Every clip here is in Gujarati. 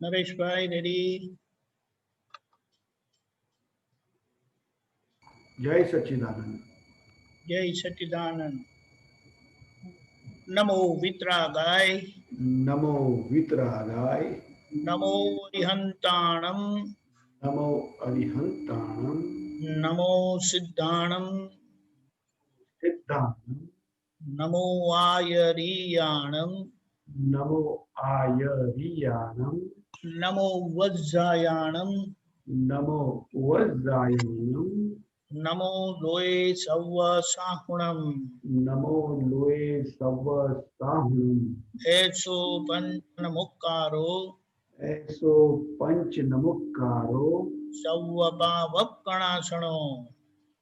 નરેશભાઈ રેડી? જય સચ્ચિદાનંદ. જય સચ્ચિદાનંદ. નમો વિતરાગાય. નમો વિતરાગાય. નમો અરિહંતાણમ. નમો અરિહંતાણમ. નમો સિદ્ધાણમ. સિદ્ધાણમ. નમો આયરીયાણમ. નમો આયરિયાણમ. નમો વજ્જાયાણમ. નમો વજ્જાયાણમ. નમો લોય સવ્વ સાહુણમ. નમો લોય સવ્વ સાહુણમ. એસો પંચ નમુકારો. એસો પંચ નમુકારો. સવ્વ પાવપણાસણો.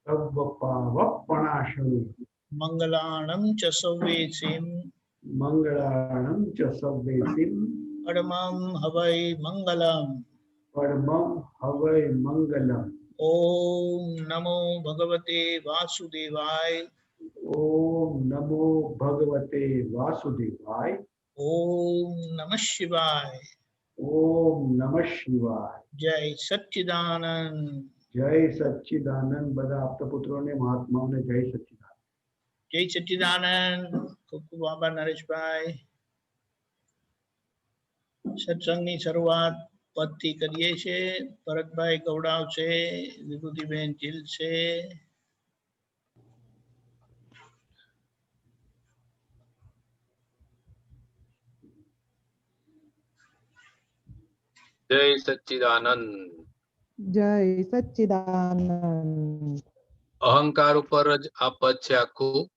સવ્વ પાવપણાસણો. મંગલાણમ ચ સવ્વેસિમ. મંગળાણમ ચ સવ્વેસિમ. પરમં હવૈ મંગલમ. પરમં હવૈ મંગલમ. ઓમ નમો ભગવતે વાસુદેવાય. ઓમ નમો ભગવતે વાસુદેવાય. ઓમ નમઃ શિવાય. ઓમ નમઃ શિવાય. જય સચ્ચિદાનંદ. જય સચ્ચિદાનંદ. બધા આપતપુત્રોને મહાત્માઓને જય સચ્ચિદાનંદ. જય સચ્ચિદાનંદ. ખૂબ ખૂબ આભાર નરેશભાઈ. સત્સંગની શરૂઆત પદથી કરીએ છીએ. ભરતભાઈ ગૌડાવશે, વિભૂતિબેન જીલશે. જય સચ્ચિદાનંદ. જય સચ્ચિદાનંદ. અહંકાર ઉપર જ આ પદ છે આખું.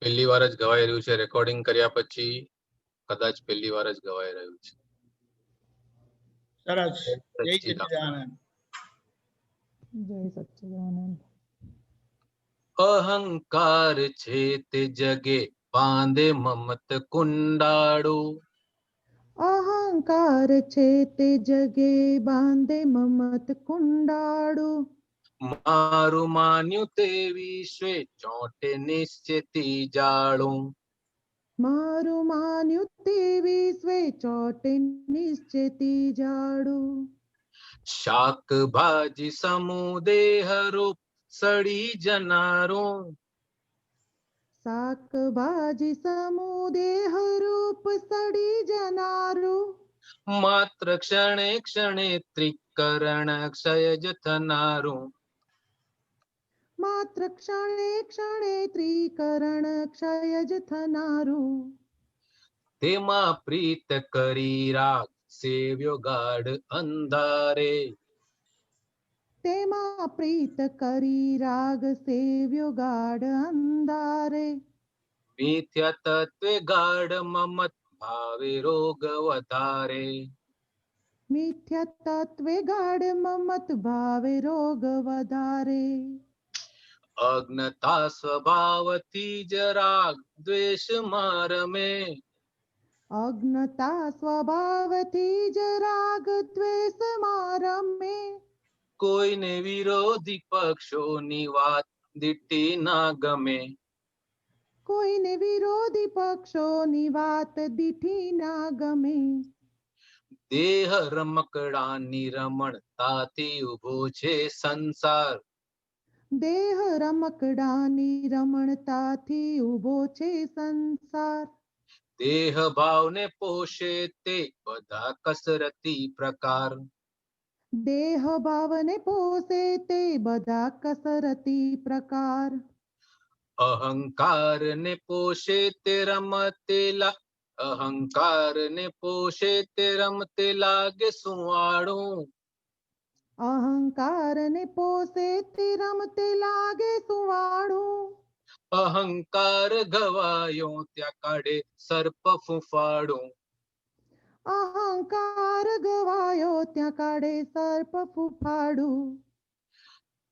પહેલી વાર જ ગવાઈ રહ્યું છે. રેકોર્ડિંગ કર્યા પછી કદાચ પહેલી વાર જ ગવાઈ રહ્યું છે. સરસ. જય સચ્ચિદાનંદ. જય સચ્ચિદાનંદ. અહંકાર છે તે જગે બાંધે મમત કુંડાળો. અહંકાર છે તે જગે બાંધે મમત કુંડાળું. મારું માન્યું તે વિશ્વે ચોંટે નિશ્ચિતી જાળું. મારું માન્યું તે વિશ્વે ચોટે નિશ્ચિતી જાડું. શાકભાજી સમુદેહ રૂપ સડી જનારું. શાકભાજી સમુદેહ રૂપ સડી જનારું. માત્ર ક્ષણે ક્ષણે ત્રિકરણ ક્ષય જ થનારું. માત્ર ક્ષણે ક્ષણે ત્રિકરણ ક્ષય જ થનારું. તેમાં પ્રીત કરી રાગ સેવ્યો ગાઢ અંધારે. તેમાં પ્રીત કરી રાગ સેવ્યો ગાઢ અંધારે. મિથ્યા તત્વે ગાઢ મમત ભાવે રોગ વધારે. મિથ્યા તત્વે ગાઢ મમત ભાવે રોગ વધારે. અજ્ઞતા સ્વભાવથી જ રાગ દ્વેષ મારમે. અજ્ઞતા સ્વભાવથી જ રાગ દ્વેષ મારમે. કોઈને વિરોધી પક્ષોની વાત દીઠી ના ગમે. કોઈને વિરોધી પક્ષોની વાત દીઠી ના ગમે. દેહ રમકડાની રમણતાથી ઉભો છે સંસાર. દેહ રમકડાની રમણતાથી ઊભો છે સંસાર. દેહ ભાવને પોષે તે બધા કસરતી પ્રકાર. દેહ ભાવને પોષે તે બધા કસરતી પ્રકાર. અહંકાર ને પોષે તે રમતેલા. અહંકાર ને પોષે તે રમતે લાગે સુવાળું. અહંકાર ને પોષે તે રમતે લાગે સુવાળું. અહંકાર ગવાયો ત્યાં કાઢે સર્પ ફૂંફાડું. અહંકાર ગવાયો ત્યાં કાઢે સર્પ ફૂફાડું.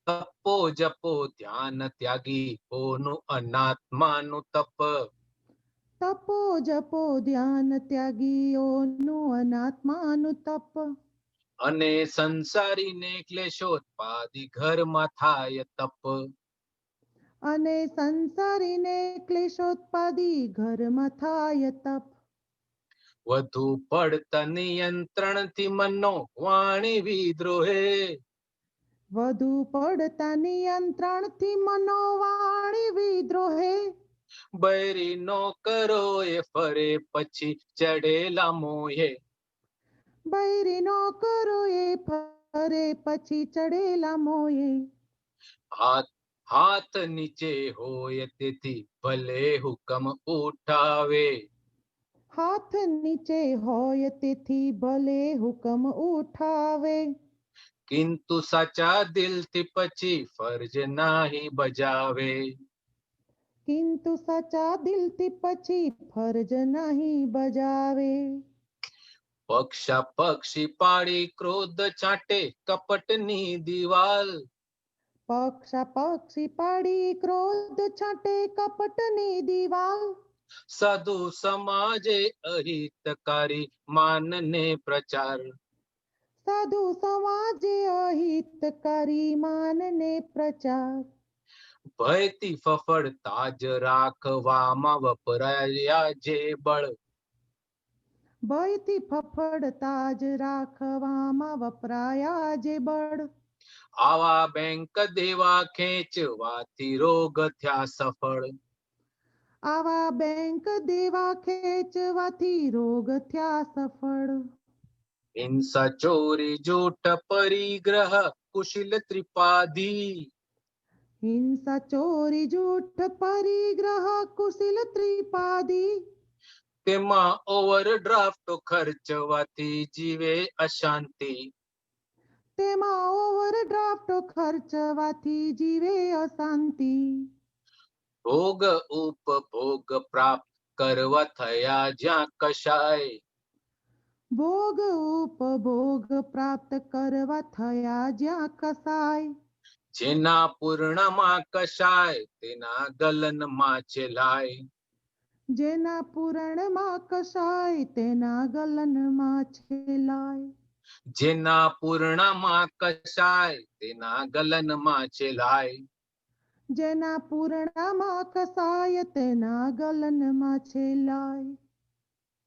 તપો જપો ધ્યાન ત્યાગી ઓનું અનાત્માનું તપ. તપો જપો ધ્યાન ત્યાગીઓનું અનાત્માનું તપ. અને સંસારીને ક્લેશોત્પાદી ઘરમાં થાય તપ. અને સંસારીને ક્લેશોત્પાદી ઘરમાં થાય તપ. વધુ પડતા નિયંત્રણથી મનો વાણી વિદ્રોહે. વધુ પડતા નિયંત્રણથી મનોવાણી વિદ્રોહે. બૈરી નો કરો એ ફરે પછી ચડેલા મોહે. બૈરી નો કરો એ ફરે પછી ચડેલા મોયે. હાથ હાથ નીચે હોય તેથી ભલે હુકમ ઉઠાવે. હાથ નીચે હોય તેથી ભલે હુકમ ઉઠાવે. કિંતુ સાચા દિલથી પછી ફરજ નાહી બજાવે. કિંતુ સાચા દિલથી પછી ફરજ નહીં બજાવે. પક્ષા પક્ષી પાડી ક્રોધ છાંટે કપટની દિવાલ. પક્ષા પક્ષી પાડી ક્રોધ છાંટે કપટની દિવાલ. સાધુ સમાજે અહિતકારી માનને પ્રચાર. સાધુ સમાજે અહિતકારી માનને પ્રચાર. ભયથી ફફડતા જ રાખવામાં વપરાયા જે બળ. ભયથી ફફડતા જ રાખવામાં વપરાયા જે બળ. આવા બેંક દેવા ખેંચવાથી રોગ થયા સફળ. આવા બેંક દેવા ખેંચવાથી રોગ થયા સફળ. હિંસા ચોરી જૂઠ પરિગ્રહ કુશીલ ત્રિપાધી. હિંસા ચોરી જૂઠ પરિગ્રહ કુશીલ ત્રિપાદી. તેમાં ઓવરડ્રાફ્ટ ખર્ચવાથી જીવે અશાંતિ. તેમાં ઓવરડ્રાફ્ટ ખર્ચવાથી જીવે અશાંતિ. ભોગ ઉપભોગ પ્રાપ્ત કરવા થયા જ્યાં કશાય. ભોગ ઉપભોગ પ્રાપ્ત કરવા થયા જ્યાં કસાય. જેના પૂર્ણમાં કશાય તેના ગલનમાં છેલાય. જેના પૂરણમાં કસાય તેના ગલનમાં છેલાય. જેના પૂર્ણમાં કશાય તેના ગલનમાં છેલાય. જેના પૂર્ણમાં કસાય તેના ગલનમાં છેલાય.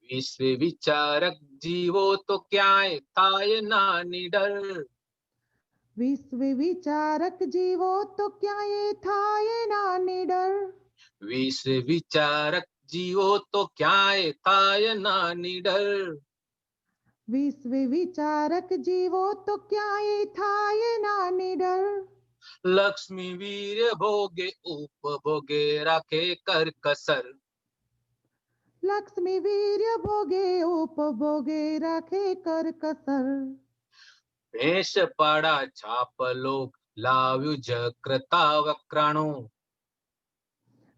વિશ્વ વિચારક જીવો તો ક્યાંય થાય ના નિડર. વિશ્વ વિચારક જીવો તો ક્યાંય થાય ના નિડર. વિશ્વ વિચારક જીવો તો ક્યાંય થાય ના નિડર. વિશ્વ વિચારક જીવો તો ક્યાંય થાય ના નિડર. લક્ષ્મી વીર ભોગે ઉપભોગે રાખે કરકસર. લક્ષ્મી વીર્ય ભોગે ઉપભોગે રાખે કરકસર. ભેષ પાડા છાપ લોક લાવ્યું જક્રતા વક્રાણું.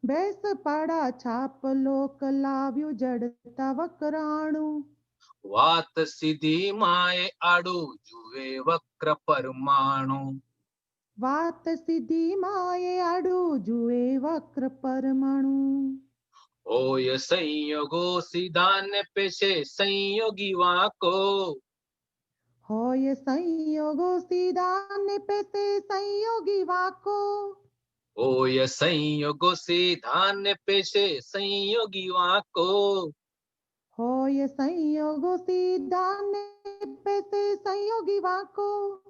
ભેસ પાડા છાપ લોક લાવ્યું જડતા વકરાણું. વાત સીધી માએ આડું જુએ વક્ર પરમાણુ. વાત સીધી માએ આડું જુએ વક્ર પરમાણુ. હોય સંયોગો સીધાને પેશે સંયોગી વાંકો. હોય સંયોગો સીધા ને પેશે સંયોગી વાકો. હોય સંયોગો સીધાને પેશે સંયોગી વાંકો. હોય સંયોગો સીધા ને પેશે સંયોગી વાકો.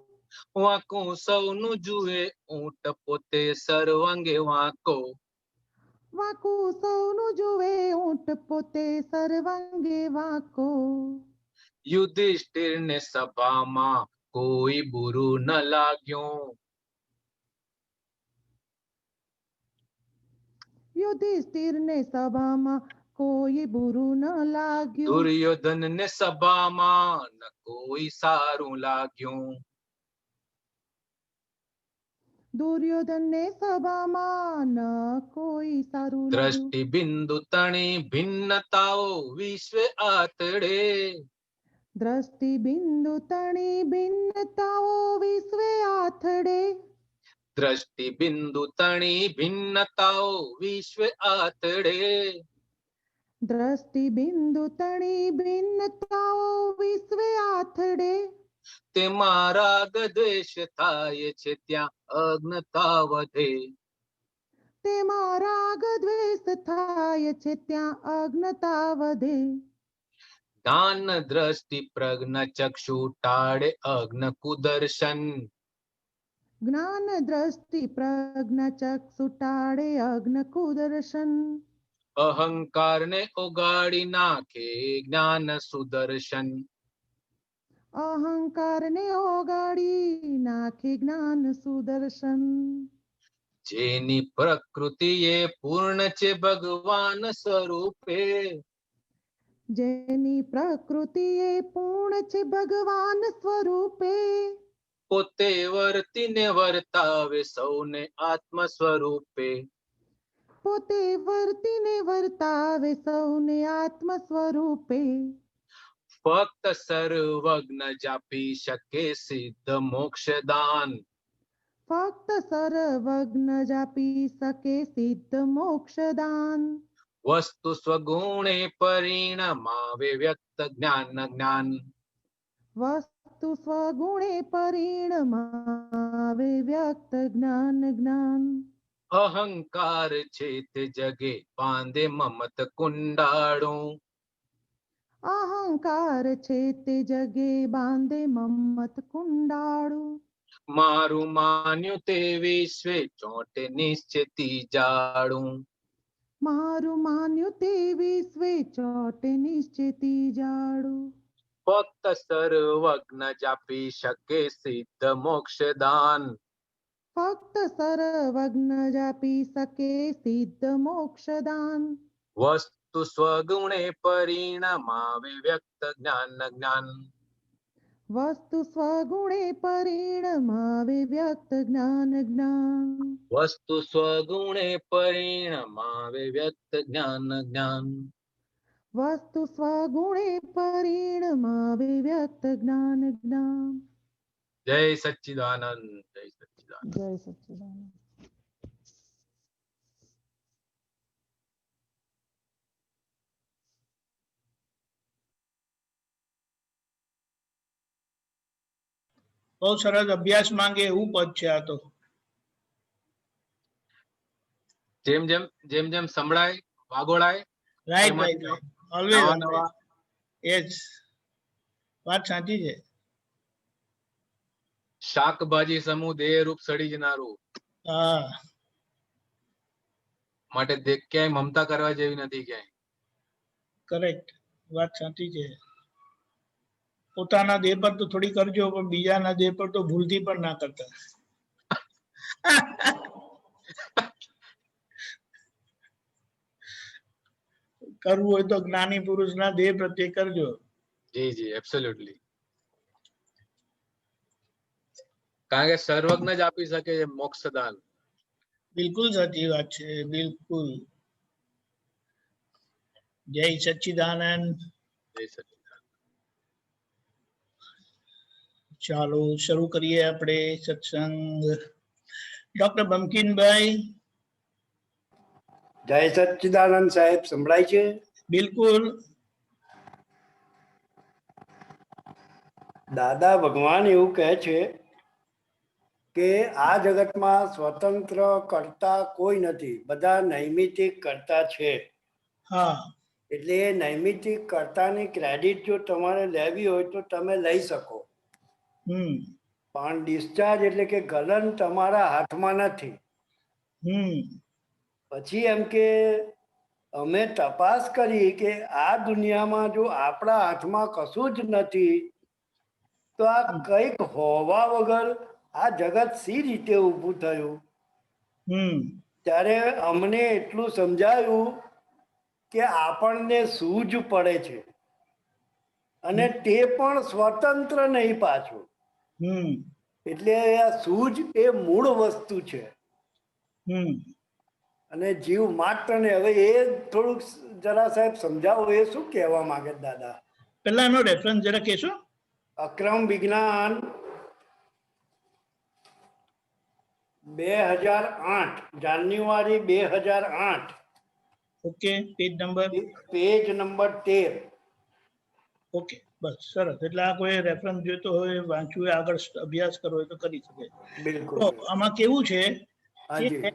વાંકો સૌનું જુએ ઊંટ પોતે સર્વાંગે વાંકો. વાકું સૌનું જુએ ઊંટ પોતે સર્વાંગે વાકો. યુધિષ્ઠિર ને સભામાં કોઈ બુરું ન લાગ્યું. યુધિષ્ઠિર ને સભામાં કોઈ બુરું ન લાગ્યું. દુર્યોધન ને સભામાં ન કોઈ સારું લાગ્યું. દુર્યોધન ને સભામાં ન કોઈ સારું લાગ્યું. દ્રષ્ટિ બિંદુ તણી ભિન્નતાઓ વિશ્વે આતડે. દ્રષ્ટિ બિંદુ તણી ભિન્નતાઓ વિશ્વે આથડે. દ્રષ્ટિ બિંદુ તણી ભિન્નતાઓ વિશ્વે આતડે. દ્રષ્ટિ બિંદુ તણી ભિન્નતાઓ વિશ્વે આથડે. તેમાં રાગ દ્વેષ થાય છે ત્યાં અજ્ઞતા વધે. તેમાં રાગ દ્વેષ થાય છે ત્યાં અજ્ઞતા વધે. જ્ઞાન દ્રષ્ટિ પ્રજ્ઞ ચક્ષુ ટાળે અગ્ન કુદર્શન. જ્ઞાન દ્રષ્ટિ પ્રજ્ઞા ચક્ષુ ટાળે અગ્ન કુદર્શન. અહંકાર ને ઓગાળી નાખે જ્ઞાન સુદર્શન. અહંકાર ને ઓગાળી નાખે જ્ઞાન સુદર્શન. જેની પ્રકૃતિ એ પૂર્ણ છે ભગવાન સ્વરૂપે. જેની પ્રકૃતિ એ પૂર્ણ છે ભગવાન સ્વરૂપે. પોતે વર્તીને વર્તાવે સૌને આત્મ સ્વરૂપે. પોતે વર્તીને વર્તાવે સૌને આત્મ સ્વરૂપે. ફક્ત સર્વજ્ઞ જાપી શકે સિદ્ધ મોક્ષદાન. ફક્ત સર્વજ્ઞ જાપી શકે સિદ્ધ મોક્ષદાન. વસ્તુ સ્વગુણે પરિણમાવે વ્યક્ત જ્ઞાન જ્ઞાન. વસ્તુ સ્વગુણે પરિણમાવે વ્યક્ત જ્ઞાન જ્ઞાન. અહંકાર છે તે જગે બાંધે મમત કુંડાળું. અહંકાર છે તે જગે બાંધે મમ્મત કુંડાળું. મારું માન્યું તે વિશ્વે ચોંટે નિશ્ચિતી જાડું. મારું માન્યું તે વિશ્વે ચોટે નિશ્ચિતી જાડું. ફક્ત સર્વજ્ઞ જાપી શકે સિદ્ધ મોક્ષદાન. ફક્ત સર્વજ્ઞ જાપી શકે સિદ્ધ મોક્ષદાન. વસ્તુ સ્વગુણે પરિણમાવે વ્યક્ત જ્ઞાન જ્ઞાન. વસ્તુ સ્વગુણે પરિણમાવે વ્યક્ત જ્ઞાન જ્ઞાન. વસ્તુ સ્વગુણે પરિણમાવે વ્યક્ત જ્ઞાન જ્ઞાન. વસ્તુ સ્વગુણે પરિણમાવે વ્યક્ત જ્ઞાન જ્ઞાન. જય સચ્ચિદાનંદ. જય સચ્ચિદાનંદ. જય સચ્ચિદાનંદ. બહુ સરસ અભ્યાસ માંગે એવું પદ છે આ તો. જેમ જેમ જેમ જેમ સંભળાય વાગોળાય રાઈટ એમાં રાઈટ ઓલવેઝ નવા નવા એજ વાત સાચી છે. શાકભાજી સમૂહ દેહ રૂપ સડી જનારું. હા માટે ક્યાંય મમતા કરવા જેવી નથી ક્યાંય. કરેક્ટ વાત સાચી છે. પોતાના દેહ પર તો થોડી કરજો પણ બીજાના દેહ પર તો ભૂલથી પણ ના કરતા. કરવું હોય તો જ્ઞાની પુરુષના દેહ પ્રત્યે કરજો. જી જી એબ્સોલ્યુટલી. કારણ કે સર્વજ્ઞ જ આપી શકે છે મોક્ષદાન. બિલકુલ સાચી વાત છે બિલકુલ. જય સચ્ચિદાનંદ. જય સચ્ચિદાનંદ. ચાલો શરૂ કરીએ આપણે સત્સંગ. ડોક્ટર બંકિનભાઈ. જય સચ્ચિદાનંદ સાહેબ સંભળાય છે? બિલકુલ. દાદા ભગવાન એવું કહે છે કે આ જગતમાં સ્વતંત્ર કરતા કોઈ નથી, બધા નૈમિતિક કરતા છે. હા એટલે એ નૈમિતિક કર્તાની ક્રેડિટ જો તમારે લેવી હોય તો તમે લઈ શકો, પણ ડિસ્ચાર્જ એટલે કે ગલન તમારા હાથમાં નથી. પછી એમ કે અમે તપાસ કરી કે આ દુનિયામાં જો આપણા હાથમાં કશું જ નથી તો આ કંઈક હોવા વગર આ જગત સી રીતે ઊભું થયું. ત્યારે અમને એટલું સમજાયું કે આપણને સૂઝ પડે છે અને તે પણ સ્વતંત્ર નહીં પાછું. એટલે આ સૂઝ એ મૂળ વસ્તુ છે અને જીવ માત્ર ને. હવે એ થોડુંક જરા સાહેબ સમજાવો, એ શું કહેવા માંગે દાદા? પેલાનો રેફરન્સ જરા કહેશો? અક્રમ વિજ્ઞાન 2008 જાન્યુઆરી 2008. Okay page number? Page number 13. Okay બસ સરસ. એટલે આ કોઈ રેફરન્સ જોઈતો હોય, વાંચવું હોય, આગળ અભ્યાસ કરવો હોય તો કરી શકે. બિલકુલ. તો આમાં કેવું છે કે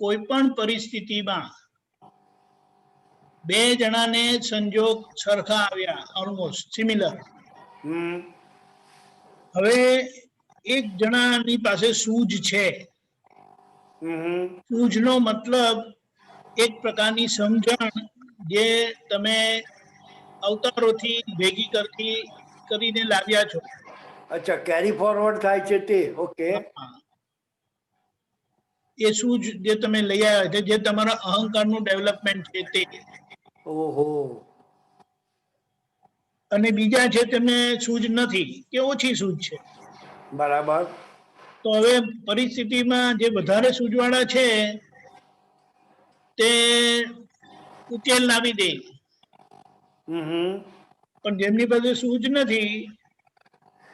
કોઈ પણ પરિસ્થિતિમાં બે જણાને સંજોગ સરખા આવ્યા, ઓલમોસ્ટ સિમિલર. હમ હવે એક જણાની પાસે સૂઝ છે. હમ સૂઝનો મતલબ એક પ્રકારની સમજણ જે તમે અવતારોથી ભેગી કરીને લાવ્યા છો. અચ્છા, કેરી ફોરવર્ડ થાય છે તે. ઓકે. હા. એ સૂઝ જે તમે લઈ આવ્યા છે, જે તમારા અહંકારનું ડેવલપમેન્ટ છે તે. ઓહો. અને બીજા છે તેમને સૂઝ નથી કે ઓછી સૂઝ છે. બરાબર. તો હવે પરિસ્થિતિમાં જે વધારે સૂઝવાળા છે તે ઉકેલ લાવી દે, હમ પણ જેમની પાસે સૂઝ નથી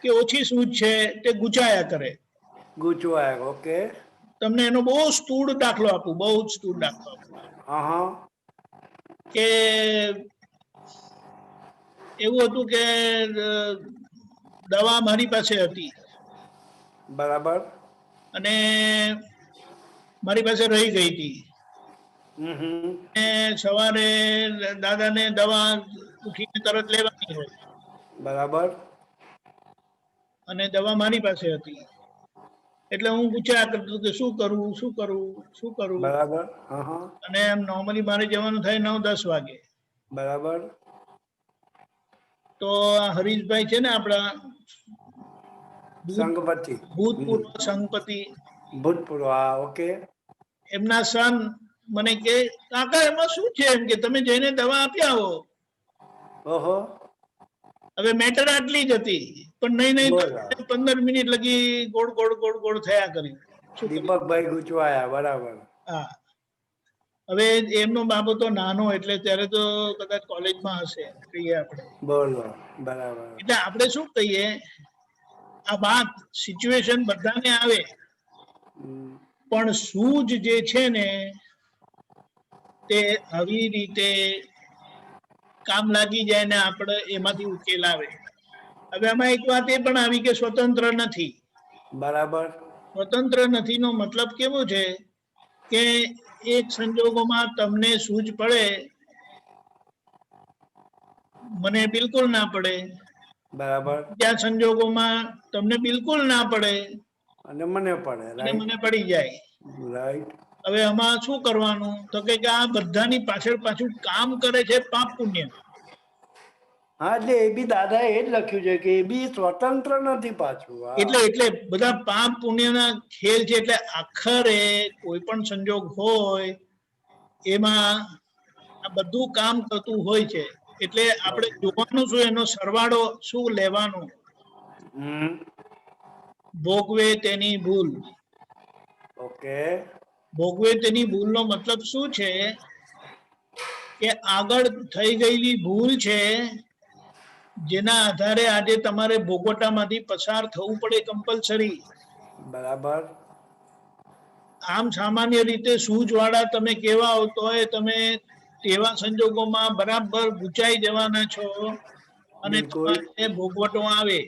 કે ઓછી સૂઝ છે તે ગુચાયા કરે. ગૂંચવાય. ઓકે. તમને એનો બહુ સ્થૂળ દાખલો આપું, બહુ જ સ્થૂળ દાખલો આપું હા. કે એવું હતું કે દવા મારી પાસે હતી બરાબર. અને મારી પાસે રહી ગઈ હતી. હમ સવારે દાદાને દવા ઉઠીને તરત લેવાની હોય બરાબર. અને દવા મારી પાસે હતી. એટલે હું પૂછ્યા કરતો કે શું કરવું, શું કરવું, શું કરવું. બરાબર. હા. અને એમ નોર્મલી મારે જવાનું થાય 9-10 વાગે. બરાબર. તો હરીશભાઈ છે ને આપણા સંગપતિ. ભૂતપૂર્વ સંઘપતિ, ભૂતપૂર્વ. હા. ઓકે. એમના સન મને કે કાકા એમાં શું છે, એમ કે તમે જઈને દવા આપી આવો. ઓહો. હવે મેટર આટલી જ હતી, પણ નહીં બરાબર. 15 મિનિટ લગી ગોળ ગોળ ગોળ ગોળ થયા કરી. શું કરી? દીપકભાઈ ગૂંચવાયા. બરાબર. હા. હવે એમનો બાબો તો નાનો, એટલે ત્યારે તો કદાચ કોલેજમાં હશે કહીએ આપણે. બોલો. બરાબર. એટલે આપણે શું કહીએ, આ વાત સિચ્યુએશન બધાને આવે, હમ. પણ સૂઝ જે છે ને તે આવી રીતે કામ લાગી જાય ને આપણે એમાંથી ઉકેલ આવે. હવે આમાં એક વાત એ પણ આવી કે સ્વતંત્ર નથી. બરાબર. સ્વતંત્ર નથી નો મતલબ કેવો છે કે એક સંજોગોમાં તમને સૂઝ પડે, મને બિલકુલ ના પડે. બરાબર. ત્યાં સંજોગોમાં તમને બિલકુલ ના પડે અને મને પડે. અને રાઈટ. મને પડી જાય. રાઈટ. હવે આમાં શું કરવાનું, તો કે આ બધાની પાછળ પાછું કામ કરે છે પાપ પુણ્ય. હા, એટલે એ બી દાદા એ જ લખ્યું છે કે એ બી સ્વતંત્ર નથી પાછું. હા. એટલે બધા પાપ પુણ્યના ખેલ છે. એટલે આખરે કોઈ પણ સંજોગ હોય એમાં આ બધું કામ થતું હોય છે. એટલે આપણે જોવાનું શું, એનો સરવાળો શું લેવાનો. હમ ભોગવે તેની ભૂલ. ઓકે. ભોગવે તેની ભૂલનો મતલબ શું છે કે આગળ થઈ ગયેલી ભૂલ છે, જેના આધારે આજે તમારે ભોગવટામાંથી પસાર થવું પડે કમ્પલસરી. બરાબર. આમ સામાન્ય રીતે સૂઝવાળા તમે કેવા હો તો તમે તેવા સંજોગોમાં બરાબર ગુચાઈ જવાના છો અને બિલકુલ. તમારે ભોગવટો આવે.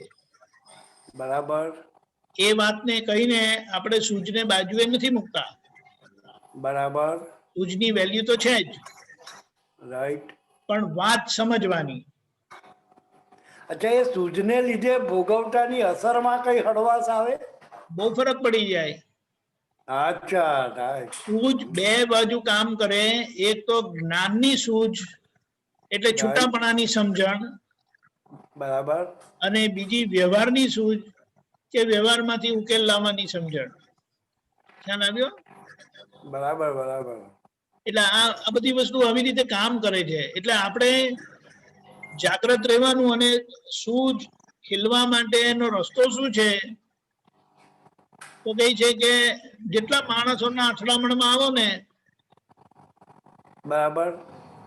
બરાબર. એ વાતને કહીને આપણે સૂઝને બાજુએ નથી મૂકતા. બરાબર. સૂઝની વેલ્યુ તો છે જ, રાઈટ. પણ વાત સમજવાની. અચ્છા, એ સૂઝને લીધે ભોગવટાની અસરમાં કઈ હળવાશ આવે? બહુ ફરક પડી જાય. અચ્છા. રાઈટ. સૂઝ બે બાજુ કામ કરે. એક તો જ્ઞાનની સૂઝ એટલે રાઈટ. છૂટાપણાની સમજણ, બરાબર. અને બીજી વ્યવહારની સૂઝ કે વ્યવહારમાંથી ઉકેલ લાવવાની સમજણ. ખ્યાલ આવ્યો? બરાબર. બરાબર. એટલે આ બધી વસ્તુ આવી રીતે કામ કરે છે. એટલે આપણે જાગ્રત રહેવાનું. અને સૂઝ ખીલવા માટેનો રસ્તો શું છે, તો કહે છે કે જેટલા માણસોના અથડામણમાં આવો ને બરાબર.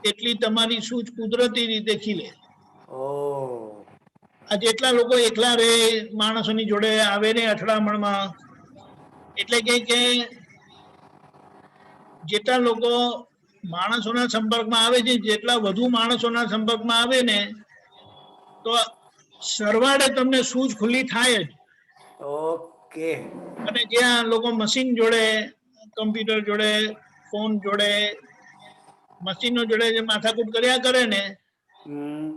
એટલી તમારી સૂઝ કુદરતી રીતે ખીલે. ઓ. આ જેટલા લોકો એકલા રહે, માણસોની જોડે આવે ને અથડામણમાં, એટલે કે જેટલા લોકો માણસોના સંપર્કમાં આવે છે, જેટલા વધુ માણસોના સંપર્કમાં આવે ને, તો સરવાળે તમને સૂઝ ખુલ્લી થાય જ. ઓકે. અને જ્યાં લોકો મશીન જોડે, કમ્પ્યુટર જોડે, ફોન જોડે, મશીનો જોડે જે માથાકૂટ કર્યા કરે ને હમ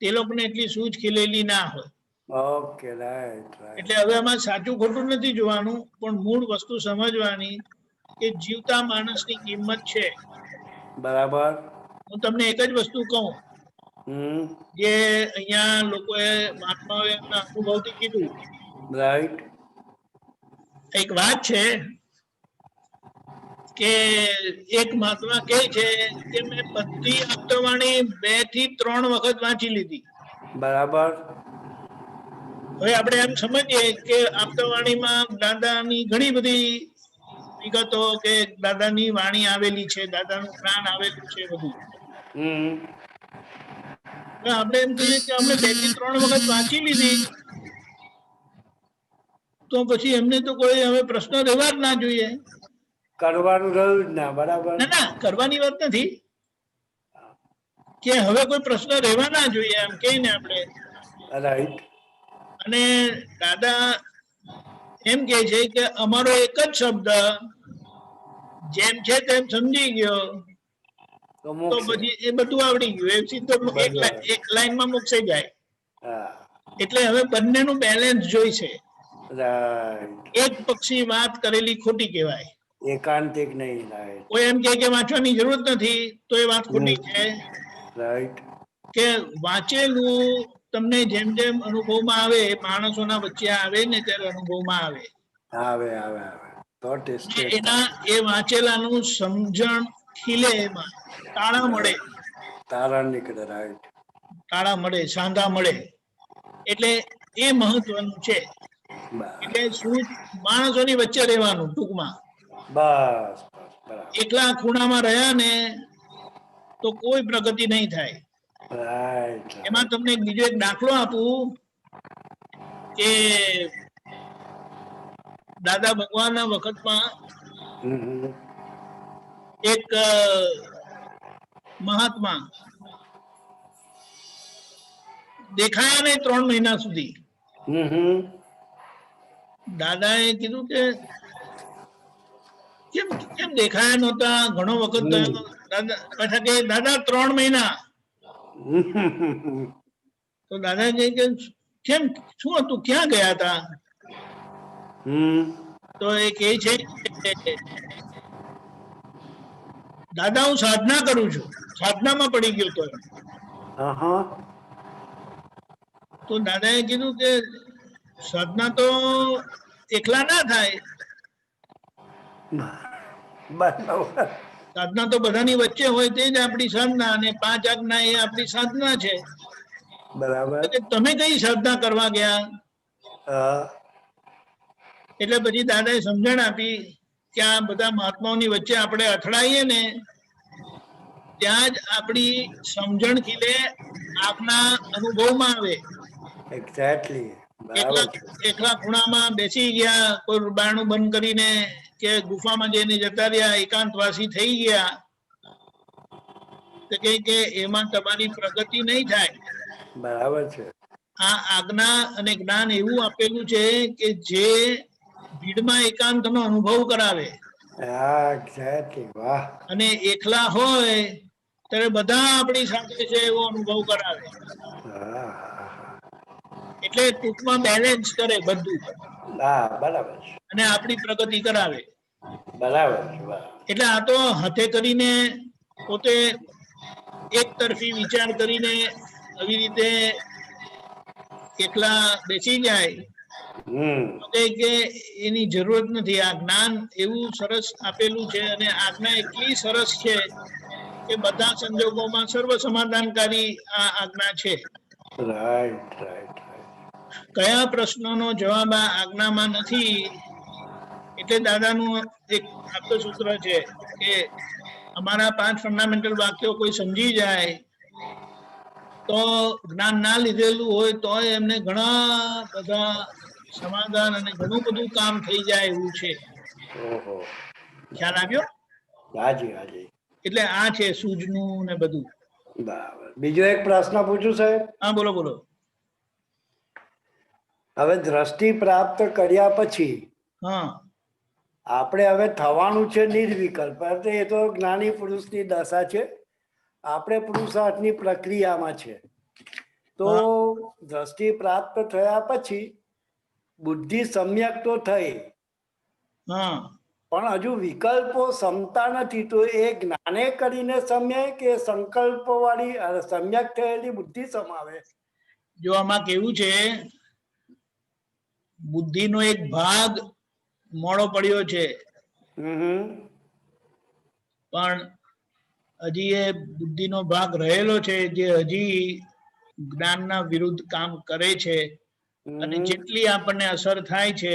તે લોકોને એટલી સૂઝ ખીલેલી ના હોય. ઓકે રાઈટ રાઈટ એટલે હવે આમાં સાચું ખોટું નથી જોવાનું, પણ મૂળ વસ્તુ સમજવાની કે જીવતા માણસની કિંમત છે. બરાબર હું તમને એક જ વસ્તુ કહું, હમ જે અહીંયા લોકોએ મહાત્માઓએ એમના અનુભવથી કીધું. રાઈટ એક વાત છે કે એક મહાત્મા કહે છે કે મેં બધી આપતાવાણી 2 થી 3 વખત વાંચી લીધી. બરાબર હવે આપણે એમ સમજીએ કે આપતાવાણીમાં દાદાની ઘણી બધી વિગતો કે દાદાની વાણી આવેલી છે, દાદાનું જ્ઞાન આવેલું છે બધું. હમ હવે આપણે એમ કહીએ કે આપણે 2 થી 3 વખત વાંચી લીધી, તો પછી એમને તો કોઈ હવે પ્રશ્ન રહેવા જ ના જોઈએ. કરવાનું રહ્યું જ ના. બરાબર ના ના, કરવાની વાત નથી કે હવે કોઈ પ્રશ્ન રહેવા ના જોઈએ એમ કહીને આપણે. રાઈટ અને દાદા એમ કે છે કે અમારો એક જ શબ્દ જેમ છે તેમ સમજી ગયો તો તો મોક્ષ પછી એ બધું આવડી ગયું, એ સીધો એક લાઈનમાં મૂકશે જાય. હા એટલે હવે બંનેનું બેલેન્સ જોઈશે. રાઈટ એક પક્ષી વાત કરેલી ખોટી કહેવાય. એકાંતિક નહીં. રાઈટ કોઈ એમ કે વાંચવાની જરૂર નથી તો એ વાત ખોટી છે. રાઈટ કે વાંચેલું તમને જેમ જેમ અનુભવમાં આવે, માણસોના વચ્ચે આવે ને ત્યારે અનુભવમાં આવે, આવે આવે આવે તો ટેસ્ટેડ એના એ વાંચેલાનું સમજણ ખીલે, એમાં તાળા મળે, તારણ નીકળે. રાઈટ તાળા મળે, સાંધા મળે. એટલે એ મહત્વનું છે. એટલે શું માણસોની વચ્ચે રહેવાનું, ટૂંકમાં બસ બસ બરાબર એકલા ખૂણામાં રહ્યા ને તો કોઈ પ્રગતિ નહીં થાય. રાઈટ એમાં તમને બીજો એક દાખલો આપું કે દાદા ભગવાનના વખતમાં એક મહાત્મા દેખાયા નહીં 3 મહિના સુધી. દાદાએ કીધું કે કેમ કેમ દેખાયા નહોતા, ઘણો વખત થયો. દાદા પાછા કે દાદા 3 મહિના. તો દાદા કહે કે કેમ, શું હતું, ક્યાં ગયા હતા? તો એ કહે છે કે દાદા હું સાધના કરું છું, સાધનામાં પડી ગયો તો. તો દાદાએ કીધું કે સાધના તો એકલા ના થાય, સાધના તો બધાની વચ્ચે હોય, તે જ આપણી સાધના, અને 5 આજ્ઞા એ આપણી સાધના છે. બરાબર તમે કઈ સાધના કરવા ગયા? એટલે પછી દાદાએ સમજણ આપી કે આ બધા મહાત્માઓની વચ્ચે આપણે અથડાઈએ ને ત્યાં જ આપણી સમજણ ખીલે, આપના અનુભવમાં આવે. એક્ઝેક્ટલી એકલા ખૂણામાં બેસી ગયા, કોઈ બારણું બંધ કરીને કે ગુફામાં જઈને જતા રહ્યા, એકાંતવાસી થઈ ગયા, તો કે એમાં તમારી પ્રગતિ નહીં થાય. બરાબર છે. આ આજ્ઞા અને જ્ઞાન એવું આપેલું છે કે જે ભીડમાં એકાંતનો અનુભવ કરાવે. વાહ. અને એકલા હોય ત્યારે બધા આપણી સાથે છે એવો અનુભવ કરાવે. એટલે ટૂંકમાં બેલેન્સ કરે બધું. બરાબર અને આપણી પ્રગતિ કરાવે. બરાબર એટલે આ તો હાથે કરીને પોતે એક તરફી વિચાર કરીને આવી રીતે એકલા બેસી જાય કે એની જરૂરત નથી. આ જ્ઞાન એવું સરસ આપેલું છે અને આજ્ઞા એટલી સરસ છે કે બધા સંજોગોમાં સર્વ સમાધાનકારી આ આજ્ઞા છે. રાઈટ રાઈટ કયા પ્રશ્નોનો જવાબ આ આજ્ઞામાં નથી. એટલે દાદાનું એક આપતસૂત્ર છે કે અમારા 5 ફંડામેન્ટલ વાક્યો કોઈ સમજી જાય તો જ્ઞાન ના લીધેલું હોય તો એમને ઘણા બધા સમાધાન અને ઘણું બધું કામ થઈ જાય એવું છે. ખ્યાલ આવ્યો? હાજી હાજી. એટલે આ છે સૂઝનું ને બધું. બરાબર. બીજો એક પ્રશ્ન પૂછું સાહેબ? હા બોલો બોલો. હવે દ્રષ્ટિ પ્રાપ્ત કર્યા પછી હા આપણે હવે થવાનું છે નિર્વિકલ્પ, એટલે એ તો જ્ઞાની પુરુષની દશા છે. આપણે પુરુષાર્થની પ્રક્રિયામાં છે. તો દ્રષ્ટિ પ્રાપ્ત થયા પછી બુદ્ધિ સમ્યક તો થઈ, હા પણ હજુ વિકલ્પો સમતા નથી. તો એ જ્ઞાને કરીને સમ્ય કે સંકલ્પ વાળી સમ્યક થયેલી બુદ્ધિ સમાવે? જો આમાં કેવું છે, બુદ્ધિનો એક ભાગ મોડો પડ્યો છે, પણ હજી એ બુદ્ધિનો ભાગ રહેલો છે જે હજી જ્ઞાનના વિરુદ્ધ કામ કરે છે. અને જેટલી આપણને અસર થાય છે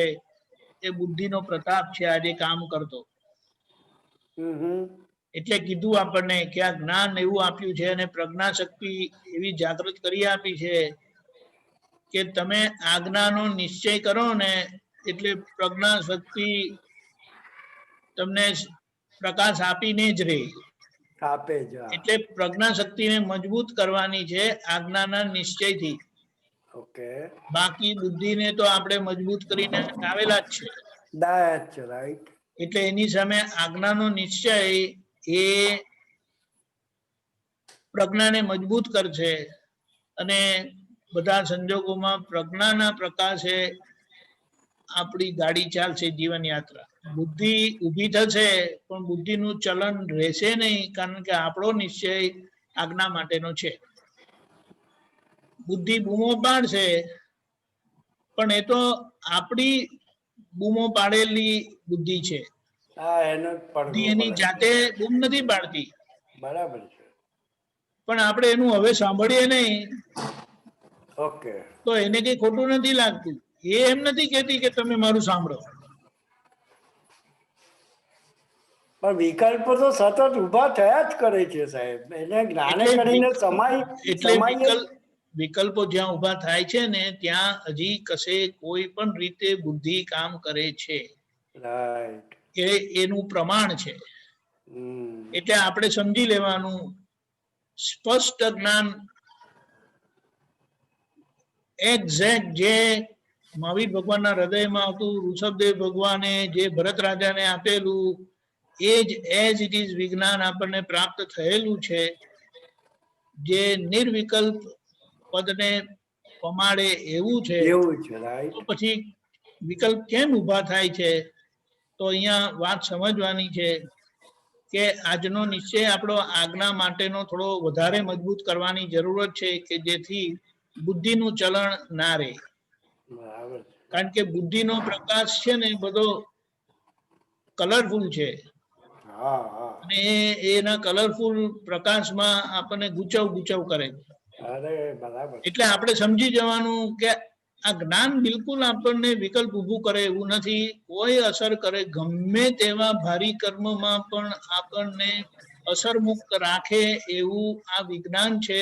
એ બુદ્ધિનો પ્રતાપ છે આજે કામ કરતો. એટલે કીધું આપણને કે આ જ્ઞાન એવું આપ્યું છે અને પ્રજ્ઞા શક્તિ એવી જાગૃત કરી આપી છે કે તમે આજ્ઞાનો નિશ્ચય કરો ને એટલે પ્રજ્ઞા શક્તિ તમને પ્રકાશ આપીને જ રહે. આપે જ. એટલે પ્રજ્ઞા શક્તિને મજબૂત કરવાની છે આજ્ઞાના નિશ્ચયથી. ઓકે. બાકી બુદ્ધિને તો આપણે મજબૂત કરીને લાવેલા જ છે. That's right. એટલે એની સામે આજ્ઞાનો નિશ્ચય એ પ્રજ્ઞાને મજબૂત કરશે અને બધા સંજોગોમાં પ્રજ્ઞાના પ્રકાશે આપણી ગાડી ચાલશે જીવન યાત્રા. બુદ્ધિ ઊભી થશે પણ બુદ્ધિનું ચલન રહેશે નહીં, કારણ કે આપણો નિશ્ચય આજ્ઞા માટેનો છે. બુદ્ધિ બૂમો પાડશે પણ એ તો આપણી બૂમો પાડેલી બુદ્ધિ છે. બુદ્ધિ એની જાતે બૂમ નથી પાડતી. બરાબર છે. પણ આપણે એનું હવે સાંભળીએ નહીં ઓકે, તો એને કઈ ખોટું નથી લાગતું. એ એમ નથી કહેતી કે તમે મારું સાંભળો, પણ વિકલ્પો તો સતત ઉભા થયા જ કરે છે સાહેબ. એને જ્ઞાને કરીને એટલે વિકલ્પો જ્યાં ઉભા થાય છે ને ત્યાં હજી કશે કોઈ પણ રીતે બુદ્ધિ કામ કરે છે. રાઈટ. એનું પ્રમાણ છે. એટલે આપણે સમજી લેવાનું, સ્પષ્ટ જ્ઞાન એક્ઝેક્ટ જે મહાવીર ભગવાનના હૃદયમાં હતું, ઋષભદેવ ભગવાને જે ભરત રાજાને આપેલું એ જ એઝ ઇટ ઇઝ વિજ્ઞાન આપણને પ્રાપ્ત થયેલું છે, જે નિર્વિકલ્પ પદને પમાડે એવું છે. તો પછી વિકલ્પ કેમ ઉભા થાય છે? તો અહીંયા વાત સમજવાની છે કે આજનો નિશ્ચય આપણો આજ્ઞા માટેનો થોડો વધારે મજબૂત કરવાની જરૂરત છે કે જેથી બુદ્ધિનું ચલણ ના રહે. કારણ કે બુદ્ધિનો પ્રકાશ છે ને બધો કલરફુલ છે અને એના કલરફુલ પ્રકાશમાં આપણને ગુચવ કરે છે. એટલે આપણે સમજી જવાનું કે આ જ્ઞાન બિલકુલ આપણને વિકલ્પ ઉભું કરે એવું નથી, કોઈ અસર કરે. ગમે તેવા ભારી કર્મમાં પણ આપણને અસર મુક્ત રાખે એવું આ વિજ્ઞાન છે,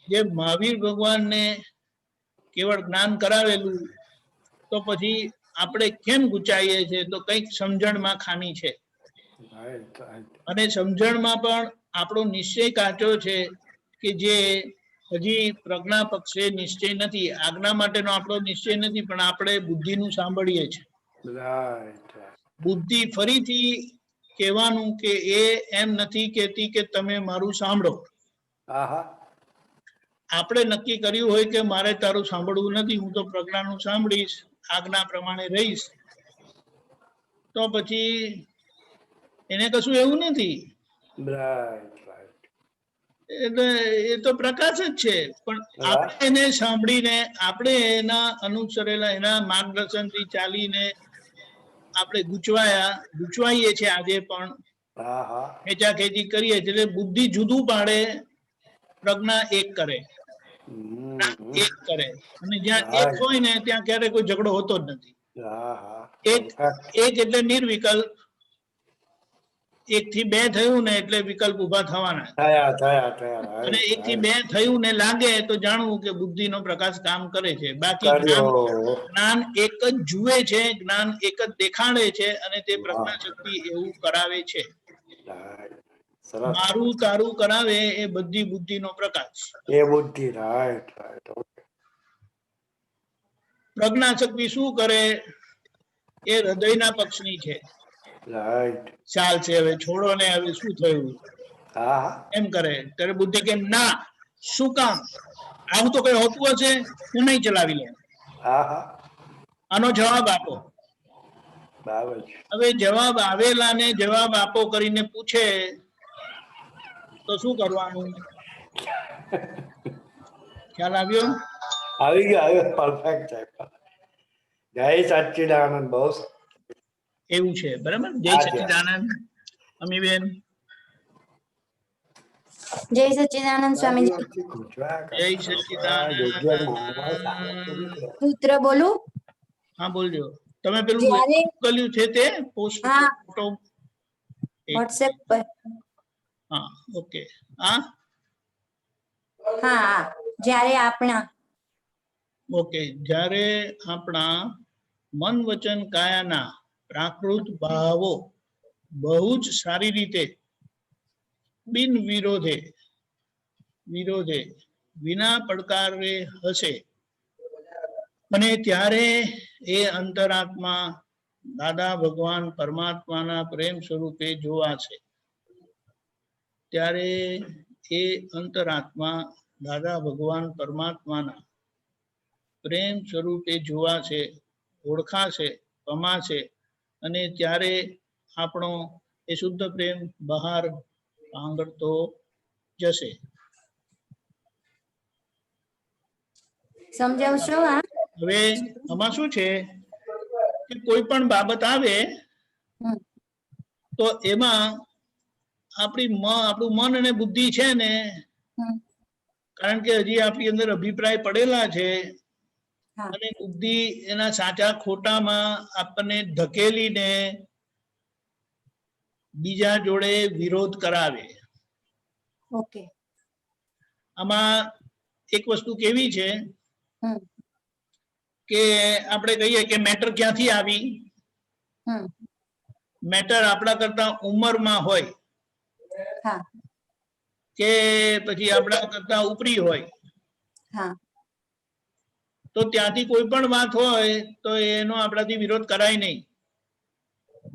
જે મહાવીર ભગવાનને કેવળ જ્ઞાન કરાવેલું. તો પછી આપણે કેમ ગુચાઈએ છીએ? તો કંઈક સમજણમાં ખામી છે. અને સમજણમાં પણ આપણો નિશ્ચય કાચો છે કે જે હજી પ્રજ્ઞા પક્ષે નિશ્ચય નથી. આજ્ઞા માટેનો આપણો નિશ્ચય નથી, પણ આપણે બુદ્ધિનું સાંભળીએ છીએ. બુદ્ધિ ફરીથી કહેવાનું કે એ એમ નથી કહેતી કે તમે મારું સાંભળો. આપણે નક્કી કર્યું હોય કે મારે તારું સાંભળવું નથી, હું તો પ્રજ્ઞાનું સાંભળીશ, આજ્ઞા પ્રમાણે રહીશ, તો પછી એને કશું એવું નથી. એ તો પ્રકાશ જ છે. પણ આપણે એને સાંભળીને, આપણે એના અનુસરેલા, એના માર્ગદર્શનથી ચાલીને આપણે ગૂંચવાઈએ છીએ. આજે પણ ખેંચાખેંચી કરીએ છીએ. એટલે બુદ્ધિ જુદું પાડે, પ્રજ્ઞા એક કરે. અને જ્યાં એક હોય ને ત્યાં ક્યારે કોઈ ઝઘડો હોતો જ નથી. એક એટલે નિર્વિકલ્પ. 1 થી 2 થયું ને એટલે વિકલ્પ ઉભા થવાના. અને 1 થી 2 થયું ને લાગે તો જાણવું કે બુદ્ધિનો પ્રકાશ કામ કરે છે. બાકી જ્ઞાન એક જ જુએ છે, જ્ઞાન એક જ દેખાડે છે અને તે પ્રજ્ઞા શક્તિ એવું કરાવે છે. મારું તારું કરાવે એ બધી બુદ્ધિનો પ્રકાશ. પ્રજ્ઞા શક્તિ શું કરે? એ હૃદયના પક્ષની છે. રાઈટ. ચાલ છે હવે છોડો ને, હવે શું થયું હા હા. એમ કરે. ત્યારે બુદ્ધિ કે ના, શું કામ, આવું તો કઈ હોતું હશે, હું નહીં ચલાવી લઉં. હા હા. આનો જવાબ આપો. બરાબર છે. હવે જવાબ આવેલા ને જવાબ આપો કરીને પૂછે તો શું કરવાનું? ખ્યાલ આવ્યો? આવી ગયો પરફેક્ટ સાહેબ. જય સચ્ચિદાનંદ. બહુ સરસ. એવું છે, બરાબર. જય હા, જી. સચ્ચિદાનંદ. અમીબેન જય સચ્ચિદાનંદ સ્વામીજી. જય સચ્ચિદાનંદ. સૂત્ર બોલું? હા બોલજો. તમે પેલું જ્યારે મોકલ્યું છે તે પોસ્ટ હા ફોટો? વોટ્સએપ પર. હા ઓકે. હા હા હા. જ્યારે આપણા ઓકે. જ્યારે આપણા મન વચન કાયાના પ્રાકૃત ભાવો બહુ જ સારી રીતે બિન વિરોધે વિના પડકારે હશે અને ત્યારે એ અંતરાત્મા દાદા ભગવાન પરમાત્માના પ્રેમ સ્વરૂપે જોવાશે. ત્યારે એ અંતરાત્મા દાદા ભગવાન પરમાત્માના પ્રેમ સ્વરૂપે જોવાશે, ઓળખાશે, પમાશે અને ત્યારે આપણો એ શુદ્ધ પ્રેમ બહાર આંગળતો જશે. સમજાવશો? હા. હવે આમાં શું છે કે કોઈ પણ બાબત આવે હમ. તો એમાં આપણું મન અને બુદ્ધિ છે ને, હમ. કારણ કે હજી આપણી અંદર અભિપ્રાય પડેલા છે હા. અને બુદ્ધિ એના સાચા ખોટામાં આપણને ધકેલીને બીજા જોડે વિરોધ કરાવે. ઓકે. આમાં એક વસ્તુ કેવી છે હમ. કે આપણે કહીએ કે મેટર ક્યાંથી આવી? હમ. મેટર આપણા કરતા ઉંમરમાં હોય હા. કે પછી આપણા કરતા ઉપરી હોય, હા. તો ત્યાંથી કોઈ પણ વાત હોય તો એનો આપણાથી વિરોધ કરાય નહીં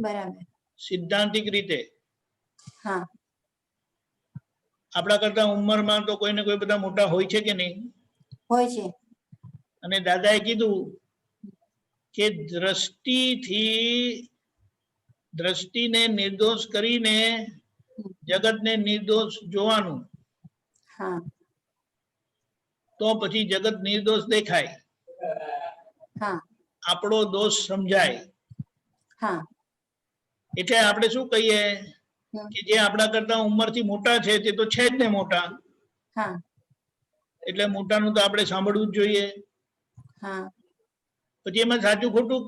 બરાબર. સિદ્ધાંતિક રીતે. હા. આપણા કરતા ઉંમરમાં તો કોઈ ને કોઈ બધા મોટા હોય છે કે નહીં? હોય છે. અને દાદાએ કીધું કે દ્રષ્ટિને નિર્દોષ કરીને જગતને નિર્દોષ જોવાનું, હા. તો પછી જગત નિર્દોષ દેખાય, હા. આપણો દોષ સમજાય. હા. એટલે આપણે શું કહીએ કે જે આપણા કરતા ઉંમરથી મોટા છે તે તો છે જ ને મોટા, હા. એટલે મોટાનું તો આપણે સાંભળવું જ જોઈએ. હા. પછી એમાં સાચું ખોટું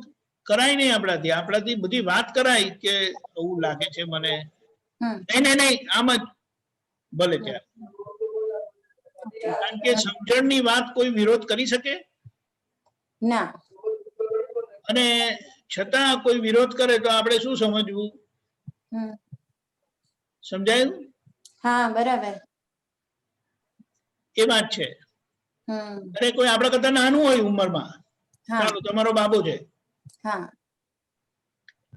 કરાય નહીં આપણાથી બધી વાત કરાય કે એવું લાગે છે મને, નહીં આમ જ ભલે ત્યારે. કારણ કે સમજણની વાત કોઈ વિરોધ કરી શકે ના. અને છતાં કોઈ વિરોધ કરે તો આપણે શું સમજવું? સમજાયું? હા બરાબર. એ વાત છે. અરે કોઈ આપણા કરતા નાનું હોય ઉંમરમાં, ચાલો તમારો બાબુ છે, હા.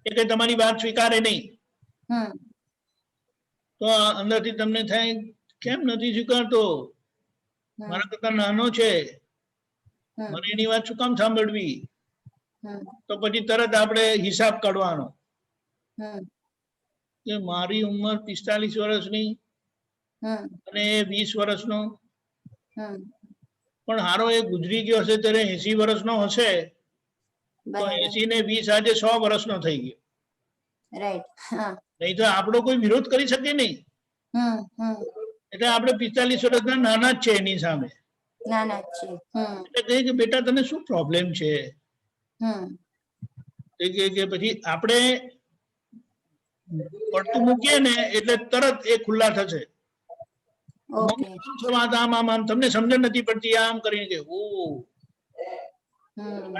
એ કઈ તમારી વાત સ્વીકારે નહીં, તો અંદરથી તમને થાય કેમ નથી સ્વીકારતો, મારા કરતા નાનો છે, મને એની વાત શું કામ સાંભળવી? તો પછી તરત આપણે હિસાબ કાઢવાનો કે મારી ઉંમર 45 વર્ષની અને 20 વર્ષનો, પણ હારો એ ગુજરી ગયો હશે ત્યારે 80 વર્ષનો હશે, તો 80 ને 20 આજે 100 વર્ષનો થઈ ગયો. રાઈટ. નહીં તો આપણો કોઈ વિરોધ કરી શકે નહીં. એટલે આપણે 45 વર્ષના નાના જ છે એની સામે. નાના જ છે. એટલે કહે કે બેટા તને શું પ્રોબ્લેમ છે? કે પછી આપણે પડતું મૂકીએ ને એટલે તરત એ ખુલ્લા થશે. આમ તમને સમજણ નથી પડતી આમ કરીને કે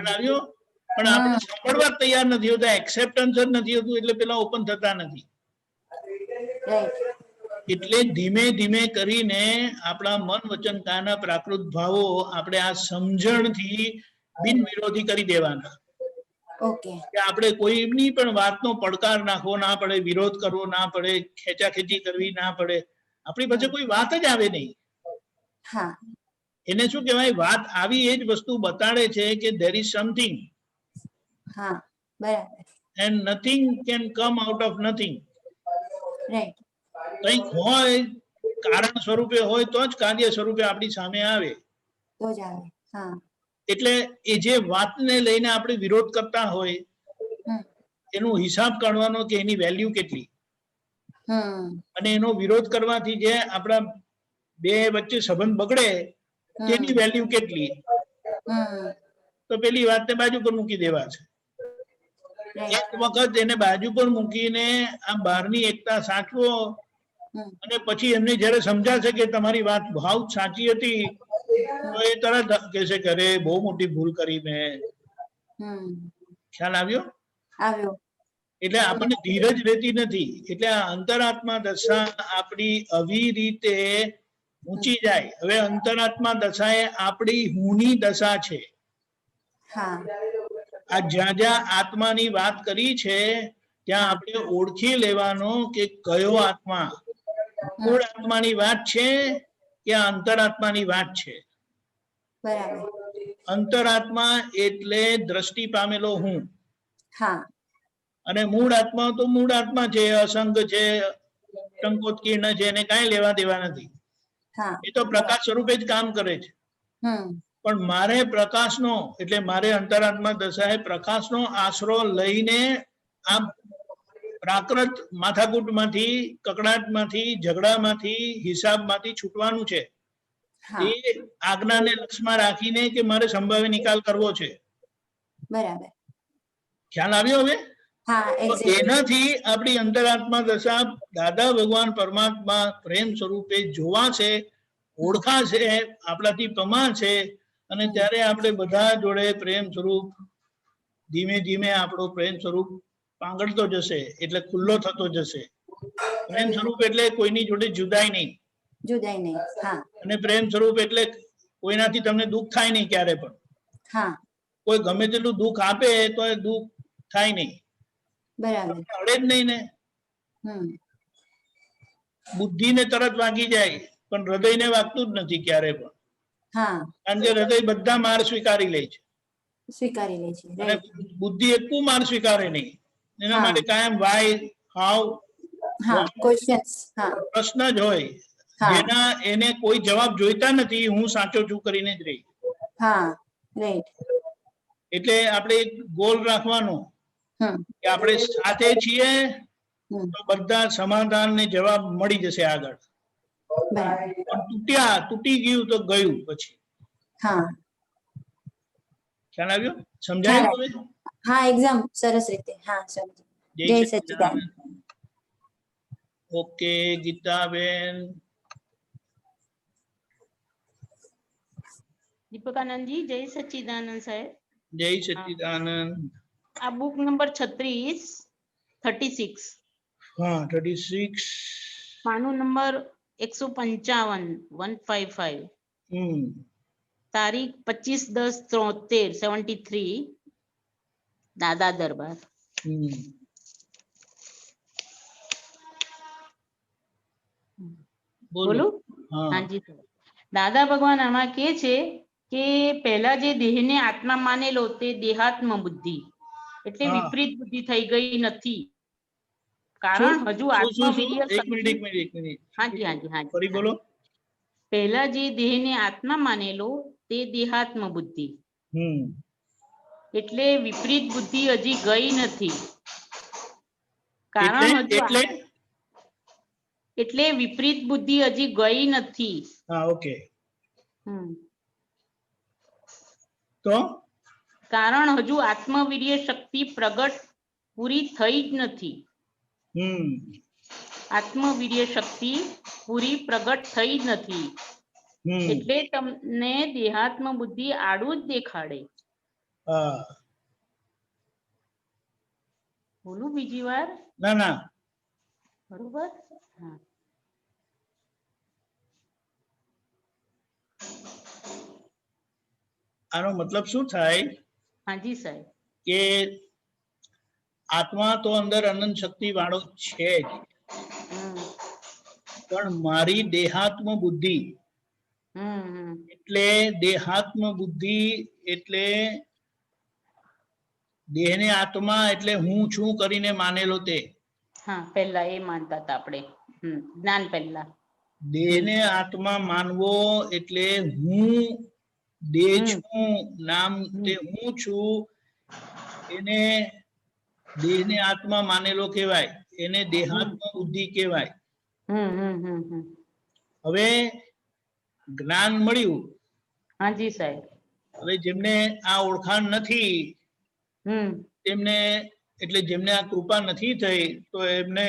આવ્યો, પણ આપણે સાંભળવા તૈયાર નથી હોતા, એક્સેપ્ટન્સ જ નથી હોતું, એટલે પેલા ઓપન થતા નથી. એટલે ધીમે ધીમે કરીને આપણા મન વચન કાયાના પ્રાકૃત ભાવો આપણે આ સમજણથી બિન વિરોધી કરી દેવાના. ઓકે. કે આપણે કોઈની પણ વાતનો પડકાર નાખવો ના પડે, વિરોધ કરવો ના પડે, ખેંચાખેંચી કરવી ના પડે. આપણી પાસે કોઈ વાત જ આવે નહીં. હા. એને શું કહેવાય? વાત આવી એ જ વસ્તુ બતાડે છે કે there is something હા બરાબર. and nothing can come out of nothing. Right. કંઈક હોય, કારણ સ્વરૂપે હોય તો જ કાર્ય સ્વરૂપે આપણી સામે આવે. તો જ આવે. હા. એટલે એ જે વાતને લઈને આપણે વિરોધ કરતા હોય હમ. એનો હિસાબ કાઢવાનો કે એની વેલ્યુ કેટલી, હમ. અને એનો વિરોધ કરવાથી જે આપણા બે વચ્ચે સંબંધ બગડે તેની વેલ્યુ કેટલી, હમ. તો પેલી વાતને બાજુ પર મૂકી દેવા છે. રાઈટ. એક વખત એને બાજુ પર મૂકીને આ બહારની એકતા સાચવો, હમ. અને પછી એમને જયારે સમજાશે કે તમારી વાત ભાવ સાચી હતી, તો એ તરત કહેશે કે અરે બહુ મોટી ભૂલ કરી મેં. હમ. ખ્યાલ આવ્યો? આવ્યો. એટલે આપણને ધીરજ રહેતી નથી. એટલે આ અંતરાત્મા દશા આપણી આવી રીતે ઊંચી જાય. હવે અંતરાત્મા દશા એ આપણી હુંની દશા છે. હા. આ જ્યાં જ્યાં આત્માની વાત કરી છે ત્યાં આપણે ઓળખી લેવાનો કે કયો આત્મા મૂળ આત્માની વાત છે કે આ અંતરાત્માની વાત છે. બરાબર. અંતરાત્મા એટલે દ્રષ્ટિ પામેલો હું, હા. અને મૂળ આત્મા તો મૂળ આત્મા છે, અસંગ છે, ટંકોત્કીર્ણ છે, એને કાંઈ લેવા દેવા નથી. હા. એ તો પ્રકાશ સ્વરૂપે જ કામ કરે છે. હમ. પણ મારે પ્રકાશનો એટલે મારે અંતરાત્મા દશાએ પ્રકાશનો આશરો લઈને આ પ્રાકૃત માથાકૂટમાંથી, કકડાટમાંથી, ઝઘડામાંથી, હિસાબમાંથી છૂટવાનું છે. હા. એ આજ્ઞાને લક્ષમાં રાખીને કે મારે સંભાવ્ય નિકાલ કરવો છે. બરાબર. ખ્યાલ આવ્યો હવે? હા તો એક્ઝેક્ટલી. એનાથી આપણી અંતરાત્મા દશા દાદા ભગવાન પરમાત્મા પ્રેમ સ્વરૂપે જોવાશે, ઓળખાશે, આપણાથી પમાશે, અને ત્યારે આપણે બધા જોડે પ્રેમ સ્વરૂપ ધીમે ધીમે આપણો પ્રેમ સ્વરૂપ પાંગળતો જશે, એટલે ખુલ્લો થતો જશે. પ્રેમ સ્વરૂપ એટલે કોઈની જોડે જુદાય નહીં, જુદાઈ નહીં. હા. અને પ્રેમ સ્વરૂપ એટલે કોઈનાથી તમને દુઃખ થાય નહીં ક્યારે પણ. હા. કોઈ ગમે તેટલું દુઃખ આપે તો એ દુઃખ થાય નહીં, બરાબર. અડે જ નહીં ને. હમ. બુદ્ધિને તરત વાગી જાય પણ હૃદયને વાગતું જ નથી ક્યારે પણ, હા. કારણ કે હૃદય બધા માર સ્વીકારી લે છે, સ્વીકારી લે છે. અને રાઈટ. બુદ્ધિ એકું માર સ્વીકારે નહીં. એના હા. માટે કાયમ વાય હાવ હા. ક્વેશ્ચન્સ. હા. પ્રશ્ન જ હોય, હા. જેના એને કોઈ જવાબ જોઈતા નથી, હું સાચો છું કરીને જ રહી. હા. રાઈટ. એટલે આપણે એક ગોલ રાખવાનો હમ. કે આપણે સાથે છીએ હમ. તો બધા સમાધાન ને જવાબ મળી જશે આગળ. બરાબર. પણ તૂટી ગયું તો ગયું પછી. હા. ખ્યાલ આવ્યો? ખ્યાલ સમજાયું હવે? આવ્યો. હા એકદમ સરસ રીતે. હા સમજી. જય સચ્ચિદાનંદ. ઓકે ગીતાબેન. દીપકાનંદજી જય સચ્ચિદાનંદ સાહેબ. જય સચ્ચિદાનંદ. આ બુક નંબર 36 હા 36. પાનું નંબર 155 તારીખ 25/10/73 દાદા દરબાર. બોલું? હાજી સર. દાદા ભગવાન આમાં કે છે કે પહેલા જે દેહને આત્મા માનેલો તે દેહાત્મ બુદ્ધિ એટલે વિપરીત બુદ્ધિ થઈ ગઈ નથી, કારણ હજુ આત્મવીર્ય એક મિનિટ. હાજી હાજી હાજી ફરી બોલો. પહેલા જે દેહને આત્મા માનેલો તે દેહાત્મ બુદ્ધિ એટલે વિપરીત બુદ્ધિ હજી ગઈ નથી, કારણ હજુ એટલે વિપરીત બુદ્ધિ હજી ગઈ નથી. હા ઓકે. તો કારણ હજુ આત્મવીર્ય શક્તિ પ્રગટ પૂરી થઈ જ નથી. આત્મવીર્ય શક્તિ પૂરી પ્રગટ થઈ જ નથી, એટલે તમને દેહાત્મ બુદ્ધિ આડું જ દેખાડે. બોલું બીજી વાર? ના બરોબર. હા. આનો મતલબ શું થાય? હાજી સાહેબ. કે આત્મા તો અંદર અનંત શક્તિ વાળો છે જ, હમ પણ મારી દેહાત્મ બુદ્ધિ હમ એટલે દેહાત્મ બુદ્ધિ એટલે દેહને આત્મા એટલે હું છું કરીને માનેલો તે. હા, પહેલા એ માનતા હતા આપણે. જ્ઞાન પહેલા. દેહને આત્મા માનવો એટલે હું દેહ છું, નામ તે હું છું, એને દેહને આત્મા માનેલો કહેવાય, એને દેહાત્મ બુદ્ધિ કહેવાય. હવે જ્ઞાન મળ્યું. હાજી સાહેબ. હવે જેમને આ ઓળખાણ નથી તેમને એટલે જેમને આ કૃપા નથી થઈ તો એમને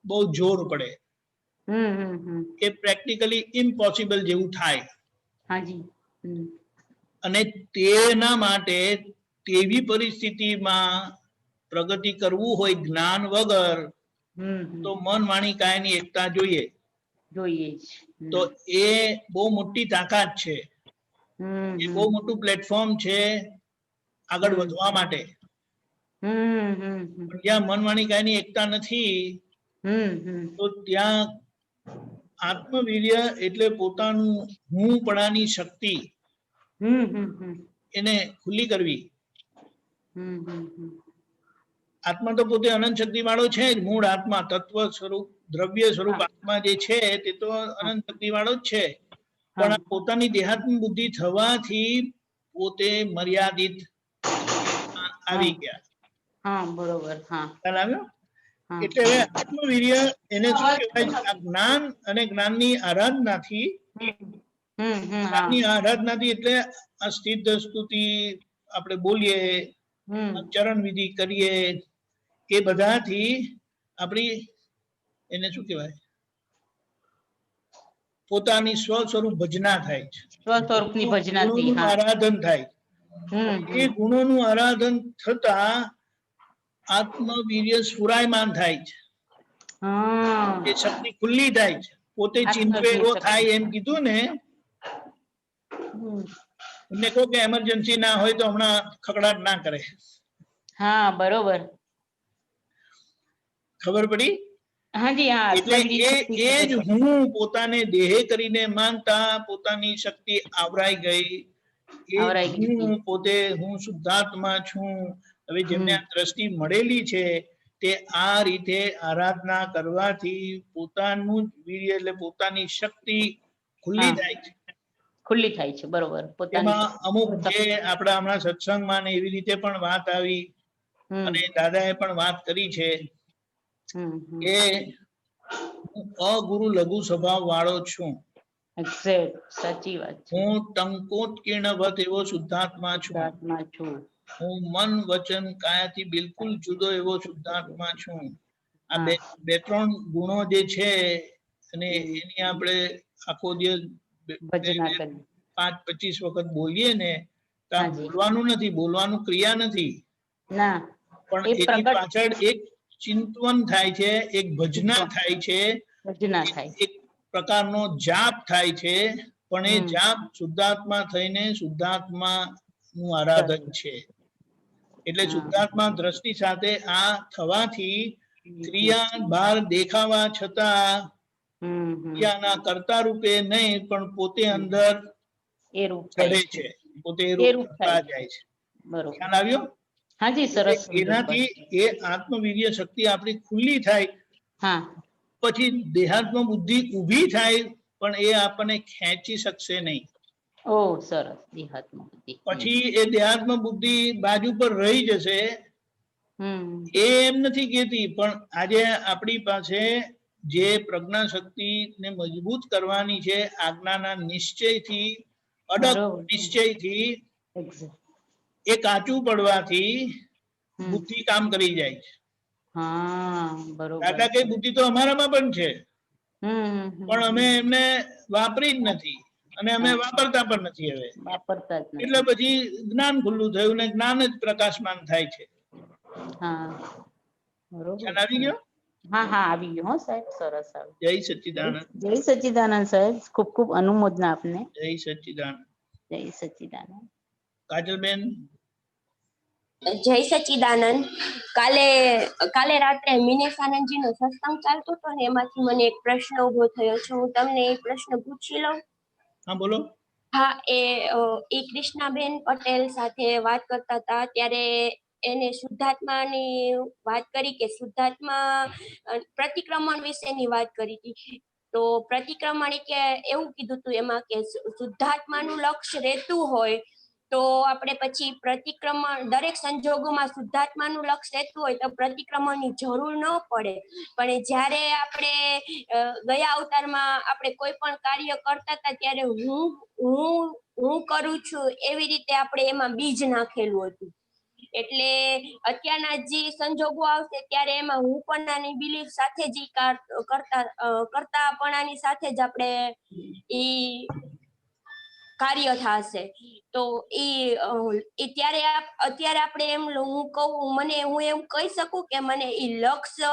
બહુ જોર પડે. એ પ્રેક્ટિકલી ઇમ્પોસિબલ જેવું થાય. હાજી. અને તેના માટે તેવી પરિસ્થિતિમાં પ્રગતિ કરવું હોય જ્ઞાન વગર તો મન વાણી કાયાની એકતા જોઈએ. જોઈએ જ. તો એ બહુ મોટી તાકાત છે, એ બહુ મોટું પ્લેટફોર્મ છે આગળ વધવા માટે. પણ જ્યાં મન વાણી કાયાની એકતા નથી તો ત્યાં આત્મવીર્ય એટલે પોતાનું હું પણાની શક્તિ એને ખુલ્લી કરવી. આત્મા તો પોતે અનંત શક્તિ વાળો છે જ, મૂળ આત્મા, તત્વ સ્વરૂપ, દ્રવ્ય સ્વરૂપ આત્મા જે છે તે તો અનંત શક્તિ વાળો જ છે. પણ આ પોતાની દેહાત્મ બુદ્ધિ થવાથી પોતે મર્યાદિત આવી ગયા. હા, બરોબર. હા, ખ્યાલ આવ્યો? એટલે હવે આત્મવીર્ય એને શું કહેવાય? આ જ્ઞાન અને જ્ઞાનની આરાધનાથી, જ્ઞાનની આરાધનાથી એટલે આ સ્થિત સ્તુતિ આપણે બોલીએ, ચરણ વિધિ કરીએ, એ બધાથી આપણી એને શું કહેવાય? પોતાની સ્વ સ્વરૂપ ભજના થાય છે, સ્વસ્વરૂપની ભજનાથી ગુણોનું આરાધન થાય. એ ગુણોનું આરાધન થતા આત્મવીર્ય સ્ફુરાયમાન થાય છે, એ શક્તિ ખુલ્લી થાય છે. પોતે ચિંતો એવો થાય એમ કીધું ને, એમને કહો કે એમરજન્સી ના હોય તો હમણાં ખકડાટ ના કરે. હા, બરોબર. ખબર પડી? હાજી. હા, એટલે એ જ હું પોતાને દેહ કરીને માનતા પોતાની શક્તિ આવરાઈ ગઈ. એ હું પોતે હું શુદ્ધાત્મા છું. હવે જેમને આ દ્રષ્ટિ મળેલી છે તે આ રીતે આરાધના કરવાથી પોતાનું વીર્ય એટલે પોતાની શક્તિ ખુલ્લી થાય છે. ખુલ્લી થાય છે, બરોબર. એમાં અમુક જે આપણા હમણાં સત્સંગમાં ને એવી રીતે પણ વાત આવી અને દાદાએ પણ વાત કરી છે કે હું અગુરુ લઘુ સ્વભાવ વાળો છું. સાચી વાત છે. હું ટંકોત કિર્ણવત એવો શુદ્ધાત્મા છું. હું મન વચન કાયાથી બિલકુલ જુદો એવો શુદ્ધાત્મા છું. આ બે ત્રણ ગુણો જે છે અને એની આપણે આખો દિવસ 5-25 વખત બોલીએ ને તો આ બોલવાનું નથી, બોલવાનું ક્રિયા નથી, પણ એની પાછળ એક ચિંતવન થાય છે, એક ભજના થાય છે, એક પ્રકારનો જાપ થાય છે. પણ એ જાપ શુદ્ધાત્મા થઈને શુદ્ધાત્મા નું આરાધન છે. એટલે શુદ્ધાત્મા દ્રષ્ટિ સાથે આ થવાથી ક્રિયા બહાર દેખાવા છતાં ક્રિયાના કર્તા રૂપે નહીં પણ પોતે અંદર ચડે છે, પોતે એ રૂપ થતા જાય છે. ખ્યાલ આવ્યો? હાજી, સરસ. એનાથી એ આત્મવીર્ય શક્તિ આપણી ખુલ્લી થાય, પછી દેહાત્મ બુદ્ધિ ઊભી થાય પણ એ આપણને ખેંચી શકશે નહીં. પછી એ દેહાત્મ બુદ્ધિ બાજુ પર રહી જશે. એ એમ નથી કેતી, પણ આજે આપણી પાસે જે પ્રજ્ઞા શક્તિ ને મજબૂત કરવાની છે આજ્ઞાના નિશ્ચયથી, અડગ નિશ્ચયથી, એ કાચું પડવાથી બુદ્ધિ કામ કરી જાય છે. દાદા કે બુદ્ધિ તો અમારામાં પણ છે પણ અમે એમને વાપરી જ નથી અને અમે વાપરતા પણ નથી હવે. એટલે પછી જ્ઞાન ખુલ્લું થયું ને જ્ઞાન જ પ્રકાશમાન થાય છે. ખ્યાલ આવી ગયો? હા, આવી ગયો સાહેબ. સરસ. જય સચ્ચિદાનંદ. જય સચ્ચિદાનંદ સાહેબ. ખૂબ ખૂબ અનુમોદના આપને. જય સચ્ચિદાનંદ. જય સચ્ચિદાનંદ. કાજલબેન જય સચ્ચિદાનંદ. કાલે રાત્રે મિનેશ આનંદજીનો સત્સંગ ચાલતો હતો ને એમાંથી મને એક પ્રશ્ન ઉભો થયો છે. હું તમને એ પ્રશ્ન પૂછી લઉં? હા બોલો. હા, એ કૃષ્ણાબેન પટેલ સાથે વાત કરતા હતા ત્યારે એને શુદ્ધાત્માની વાત કરી કે શુદ્ધાત્મા પ્રતિક્રમણ વિશેની વાત કરી હતી. તો પ્રતિક્રમણ કે એવું કીધું હતું એમાં કે શુદ્ધાત્માનું લક્ષ્ય રહેતું હોય તો આપણે પછી પ્રતિક્રમણ દરેક સંજોગોમાં શુદ્ધાત્માનું લક્ષ્ય રહેતું હોય તો પ્રતિક્રમણની જરૂર ન પડે. પણ જ્યારે આપણે ગયા અવતારમાં આપણે કોઈ પણ કાર્ય કરતા હતા ત્યારે હું કરું છું એવી રીતે આપણે એમાં બીજ નાખેલું હતું. એટલે અત્યારના જે સંજોગો આવશે ત્યારે એમાં હું પણ બિલીફ સાથે જ કરતાપણાની સાથે જ આપણે ઈ કાર્ય થશે. તો અત્યારે આપણે એમ હું એમ કહી શકું કે મને ઈ લક્ષ્ય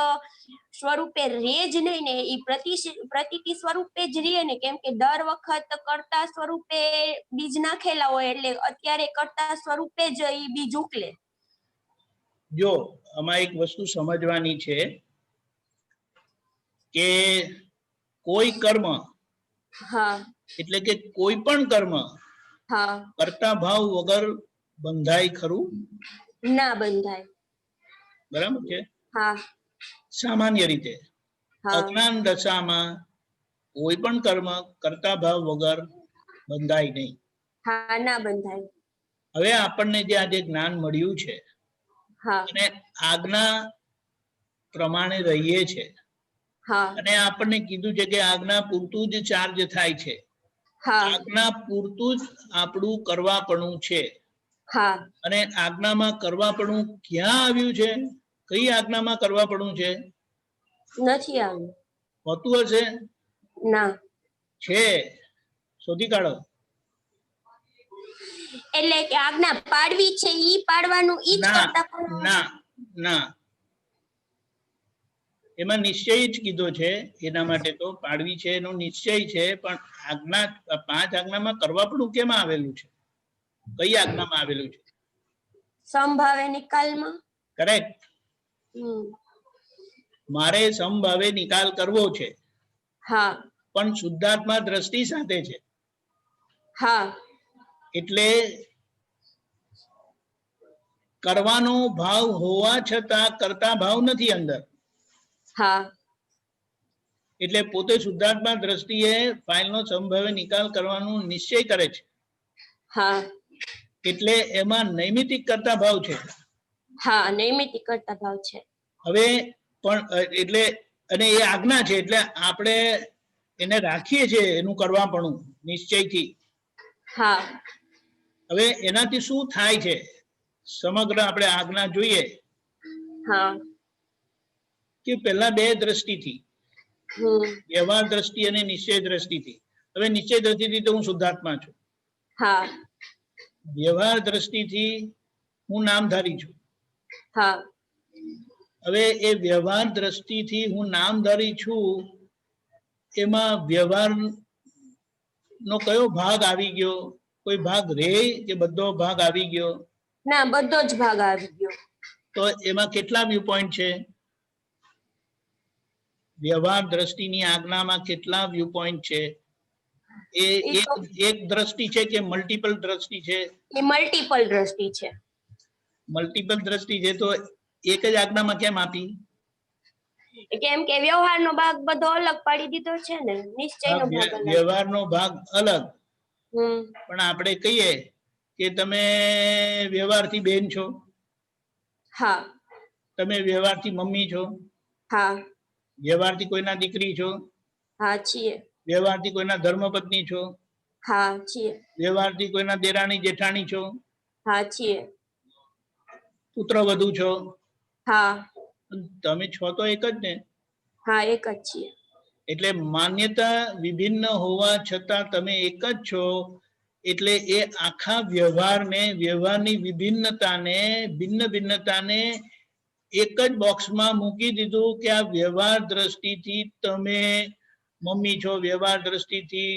સ્વરૂપે રે જ નહીં ને ઈ પ્રતીતિ સ્વરૂપે જ રહે ને, કેમ કે દર વખત કર્તા સ્વરૂપે બીજ નાખેલા હોય એટલે અત્યારે કર્તા સ્વરૂપે જ ઈ બીજ ઉકલે. જો આમાં એક વસ્તુ સમજવાની છે કે કોઈ કર્મ, હા એટલે કે કોઈ પણ કર્મ હા કરતા ભાવ વગર બંધાય ખરું? ના બંધાય. બરાબર છે. હા સામાન્ય રીતે હા અજ્ઞાન દશામાં કોઈ પણ કર્મ કરતા ભાવ વગર બંધાય નહીં. હા ના બંધાય. હવે આપણને જે આજે જ્ઞાન મળ્યું છે હા અને આજ્ઞા પ્રમાણે રહીએ છે હા અને આપણને કીધું છે કે આજ્ઞા પૂરતું જ ચાર્જ થાય છે. હા આજ્ઞા પૂરતું જ આપણું કરવાપણું છે. હા અને આજ્ઞામાં કરવાપણું ક્યાં આવ્યું છે? કઈ આજ્ઞામાં કરવાપણું છે? નથી આવ્યું. હોતું હશે? ના. છે, શોધી કાઢો. એટલે કે આજ્ઞા પાડવી છે ઈ પાડવાનું ઈ જ ના કરતા પણ ના ના, એમાં નિશ્ચય જ કીધો છે. એના માટે તો પાડવી છે એનો નિશ્ચય છે, પણ આજ્ઞા 5 આજ્ઞામાં કરવાપણું કેમાં આવેલું છે? કઈ આજ્ઞામાં આવેલું છે? સંભાવે નિકાલમાં. કરેક્ટ. મારે સમભાવે નિકાલ કરવો છે. હા પણ શુદ્ધાત્મા દ્રષ્ટિ સાથે છે. હા એટલે કરવાનો ભાવ હોવા છતાં કરતા ભાવ નથી અંદર. હા એટલે પોતે શુદ્ધાત્મા દ્રષ્ટિએ ફાઇલનો સમભાવે નિકાલ કરવાનો નિશ્ચય કરે છે. હા એટલે એમાં નૈમિતિક કરતા ભાવ છે. હા નૈમિતિક કરતા ભાવ છે. હવે પણ એટલે અને એ આજ્ઞા છે એટલે આપણે એને રાખીએ છીએ એનું કરવાપણું નિશ્ચયથી. હા હવે એનાથી શું થાય છે? સમગ્ર આપણે આજ્ઞા જોઈએ હા કે પહેલા 2 દ્રષ્ટિથી, વ્યવહાર દ્રષ્ટિ અને નિશ્ચય દ્રષ્ટિથી. હવે નિશ્ચય દ્રષ્ટિથી તો હું શુદ્ધાત્મા છું. હા વ્યવહાર દ્રષ્ટિથી હું નામધારી છું. હા હવે એ વ્યવહાર દ્રષ્ટિથી હું નામધારી છું, એમાં વ્યવહાર નો કયો ભાગ આવી ગયો? કોઈ ભાગ રે કે બધો ભાગ આવી ગયો? ના, બધો જ ભાગ આવી ગયો. તો એમાં કેટલા વ્યૂ પોઈન્ટ છે? વ્યવહાર દ્રષ્ટિની આજ્ઞામાં કેટલા વ્યૂ પોઈન્ટ છે? એ એક દ્રષ્ટિ છે કે મલ્ટિપલ દ્રષ્ટિ છે? એ મલ્ટિપલ દ્રષ્ટિ છે. મલ્ટિપલ દ્રષ્ટિ છે તો એક જ આજ્ઞામાં કેમ આપી? કેમ કે વ્યવહારનો ભાગ બધો અલગ પાડી દીધો છે ને, નિશ્ચયનો ભાગ અલગ. વ્યવહારનો ભાગ અલગ. પણ આપણે કહીએ કે તમે વ્યવહારથી બેન છો. હા. તમે વ્યવહારથી મમ્મી છો. હા. વ્યવહારથી કોઈના દીકરી છો. હા છીએ. વ્યવહારથી કોઈના ધર્મપત્ની છો. હા છીએ. વ્યવહારથી કોઈના દેરાણી જેઠાણી છો. હા છીએ. પુત્ર વધુ છો. હા. તમે છો તો એક જ ને? હા, એક જ છીએ. એટલે માન્યતા વિભિન્ન હોવા છતાં તમે એક જ છો. એટલે એ આખા વ્યવહારને, વ્યવહારની વિભિન્નતાને, ભિન્ન ભિન્નતાને એક જ બોક્સમાં મૂકી દીધું કે આ વ્યવહાર દ્રષ્ટિથી તમે મમ્મી છો, વ્યવહાર દ્રષ્ટિથી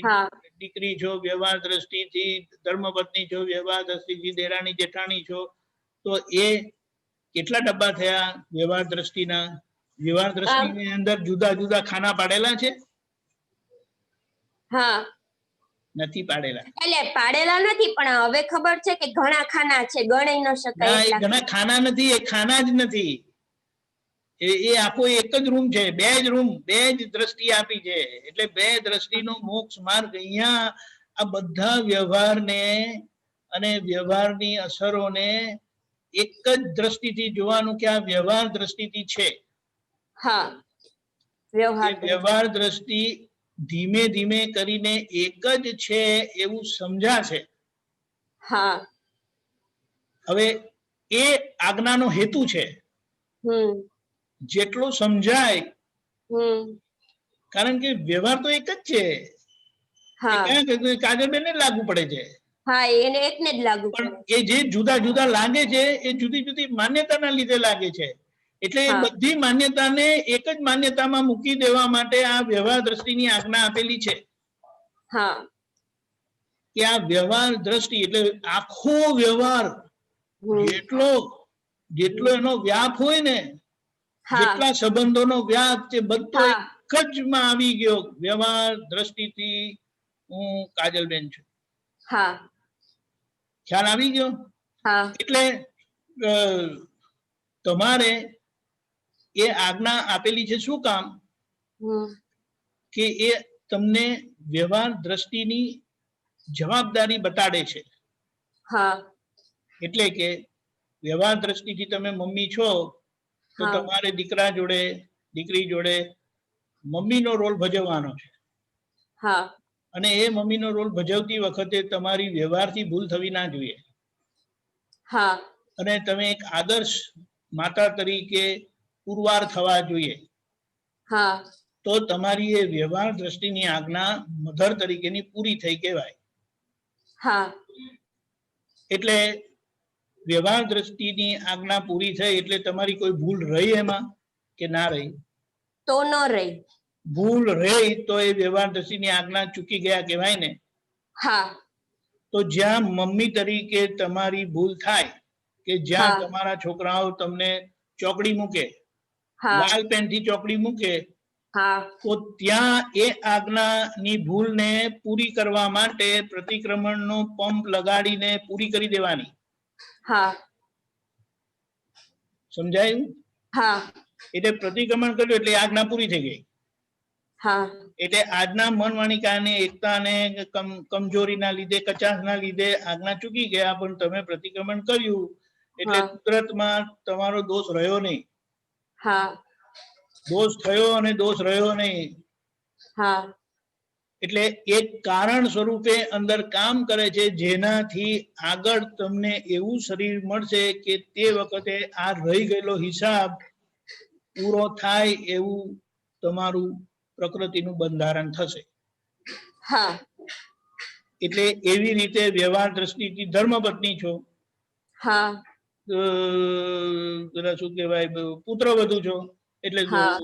દીકરી છો, વ્યવહાર દ્રષ્ટિથી ધર્મપત્ની છો, વ્યવહાર દ્રષ્ટિથી દેરાણી જેઠાણી છો. તો એ કેટલા ડબ્બા થયા વ્યવહાર દ્રષ્ટિના? વ્યવહાર દ્રષ્ટિની અંદર જુદા જુદા ખાના પાડેલા છે? હા નથી પાડેલા. એટલે પાડેલા નથી, પણ હવે ખબર છે કે ઘણા ખાના છે, ગણી ન શકાય ના, એ એટલા. ઘણા ખાના નથી, એ ખાના જ નથી. એ આખો એક જ રૂમ છે, બે જ રૂમ, બે જ દ્રષ્ટિ આપી છે. એટલે બે દ્રષ્ટિનો મોક્ષ માર્ગ. અહીંયા આ બધા વ્યવહારને અને વ્યવહારની અસરોને એક જ દ્રષ્ટિથી જોવાનું કે આ વ્યવહાર દ્રષ્ટિથી છે. હા એ વ્યવહાર વ્યવહાર દ્રષ્ટિ ધીમે ધીમે કરીને એક જ છે એવું સમજાશે. હા હવે એ આજ્ઞાનો હેતુ છે. જેટલો સમજાય, કારણ કે વ્યવહાર તો એક જ છે. કાજલબેન ને લાગુ પડે છે, હા એને એકને જ લાગુ પણ પડે. એ જે જુદા જુદા લાગે છે એ જુદી જુદી માન્યતાના લીધે લાગે છે. એટલે એ હા. બધી માન્યતાને એક જ માન્યતામાં મૂકી દેવા માટે આ વ્યવહાર દ્રષ્ટિની આજ્ઞા આપેલી છે. હા કે આ વ્યવહાર દ્રષ્ટિ એટલે આખો વ્યવહાર જેટલો એનો વ્યાપ હોય ને, હા જેટલા સંબંધોનો વ્યાપ છે બધો હા એક જ માં આવી ગયો. વ્યવહાર દ્રષ્ટિથી હું કાજલબેન છું. હા ખ્યાલ આવી ગયો? હા એટલે તમારે એ આજ્ઞા આપેલી છે શું કામ? કે એ તમને વ્યવહાર દ્રષ્ટિની જવાબદારી બતાડે છે. હા એટલે કે વ્યવહાર દ્રષ્ટિથી તમે મમ્મી છો તો હા. તમારે દીકરા જોડે દીકરી જોડે મમ્મીનો રોલ ભજવવાનો છે. હા અને એ મમ્મીનો રોલ ભજવતી વખતે તમારી વ્યવહારથી ભૂલ થવી ના જોઈએ. હા અને તમે એક આદર્શ માતા તરીકે પુરવાર થવા જોઈએ. હા તો તમારી એ વ્યવહાર દ્રષ્ટિની આજ્ઞા મધર તરીકેની પૂરી થઈ કહેવાય. હા એટલે વ્યવહાર દ્રષ્ટિની આજ્ઞા પૂરી થઈ એટલે તમારી કોઈ ભૂલ રહી એમાં કે ના રહી? તો ન રહી. ભૂલ રહી તો એ વ્યવહાર દ્રષ્ટિની આજ્ઞા ચૂકી ગયા કહેવાય ને. હા તો જ્યાં મમ્મી તરીકે તમારી ભૂલ થાય કે જ્યાં હા. તમારા છોકરાઓ તમને ચોકડી મૂકે, હા લાલ પેનથી ચોકડી મૂકે, હા તો ત્યાં એ આજ્ઞાની ભૂલને પૂરી કરવા માટે પ્રતિક્રમણનો પંપ લગાડીને પૂરી કરી દેવાની. હા સમજાયું? હા એટલે પ્રતિક્રમણ કર્યું એટલે આજ્ઞા પૂરી થઈ ગઈ. હા એટલે આજના મન વાણી કાને એકતા અને કમજોરીના લીધે, કચાશના લીધે આજ્ઞા ચૂકી ગયા, પણ તમે પ્રતિક્રમણ કર્યું એટલે કુદરતમાં તમારો દોષ રહ્યો નહીં. હા દોષ થયો અને દોષ રહ્યો નહીં. હા એટલે એક કારણ સ્વરૂપે અંદર કામ કરે છે, જેનાથી આગળ તમને એવું શરીર મળશે કે તે વખતે આ રહી ગયેલો હિસાબ પૂરો થાય એવું તમારું પ્રકૃતિનું બંધારણ થશે. હા એટલે એવી રીતે વ્યવહાર દ્રષ્ટિથી ધર્મપત્ની છો, હા શું કહેવાય, પુત્ર વધુ છો એટલે હા.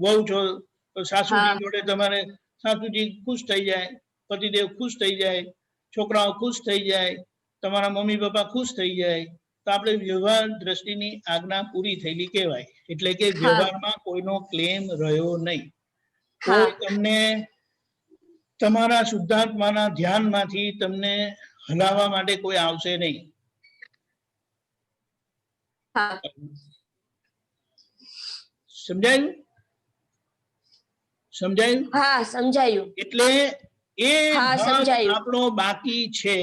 વહુ છો, તો સાસુજી હા. જોડે તમારે સાસુજી ખુશ થઈ જાય, પતિદેવ ખુશ થઈ જાય, છોકરાઓ ખુશ થઈ જાય, તમારા મમ્મી પપ્પા ખુશ થઈ જાય, તો આપણે વ્યવહાર દ્રષ્ટિની આજ્ઞા પૂરી થયેલી કહેવાય. એટલે કે વ્યવહારમાં કોઈનો ક્લેમ રહ્યો નહીં. કોઈ તમને તમારા શુદ્ધાત્માના ધ્યાનમાંથી તમને હલાવવા માટે કોઈ આવશે નહીં. સમજાયું? સમજાયું? હા સમજાયું. એટલે એ હા, ભાગ સમજાયું. આપણો બાકી છે,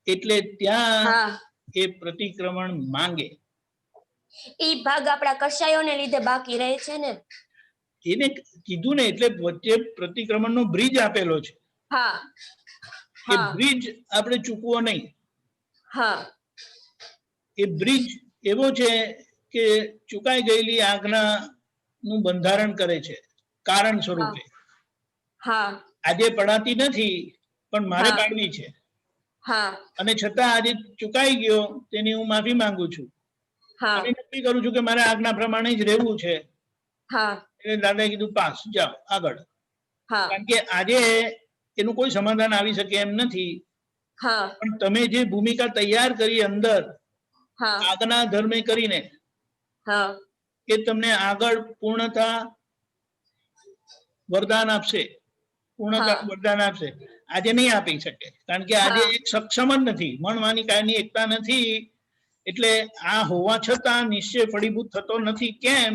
એટલે ત્યાં હા એ પ્રતિક્રમણ માંગે. એ ભાગ આપણા કશાયોને લીધે બાકી રહે છે ને. એને કીધું ને, એટલે વચ્ચે પ્રતિક્રમણનો બ્રિજ આપેલો છે. હા એ હા બ્રિજ આપણે ચૂકવો નહીં. હા એ બ્રિજ એવો છે કે ચુકાઈ ગયેલી આજ્ઞા નું બંધારણ કરે છે કારણ સ્વરૂપે. હા આજે પડાતી નથી પણ મારે હા. પાડવી છે, હા અને છતાં આજે ચુકાઈ ગયો તેની હું માફી માંગુ છું હા અને નક્કી કરું છું કે મારે આજ્ઞા પ્રમાણે જ રહેવું છે. હા એટલે દાદાએ કીધું પાસ, જાઓ આગળ. હા કારણ કે આજે એનું કોઈ સમાધાન આવી શકે એમ નથી. હા પણ તમે જે ભૂમિકા તૈયાર કરી અંદર હા આજ્ઞા ધર્મે કરીને હા એ તમને આગળ પૂર્ણતા વરદાન આપશે, પૂર્ણતા હા. વરદાન આપશે. આજે નહીં આપી શકે, કારણ કે આજે હા. એક સક્ષમ જ નથી, મન માની કાયની એકતા નથી. એટલે આ હોવા છતાં નિશ્ચય ફળીભૂત થતો નથી. કેમ?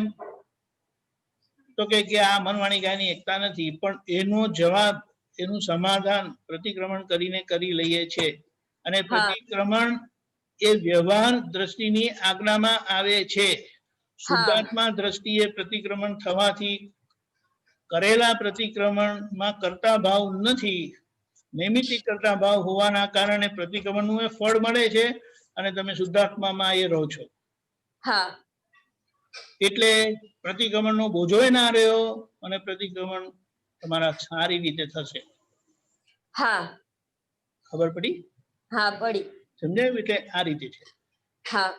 તો કે આ મન વાણી કાયની એકતા નથી. પણ એનો જવાબ, એનું સમાધાન પ્રતિક્રમણ કરીને કરી લઈએ છે. અને પ્રતિક્રમણ એ વ્યવહાર દ્રષ્ટિની આજ્ઞામાં આવે છે. શુદ્ધાત્મા દ્રષ્ટિએ પ્રતિક્રમણ થવાથી કરેલા પ્રતિક્રમણમાં કરતા ભાવ નથી, નૈમિતિક કરતા ભાવ હોવાના કારણે પ્રતિક્રમણનું એ ફળ મળે છે અને તમે શુદ્ધાત્મામાં એ રહો છો. હા એટલે પ્રતિક્રમણનો બોજો ના રહ્યો અને પ્રતિક્રમણ તમારા સારી રીતે થશે. હા ખબર પડી? હા પડી. સમજાયું? એટલે આ રીતે છે. હા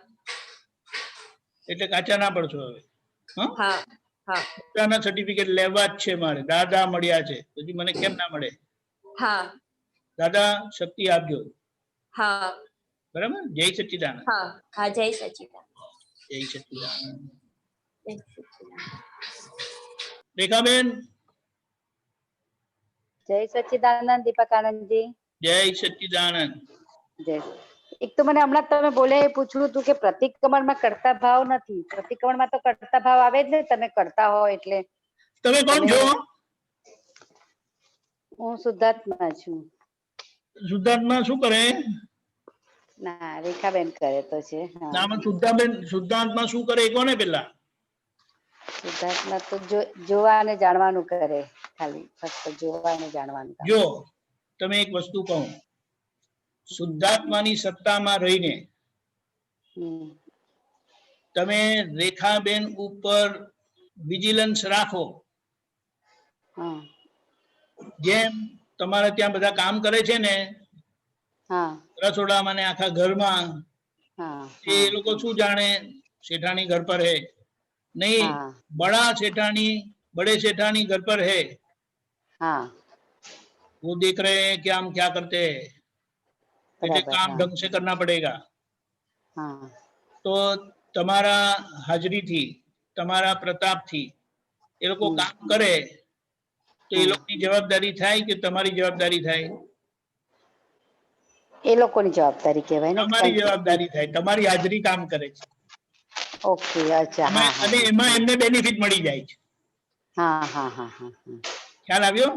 એટલે કાચા ના પડશો હવે. હા હા પોતાના સર્ટિફિકેટ લેવા જ છે મારે. દાદા મળ્યા છે, પછી મને કેમ ના મળે? હા દાદા શક્તિ આપજો. હા બરાબર? જય સચ્ચિદાનંદ. હા હા જય સચ્ચિદાનંદ. જય સચ્ચિદાનંદ. જય સચ્ચિદાનંદ. રેખાબેન, જય સચ્ચિદાનંદ દીપકાનંદજી. જય સચ્ચિદાનંદ. જય. એક તો મને હમણાં તમે બોલ્યા એ પૂછવું હતું કે પ્રતિક્રમણમાં કરતા ભાવ નથી. પ્રતિક્રમણમાં તો કરતા ભાવ આવે જ ને, તમે કરતા હો એટલે. તમે કોણ છો? હું શુદ્ધાત્મા છું. શુદ્ધાત્મા શું કરે? ના, રેખાબેન કરે તો છે. નામ શુદ્ધાત્મા શું કરે કોને? પેલા શુદ્ધાત્મા તો જોવા અને જાણવાનું કરે, ખાલી ફક્ત જોવા અને જાણવાનું. જો તમે એક વસ્તુ કહું, શુદ્ધાત્માની સત્તામાં રહીને તમે રેખાબેન ઉપર વિજિલન્સ રાખો. જેમ તમારે ત્યાં બધા કામ કરે છે ને રસોડામાં ને આખા ઘરમાં, એ લોકો શું જાણે? શેઠાણી ઘર પર હે નહીં, बड़ा सेठानी बड़े सेठानी घर पर है, वो देख रहे हैं कि हम क्या करते हैं, એટલે કામ ઢંગ से करना पड़ेगा. તો તમારા હાજરીથી, તમારા પ્રતાપથી એ લોકો કામ કરે તો એ લોકોની જવાબદારી થાય કે તમારી જવાબદારી થાય? એ લોકોની જવાબદારી કહેવાય ને. તમારી જવાબદારી થાય. તમારી હાજરી કામ કરે છે. ઓકે, અચ્છા. અને એમાં એમને બેનિફિટ મળી જાય છે. હા હા હા હા. ખ્યાલ આવ્યો?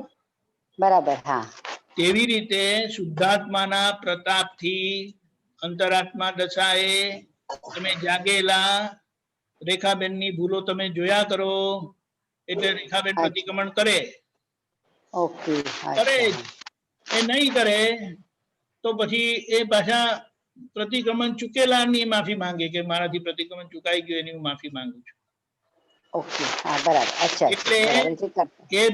બરાબર. હા. તેવી રીતે શુદ્ધાત્માના પ્રતાપથી અંતરાત્મા દશાએ તમે જાગેલા રેખાબેનની ભૂલો તમે જોયા કરો એટલે રેખાબેન પ્રતિક્રમણ કરે. ઓકે. કરે એ નહીં કરે તો પછી એ પાછા પ્રતિક્રમણ ચૂકેલાની માફી માંગે કે મારાથી પ્રતિક્રમણ ચૂકાઈ ગયું, એની હું માફી માંગુ છું. ઓકે, હા, બરાબર. અચ્છા. એટલે એ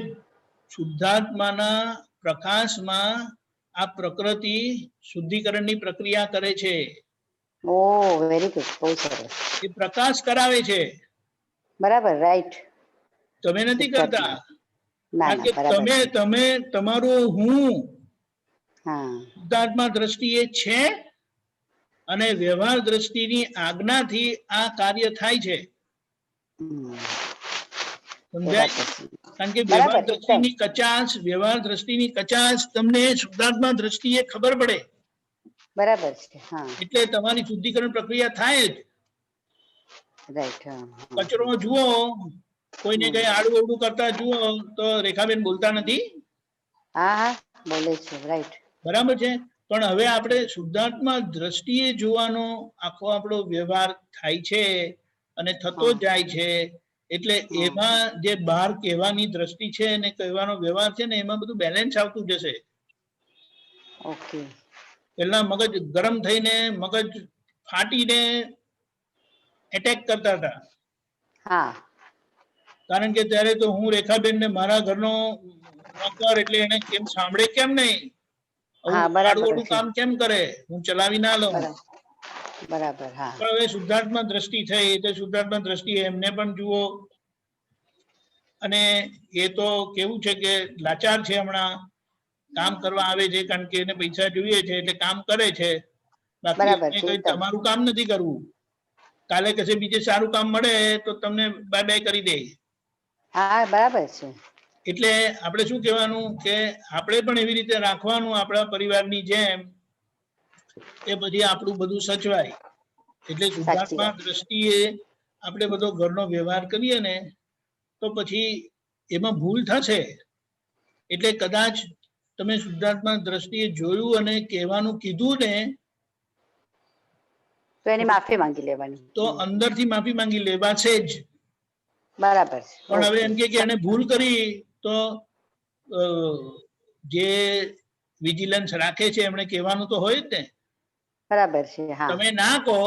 શુદ્ધાત્માના પ્રકાશમાં આ પ્રકૃતિ શુદ્ધિકરણની પ્રક્રિયા કરે છે. ઓ, વેરી ગુડ. બહુ સરસ. એ પ્રકાશ કરાવે છે. બરાબર, રાઈટ. તમે નથી કરતા. ના, કારણ કે તમે તમારું હું શુદ્ધાત્મા દ્રષ્ટિએ છે અને વ્યવહાર દ્રષ્ટિની આજ્ઞાથી આ કાર્ય થાય છે. સમજાય? કારણ કે વ્યવહાર દ્રષ્ટિની કચાશ તમને શુદ્ધાત્મા દ્રષ્ટિએ ખબર પડે. બરાબર છે. એટલે તમારી શુદ્ધિકરણ પ્રક્રિયા થાય જ. રાઈટ. કચરો જુઓ, કોઈને કઈ આડું અવડું કરતા જુઓ તો રેખાબેન બોલતા નથી? હા હા, બોલે છે. રાઈટ. બરાબર છે. પણ હવે આપણે શુદ્ધાત્મા દ્રષ્ટિએ જોવાનો આખો આપણો વ્યવહાર થાય છે અને થતો જાય છે. એટલે એમાં જે બહાર કહેવાની દ્રષ્ટિ છે અને કહેવાનો વ્યવહાર છે ને, એમાં બધું બેલેન્સ આવતું જશે. ઓકે. પેલા મગજ ગરમ થઈને મગજ ફાટીને એટેક કરતા હતા. કારણ કે ત્યારે તો હું રેખાબેન ને મારા ઘરનો નોકર, એટલે એને કેમ સાંભળે કેમ નહીં, આડું કામ કેમ કરે, હું ચલાવી ના લઉં. બરાબર. પણ હવે શુદ્ધાત્મા દ્રષ્ટિ થઈ એટલે શુદ્ધાત્મા દ્રષ્ટિ એમને પણ જુઓ. અને એ તો કેવું છે કે લાચાર છે, હમણાં કામ કરવા આવે છે કારણ કે એને પૈસા જોઈએ છે એટલે કામ કરે છે. બાકી બરાબર એને છે, કઈ એકદમ. તમારું કામ નથી કરવું. કાલે કશે બીજે સારું કામ મળે તો તમને બાય બાય કરી દે. હા બરાબર છે. એટલે આપણે શું કહેવાનું કે આપણે પણ એવી રીતે રાખવાનું આપણા પરિવારની જેમ, કે પછી આપણું બધું સચવાય. એટલે સાચી શુદ્ધાત્મા વાત. દ્રષ્ટિએ આપણે બધો ઘરનો વ્યવહાર કરીએ ને તો પછી એમાં ભૂલ થશે. એટલે કદાચ તમે શુદ્ધાત્મા દ્રષ્ટિએ જોયું અને કહેવાનું કીધું ને તો એની માફી માંગી લેવાની. તો અંદરથી માફી માંગી લેવાશે જ. બરાબર છે. પણ હવે ઓકે. એમ કે એને ભૂલ કરી તો અ, જે વિજિલન્સ રાખે છે એમણે કહેવાનું તો હોય જ ને. બરાબર છે. હા તમે ના કહો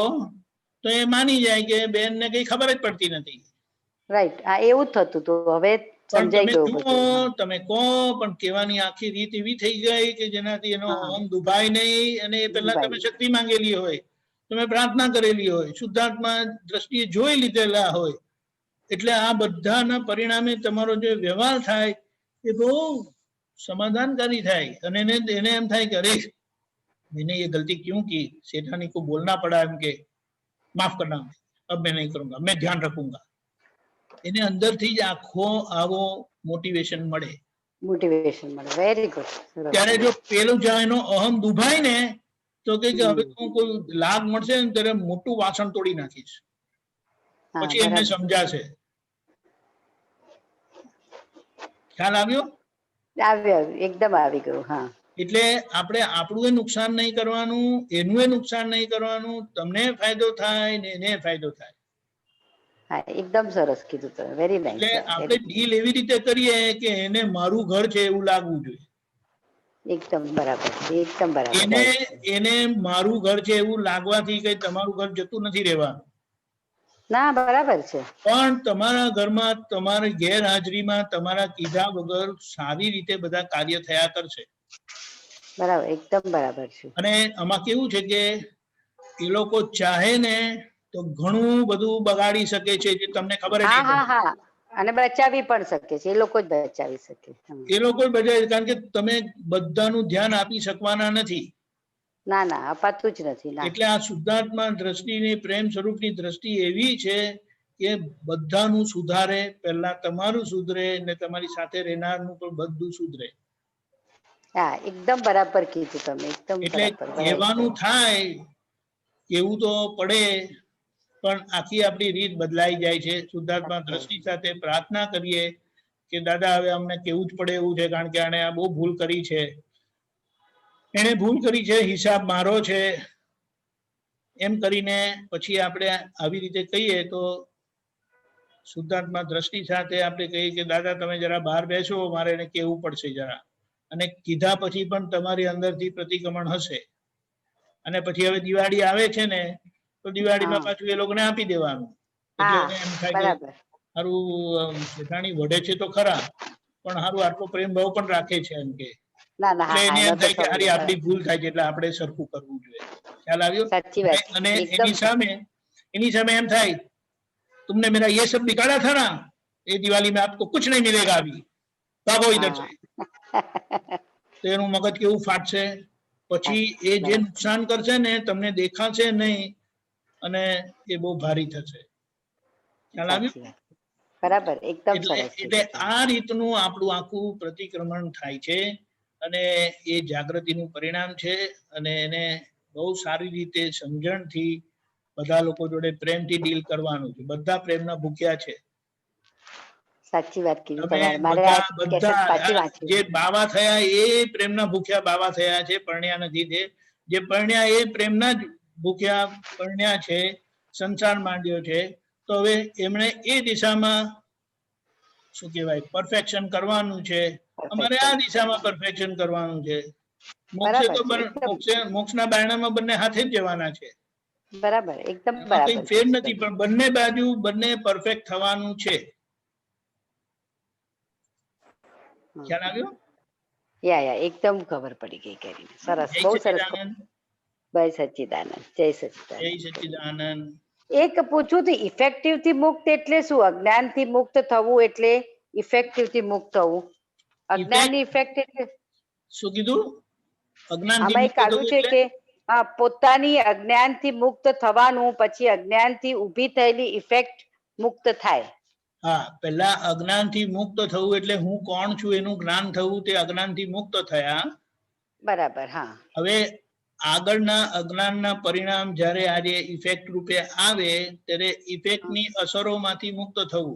તો એ માની જાય કે બેન ને કઈ ખબર જ પડતી નથી. રાઈટ. હા એવું જ થતું હતું, હવે પણ સમજાઈ તમે ગયું જુઓ, બધું. હા. તમે કહો, પણ કહેવાની આખી રીત એવી થઈ ગઈ કે જેનાથી એનો હા. અહમ દુભાય નહીં. અને એ પહેલા તમે દુભાય. શક્તિ માંગેલી હોય, તમે પ્રાર્થના કરેલી હોય, શુદ્ધાત્મા દ્રષ્ટિએ જોઈ લીધેલા હોય, એટલે આ બધાના પરિણામે તમારો જે વ્યવહાર થાય એ બહુ समाधानकारी થાય. અને એને એમ થાય કે અરે मैंने ये गलती क्यों की, सेठानी को बोलना पड़ा एम के माफ करना, अब मैं नहीं करूंगा, मैं ध्यान रखूंगा. એને અંદરથી જ આખો આવો મોટિવેશન મળે. મોટિવેશન મળે. Very good. ત્યારે જો પેલું જ્યાં એનો અહમ દુભાય ને તો કે હવે હું કોઈ લાભ મળશે ને ત્યારે મોટું વાસણ તોડી નાખીશ. હા પછી એમને બરાબર. સમજાશે. ખ્યાલ આવ્યો? આવ્યું એકદમ આવી ગયું. હા એટલે આપણે આપણું એ નુકસાન નહીં કરવાનું, એનું એ નુકસાન નહીં કરવાનું. તમને ફાયદો થાય ને એને ફાયદો થાય. હા એકદમ સરસ કીધું તમે. Very nice. એટલે આપણે ડીલ એવી રીતે કરીએ કે એને મારું ઘર છે એવું લાગવું જોઈએ. એકદમ બરાબર. એકદમ બરાબર. એને right. એને મારું ઘર છે એવું લાગવાથી કઈ તમારું ઘર જતું નથી રહેવાનું. ના બરાબર છે. પણ તમારા ઘરમાં તમારી ગેરહાજરીમાં તમારા કીધા વગર સારી રીતે બધા કાર્ય થયા કરશે. બરાબર. એકદમ બરાબર છે. અને આમાં કેવું છે કે એ લોકો ચાહે ને તો ઘણું બધું બગાડી શકે છે જે તમને ખબર જ હા નહીં હા પડે. હા. અને બચાવી પણ શકે છે, એ લોકો જ બચાવી શકે. એ લોકો બજાય, કારણ કે તમે બધાનું ધ્યાન આપી શકવાના નથી. ના ના અપાતું જ નથી. ના એટલે આ શુદ્ધાત્મા દ્રષ્ટિની, પ્રેમ સ્વરૂપની દ્રષ્ટિ એવી છે કે બધાનું સુધારે. પહેલા તમારું સુધરે ને તમારી સાથે રહેનારનું પણ બધું સુધરે. હા એકદમ બરાબર કીધું તમે. એકદમ એટલે બરાબર. કહેવાનું થાય, કેવું તો પડે, પણ આખી આપણી રીત બદલાઈ જાય છે. શુદ્ધાત્મા દ્રષ્ટિ સાથે પ્રાર્થના કરીએ કે દાદા હવે અમને કેવું જ પડે એવું છે, કારણ કે આને આ બહુ ભૂલ કરી છે, એને ભૂલ કરી છે, હિસાબ મારો છે. એમ કરીને પછી આપણે આવી રીતે કહીએ તો શુદ્ધાત્મા દ્રષ્ટિ સાથે આપણે કહીએ કે દાદા તમે જરા બહાર બેસો, મારે એને કહેવું પડશે જરા. અને કીધા પછી પણ તમારી અંદરથી પ્રતિક્રમણ હશે. અને પછી હવે દિવાળી આવે છે ને તો દિવાળીમાં હા પાછું એ લોકોને આપી દેવાનું. એટલે હા એને એમ થાય કે બરાબર. હારું શેઠાણી વઢે છે તો ખરા, પણ હારું આટલો પ્રેમ ભાવ પણ રાખે છે એમ કે. ના ના એટલે હા એને હા એમ એનો તો થાય કે હારી સમજ. આપણી ભૂલ થાય છે એટલે આપણે સરખું કરવું જોઈએ. ખ્યાલ આવ્યો? સાચી વાત. અને એકદમ એની સામે એમ થાય, तुमने मेरा ये सब बिगाड़ा था ना, ये दिवाली में आपको कुछ नहीं मिलेगा अभी, भागो इधर से. તો એનું મગજ કેવું ફાટશે. પછી એ જે નુકસાન કરશે ને તમને દેખાશે નહીં અને એ બહુ ભારી થશે. ખ્યાલ આવ્યો? સાચી વાત. બરાબર. એકદમ એટલે સરસ એટલે કીધું તમે. આ રીતનું આપણું આખું પ્રતિક્રમણ થાય છે અને એ જાગૃતિનું પરિણામ છે. અને એને બહુ સારી રીતે સમજણથી બધા લોકો જોડે પ્રેમથી ડીલ કરવાનું છે. બધા પ્રેમના ભૂખ્યા છે. સાચી વાત કીધું તમે તમારે. મારે આ બધા કેસેટ પાછી બધા વાંચવી. જે બાવા થયા એ પ્રેમના ભૂખ્યા બાવા થયા છે, પરણ્યા નથી. તે જે પરણ્યા એ પ્રેમના જ ભૂખ્યા પરણ્યા છે, સંસાર માંડ્યો છે. તો હવે એમણે એ દિશામાં શું કહેવાય પરફેક્શન કરવાનું છે. અમારે આ દિશામાં પરફેક્શન કરવાનું છે. મોક્ષે બરાબર તો છે. એકદમ મોક્ષના બારણામાં બંને હાથે જ જવાના છે. બરાબર. એકદમ એમાં કઈ બરાબર ફેર કીધું નથી, તમે. પણ બંને બાજુ બંને પરફેક્ટ થવાનું છે. ખ્યાલ આવ્યો? યા એકદમ ખબર પડી ગઈ કરીને. સરસ. જય બહુ સરસ. સચ્ચિદાનંદ. જય સચ્ચિદાનંદ. જય જય સચ્ચિદાનંદ. સચ્ચિદાનંદ. એક પૂછું હતું, ઇફેક્ટિવ થી મુક્ત એટલે શું? અજ્ઞાન થી મુક્ત થવું એટલે ઇફેક્ટિવ થી મુક્ત થવું. અજ્ઞાન ની ઇફેક્ટ એટલે શું કીધું? અજ્ઞાનથી આમાં એક મુક્ત થવું આવ્યું છે એટલે કે હા, પોતાની અજ્ઞાનથી મુક્ત થવાનું, પછી અજ્ઞાનથી ઊભી થયેલી ઇફેક્ટ મુક્ત થાય. હા, પહેલા અજ્ઞાનથી મુક્ત થવું એટલે હું કોણ છું એનું જ્ઞાન થવું, તે અજ્ઞાનથી મુક્ત થયા. બરાબર. હા, હવે આગળના અજ્ઞાનના પરિણામ જ્યારે આજે ઇફેક્ટ રૂપે આવે ત્યારે ઇફેક્ટની અસરોમાંથી મુક્ત થવું.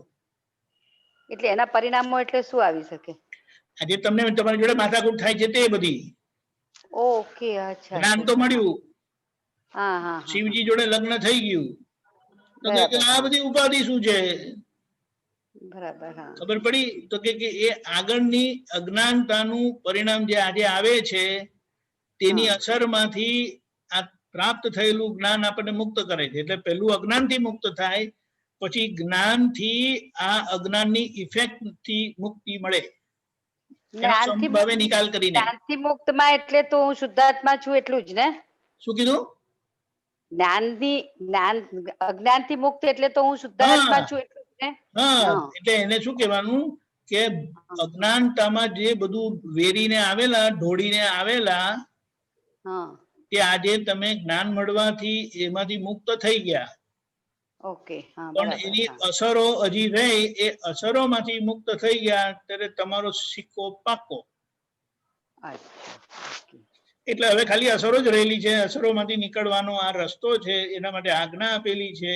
એટલે એના પરિણામો એટલે શું આવી શકે? આજે તમને તમારી જોડે માથાકૂટ થાય છે તે બધી ઓકે, અચ્છા. જ્ઞાન તો મળ્યું, હા હા હા, શિવજી જોડે લગ્ન થઈ ગયું, તો કે બરાબર. આ બધી ઉપાધિ શું છે? બરાબર. હા, ખબર પડી? તો કે એ આગળની અજ્ઞાનતાનું પરિણામ જે આજે આવે છે તેની હા. અસરમાંથી આ પ્રાપ્ત થયેલું જ્ઞાન આપણને મુક્ત કરે છે. એટલે પહેલું અજ્ઞાનથી મુક્ત થાય, પછી જ્ઞાનથી આ અજ્ઞાનની ઇફેક્ટ થી મુક્તિ મળે. એનો સંભાવે નિકાલ કરીને. જ્ઞાનથી મુક્તમાં એટલે તો હું શુદ્ધાત્મા છું એટલું જ ને? શું કીધું? અજ્ઞાનથી મુક્ત એટલે તો હું શુદ્ધાત્મા છું એટલું જ ને? હા, હા. એટલે એને શું કહેવાનું કે અજ્ઞાનતામાં જે બધું વેરીને આવેલા, ઢોળીને આવેલા, હા, કે આજે તમે જ્ઞાન મળવાથી એમાંથી મુક્ત થઈ ગયા, ઓકે. હા, પણ બરાબર. એની હા. અસરો હજી રહી, એ અસરોમાંથી મુક્ત થઈ ગયા ત્યારે તમારો સિક્કો પાકો. અચ્છા, ઓકે. એટલે હવે ખાલી અસરો જ રહેલી છે. અસરોમાંથી નીકળવાનો આ રસ્તો છે, એના માટે આજ્ઞા આપેલી છે,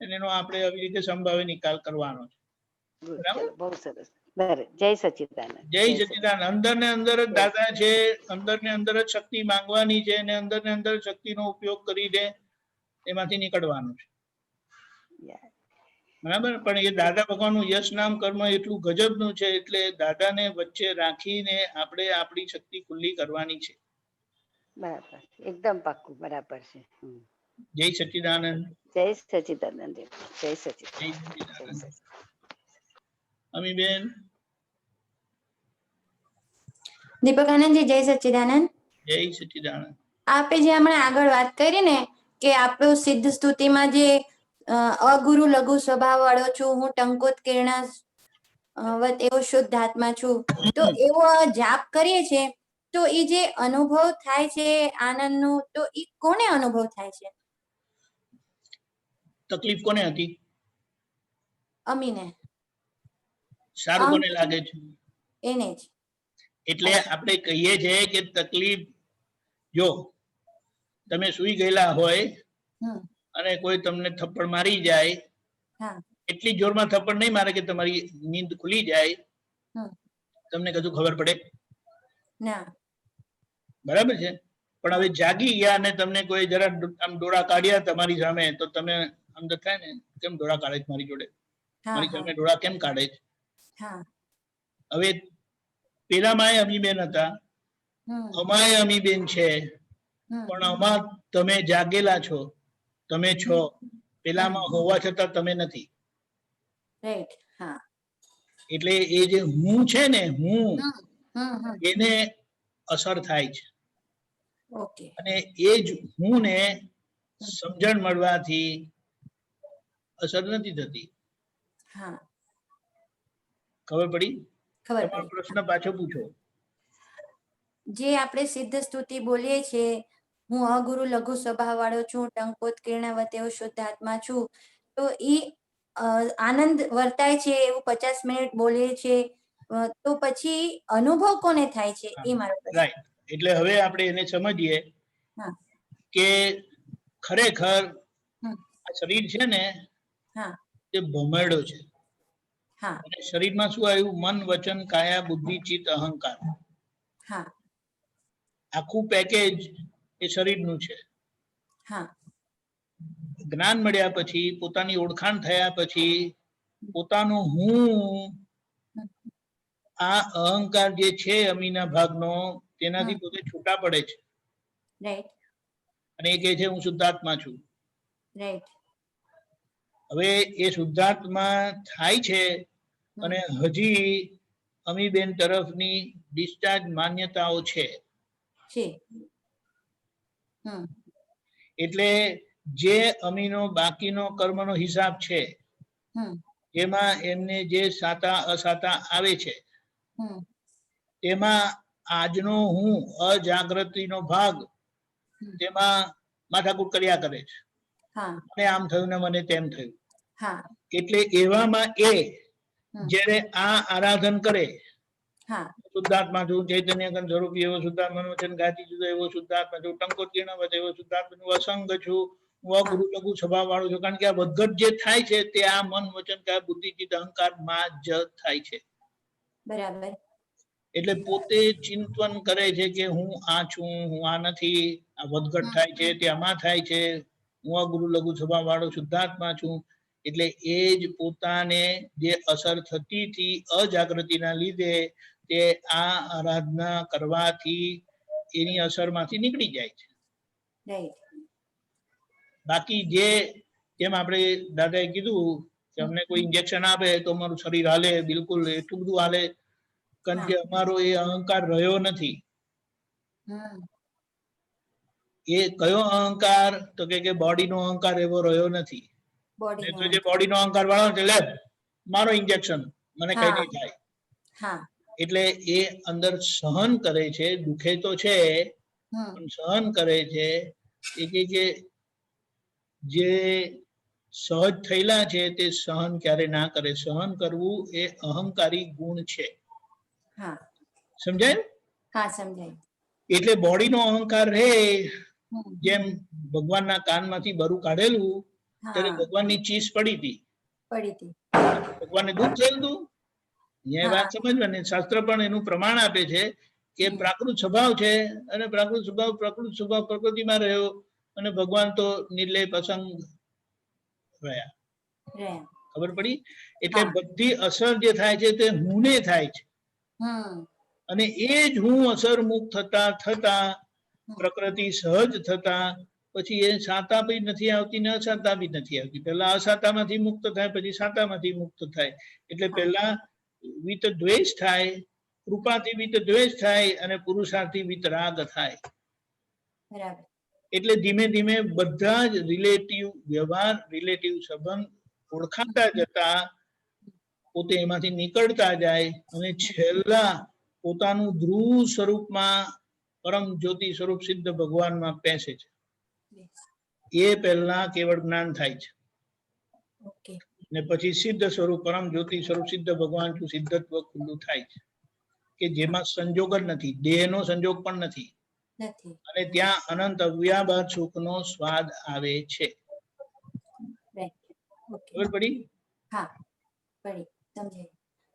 અને એનો આપણે આવી રીતે સંભાવે નિકાલ કરવાનો છે. Good. બરાબર? ચલો, બહુ સરસ. બરાબર. જય સચ્ચિદાનંદ. જય સચ્ચિદાનંદ. અંદર ને અંદર જ દાદા છે, અંદર ને અંદર જ શક્તિ માંગવાની છે, અને અંદર ને અંદર શક્તિનો ઉપયોગ કરીને એમાંથી નીકળવાનું છે. Yeah. બરાબર? પણ એ દાદા ભગવાનનું યશ નામ કર્મ એટલું ગજબનું છે, એટલે દાદાને વચ્ચે રાખીને આપણે આપણી શક્તિ ખુલ્લી કરવાની છે. બરાબર, એકદમ પાક્કું. બરાબર છે. જય સચ્ચિદાનંદ. જય સચ્ચિદાનંદ. જય જય સચ્ચિદાનંદ. સચ્ચિદાનંદ. અમીબેન. દીપકાનંદજી, જય સચ્ચિદાનંદ. જય સચ્ચિદાનંદ. આપે જે હમણાં આગળ વાત કરી ને કે આપણું સિદ્ધ સ્તુતિમાં જે અગુરુ લઘુ સ્વભાવ વાળો છું, હું ટંકોત કિરણા વત એવો શુદ્ધ આત્મા છું, તો એવો જાપ કરીએ છીએ, તો એ જે અનુભવ થાય છે આનંદનું, તો એ કોને અનુભવ થાય છે? તકલીફ કોને હતી? અમીને. સારું કોને લાગે છે? એને જ. એટલે આપણે કહીએ છીએ કે તકલીફ, જો તમે સુઈ ગયેલા હોય અને કોઈ તમને થપ્પડ મારી જાય, એટલી જોરમાં થપ્પડ નહીં મારે કે તમારી નીંદ ખુલી જાય, તમને કશું ખબર પડે? ના. બરાબર છે. પણ હવે જાગી ગયા અને તમને કોઈ જરા આમ ડોળા કાઢ્યા તમારી સામે, તો તમે અંદર થાય ને, કેમ ડોળા કાઢે છે મારી જોડે, મારી સામે ડોળા કેમ કાઢે છે? હવે પેલામાં અમીબેન હતા, અમાય અમીબેન છે, પણ આમાં તમે જાગેલા છો, તમે છો, પેલામાં હોવા છતાં તમે નથી. એટલે એ જે હું છે ને, હું, એને અસર થાય છે. અને એ જ હું ને સમજણ મળવાથી અસર નથી થતી. ખબર પડી? તમારો પ્રશ્ન પાછો પૂછો. જે આપણે સિદ્ધ સ્તુતિ બોલીએ છીએ, હું અગુરુ લઘુ સ્વભાવ વાળો છું, ટંકોત કિરણાવત એવો શુદ્ધ આત્મા છું, તો એ આનંદ વર્તાય છે એવું 50 મિનિટ બોલીએ છીએ, તો પછી અનુભવ કોને થાય છે? એ મારો પ્રશ્ન. રાઈટ. એટલે હવે આપણે એને સમજીએ કે ખરેખર આ શરીર છે ને, એ ભમેડો છે. અને શરીરમાં શું આવ્યું? મન, વચન, કાયા, બુદ્ધિ, ચિત્ત, અહંકાર. આખું પેકેજ એ શરીરનું છે. જ્ઞાન મળ્યા પછી, પોતાની ઓળખાણ થયા પછી, પોતાનું હું, આ અહંકાર જે છે અમીના ભાગનો, તેનાથી પોતે છૂટા પડે છે. અને એ કહે છે હું શુદ્ધાત્મા છું. હવે એ શુદ્ધાત્મા થાય છે, અને હજી અમીબેન તરફની ડિસ્ચાર્જ માન્યતાઓ છે. એટલે જે અમીનો બાકીનો કર્મનો હિસાબ છે, એમાં એમને જે સાતા અસાતા આવે છે, એમાં આજનો હું, અજાગૃતિનો ભાગ, તેમાં માથાકૂટ કર્યા કરે છે, હા મને આમ થયું ને મને તેમ થયું. હા એટલે એવામાં એ જ્યારે આ આરાધન કરે, હા શુદ્ધાત્મા છું, ચૈતન્ય ઘન સ્વરૂપી એવો શુદ્ધાત્મા વચન ગાતી જુદો એવો શુદ્ધાત્મા છું, ટંકોત કિરણવત એવો શુદ્ધાત્મા છું, અસંગ છું, હું અગુરુ લઘુ સ્વભાવ વાળો છું. કારણ કે આ વધઘટ જે થાય છે તે આ મન વચન કાય બુદ્ધિ ચિત્ત અહંકાર માં જ થાય છે. બરાબર. એટલે પોતે ચિંતન કરે છે કે હું આ છું, હું આ નથી, આ વધઘટ થાય છે તે આમાં થાય છે, હું અગુરુ લઘુ સ્વભાવ વાળો શુદ્ધાત્મા છું. એટલે એ જ પોતાને જે અસર થતી હતી અજાગૃતિના લીધે તે આ આરાધના કરવાથી એની અસરમાંથી નીકળી જાય છે. રાઈટ. બાકી જેમ આપણે દાદાએ કીધું કે અમને કોઈ ઇન્જેક્શન આપે તો અમારું શરીર હાલે, બિલકુલ એટલું બધું હાલે, કારણ કે અમારો એ અહંકાર રહ્યો નથી. એ કયો અહંકાર? તો કે બોડીનો અહંકાર એવો રહ્યો નથી. તો જે બોડીનો અહંકાર વાળો છે, લે મારો ઇન્જેક્શન, મને કઈ નહીં થાય. એટલે એ અંદર સહન કરે છે, દુખે તો છે પણ સહન કરે છે. એ કે જે સહજ થયેલા છે તે સહન ક્યારે ના કરે. સહન કરવું એ અહંકારી ગુણ છે. સમજાય? હા સમજાય. એટલે બોડીનો અહંકાર રે, જેમ ભગવાનના કાનમાંથી બરું કાઢેલું ત્યારે ભગવાનની ચીસ પડી હતી, ભગવાનને દુઃખ થયેલું હતું. એ વાત સમજવાની. શાસ્ત્ર પણ એનું પ્રમાણ આપે છે કે પ્રાકૃત સ્વભાવ છે અને પ્રાકૃત સ્વભાવ પ્રકૃતિમાં રહ્યો અને ભગવાન તો નિર્લય પસંગ રહ્યા. ખબર પડી? એટલે બધી અસર જે થાય છે તે હુંને થાય છે, અને એ જ હું અસર મુક્ત થતા થતા પ્રકૃતિ સહજ થતા પછી એ સાતા બી નથી આવતી ને અસાતા બી નથી આવતી. પેલા અસાતામાંથી મુક્ત થાય, પછી સાતામાંથી મુક્ત થાય. એટલે પેલા વિત દ્વેષ થાય, કૃપાથી વિત દ્વેષ થાય અને પુરુષાર્થથી વિત રાગ થાય. એટલે ધીમે ધીમે બધા જ રિલેટિવ વ્યવહાર, રિલેટિવ સંબંધ ઓળખાતા જતા પોતે એમાંથી નીકળતા જાય અને છેલ્લા પોતાનું ધ્રુવ સ્વરૂપમાં પરમ જ્યોતિ સ્વરૂપ સિદ્ધ ભગવાનમાં પેસે છે. એ પહેલા કેવળ જ્ઞાન થાય છે ને પછી સિદ્ધ સ્વરૂપ પરમ જ્યોતિ સ્વરૂપ સિદ્ધ ભગવાન છું સિદ્ધત્વ ખુલ્લું થાય છે, કે જેમાં સંજોગ જ નથી, દેહનો સંજોગ પણ નથી, અને ત્યાં અનંત અવ્યાભાત સુખનો સ્વાદ આવે છે. ખબર પડી?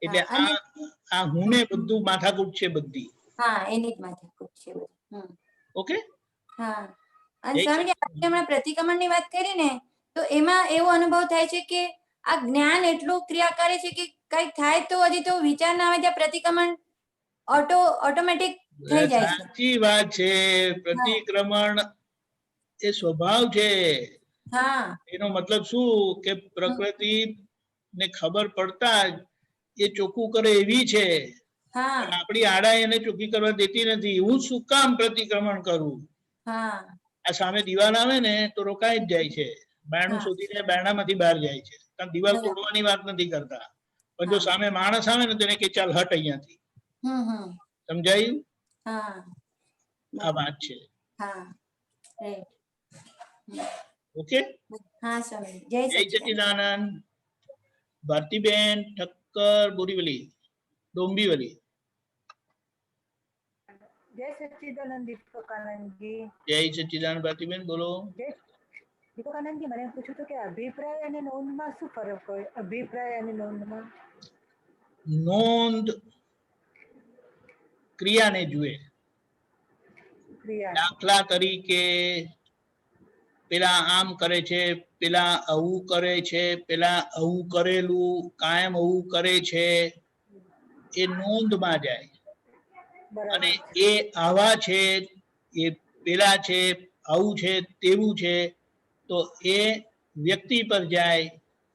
એટલે આ હુંને બધું માથાકૂટ છે બધી. એની જ માથાકૂટ છે. ઓકે. અને સ્વામીજી આપણે હમણાં પ્રતિક્રમણની વાત કરી ને, તો એમાં એવો અનુભવ થાય છે કે આ જ્ઞાન એટલું ક્રિયા કરે છે કે કઈક થાય તો હજી તો વિચાર ના આવે ત્યાં પ્રતિક્રમણ ઓટોમેટિક થઈ જાય છે. સાચી વાત છે. પ્રતિક્રમણ એ સ્વભાવ છે. એનો મતલબ શું કે પ્રકૃતિ ને ખબર પડતા જ એ ચોખ્ખું કરે એવી છે, પણ આપણી આડા એને ચોખ્ખી કરવા દેતી નથી. હું શું કામ પ્રતિક્રમણ કરું? આ સામે દિવાલ આવે ને તો રોકાઈ જ જાય છે, બારણું શોધીને બારણામાંથી બહાર જાય છે, કારણ દિવાલ તોડવાની વાત નથી કરતા. પણ જો સામે માણસ આવે ને તો એને કે ચાલ હટ અહીંયાથી. સમજાયું? આ વાત છે. ઓકે. જય સચ્ચિદાનંદ. ભારતીબેન ઠક્કર, બોરીવલી, ડોંબીવલી. જય સચ્ચિદાનંદ દીપકાનંદજી. જય સચ્ચિદાનંદ ભારતીબેન, બોલો. દીપકાનંદજી, મને પૂછ્યું હતું કે અભિપ્રાય અને નોંધમાં શું ફરક હોય? અભિપ્રાય અને નોંધમાં? નોંધ ક્રિયાને જુએ. દાખલા તરીકે પેલા આમ કરે છે, પેલા આવું કરે છે, પેલા આવું કરેલું, કાયમ આવું કરે છે, એ નોંધમાં જાય. અને એ આવા છે, એ પેલા છે, આવું છે, તેવું છે, તો એ વ્યક્તિ પર જાય.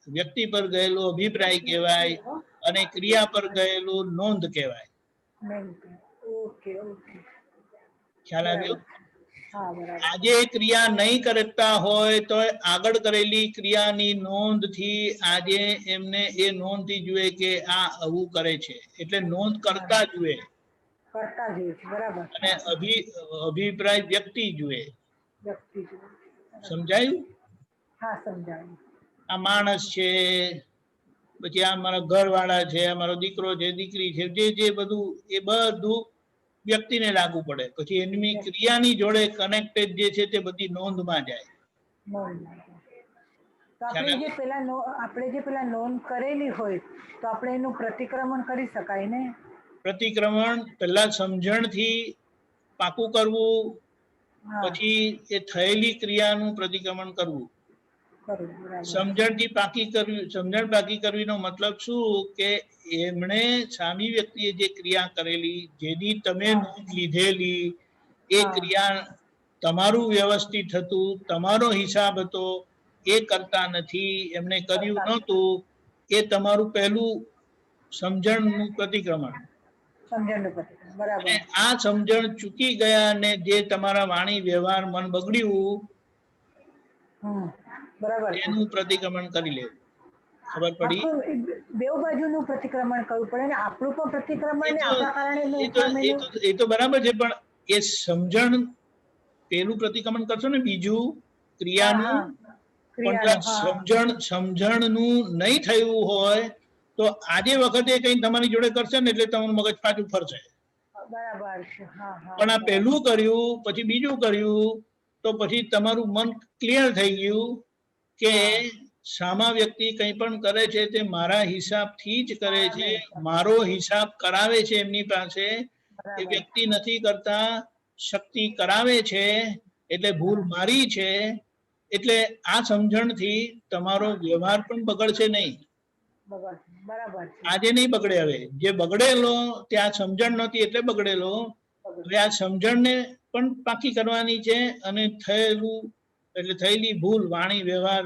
વ્યક્તિ પર ગયેલો અભિપ્રાય કહેવાય અને ક્રિયા પર ગયેલું નોંધ કહેવાય. ખ્યાલ આવ્યો? આજે ક્રિયા નહીં કરતા હોય તો આગળ કરેલી ક્રિયાની નોંધ થી આજે એમને એ નોંધ થી જુએ કે આ આવું કરે છે, એટલે નોંધ કરતા જુએ. અને અભિપ્રાય વ્યક્તિ જુએ. વ્યક્તિ સમજાયું? હા સમજાયું. આ માણસ છે, પછી આ મારા ઘરવાળા છે, આ મારો દીકરો છે, દીકરી છે, જે બધું એ બધું વ્યક્તિને લાગુ પડે. પછી એની ક્રિયાની જોડે કનેક્ટેડ જે છે તે બધી નોંધમાં જાય. તો આપણે જે પેલા નોંધ કરેલી હોય તો આપણે એનું પ્રતિક્રમણ કરી શકાય ને? પ્રતિક્રમણ પહેલા સમજણથી પાકું કરવું, હા પછી એ થયેલી ક્રિયાનું પ્રતિક્રમણ કરવું. ખરું, બરાબર. સમજણ પાકી કરવીનો મતલબ શું કે એમણે સામી વ્યક્તિએ જે ક્રિયા કરેલી, જેની તમે નોંધ લીધેલી, એ ક્રિયા તમારું વ્યવસ્થિત હતું, તમારો હિસાબ હતો, એ કરતા નથી, એમને કર્યું નહોતું, એ તમારું પહેલું સમજણનું પ્રતિક્રમણ. સમજણનું પ્રતિક્રમણ, બરાબર. અને આ સમજણ ચૂકી ગયા ને જે તમારા વાણી વ્યવહાર મન બગડ્યું, બરાબર છે. એનું પ્રતિક્રમણ કરી લેવું. ખબર પડી? બેઉ બાજુનું પ્રતિક્રમણ કરવું પડે ને, આપણું પણ પ્રતિક્રમણ ને આપણા કારણે એ તો બરાબર છે, પણ એ સમજણ પેલું પ્રતિક્રમણ કરશો ને, બીજું ક્રિયાનું, પણ સમજણનું નહીં થયું હોય તો આજે વખતે કઈ તમારી જોડે કરશે ને એટલે તમારું મગજ પાછું ફરશે. બરાબર છે. પણ આ પહેલું કર્યું પછી બીજું કર્યું તો પછી તમારું મન ક્લિયર થઈ ગયું કે સામા વ્યક્તિ કંઈ પણ કરે છે તે મારા હિસાબથી જ કરે છે, મારો હિસાબ કરાવે છે એમની પાસે, એ વ્યક્તિ નથી કરતા, શક્તિ કરાવે છે, એટલે ભૂલ મારી છે. એટલે આ સમજણથી તમારો વ્યવહાર પણ બગડશે નહીં. આજે નહીં બગડે. હવે જે બગડેલો ત્યાં સમજણ નહોતી એટલે બગડેલો, હવે આ સમજણને પણ પાકી કરવાની છે. અને થયેલું એટલે થયેલી ભૂલ વાણી વ્યવહાર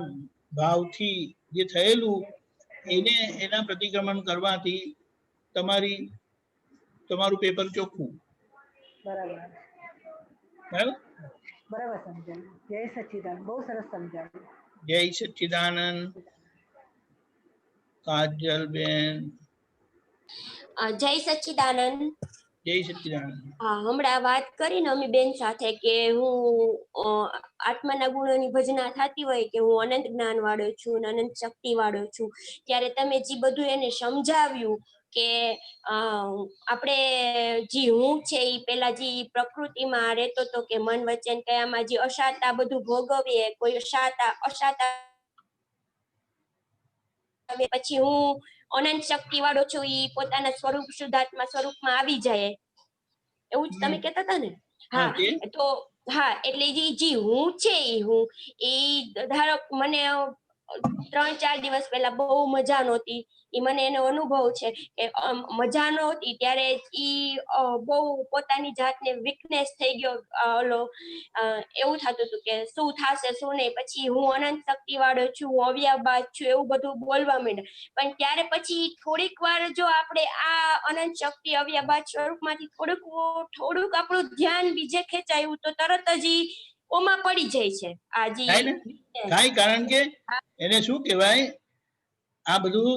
ભાવથી જે થયેલું એને એના પ્રતિક્રમણ કરવાથી તમારું પેપર ચોખ્ખું. બરાબર સમજાયું. જય સચ્ચિદાનંદ, બહુ સરસ સમજાવ્યું. જય સચ્ચિદાનંદ. કાજલબેન. જય સચ્ચિદાનંદ. જય સચ્ચિદાનંદ. હા, હમણાં વાત કરી ને અમી બેન સાથે કે હું આત્માના ગુણોની ભજના થતી હોય કે હું અનંત જ્ઞાન વાળો છું, અનંત શક્તિ વાળો છું, ત્યારે તમે જે બધું એને સમજાવ્યું કે આપણે જે હું છે એ પેલા જે પ્રકૃતિમાં રહેતો હતો કે મન વચન કયામાં જે અશાતા બધું ભોગવીએ, કોઈ અશાતા પછી હું અનંત શક્તિ વાળો છું, ઈ પોતાના સ્વરૂપ શુદ્ધાત્મા સ્વરૂપમાં આવી જાય, એવું જ તમે કહેતા હતા ને? હા, તો હા, એટલે જે હું છે એ ધારો મને 3-4 દિવસ પહેલા બહુ મજા નહોતી, એ મને એનો અનુભવ છે કે મજા નહોતી ત્યારે ઈ બહુ પોતાની જાતને વીકનેસ થઈ ગયો, ઓલો એવું થતું હતું કે શું થશે શું નહીં, પછી હું અનંત શક્તિ વાળો છું, હું અવ્યાબાદ છું, એવું બધું બોલવા માંડ્યા. પણ ત્યારે પછી થોડીક વાર જો આપણે આ અનંત શક્તિ અવ્યાબાદ સ્વરૂપમાંથી થોડુંક આપણું ધ્યાન બીજે ખેંચાયું તો તરત જ ઓમાં પડી જાય છે. થાય, કારણ કે એને શું કહેવાય, આ બધું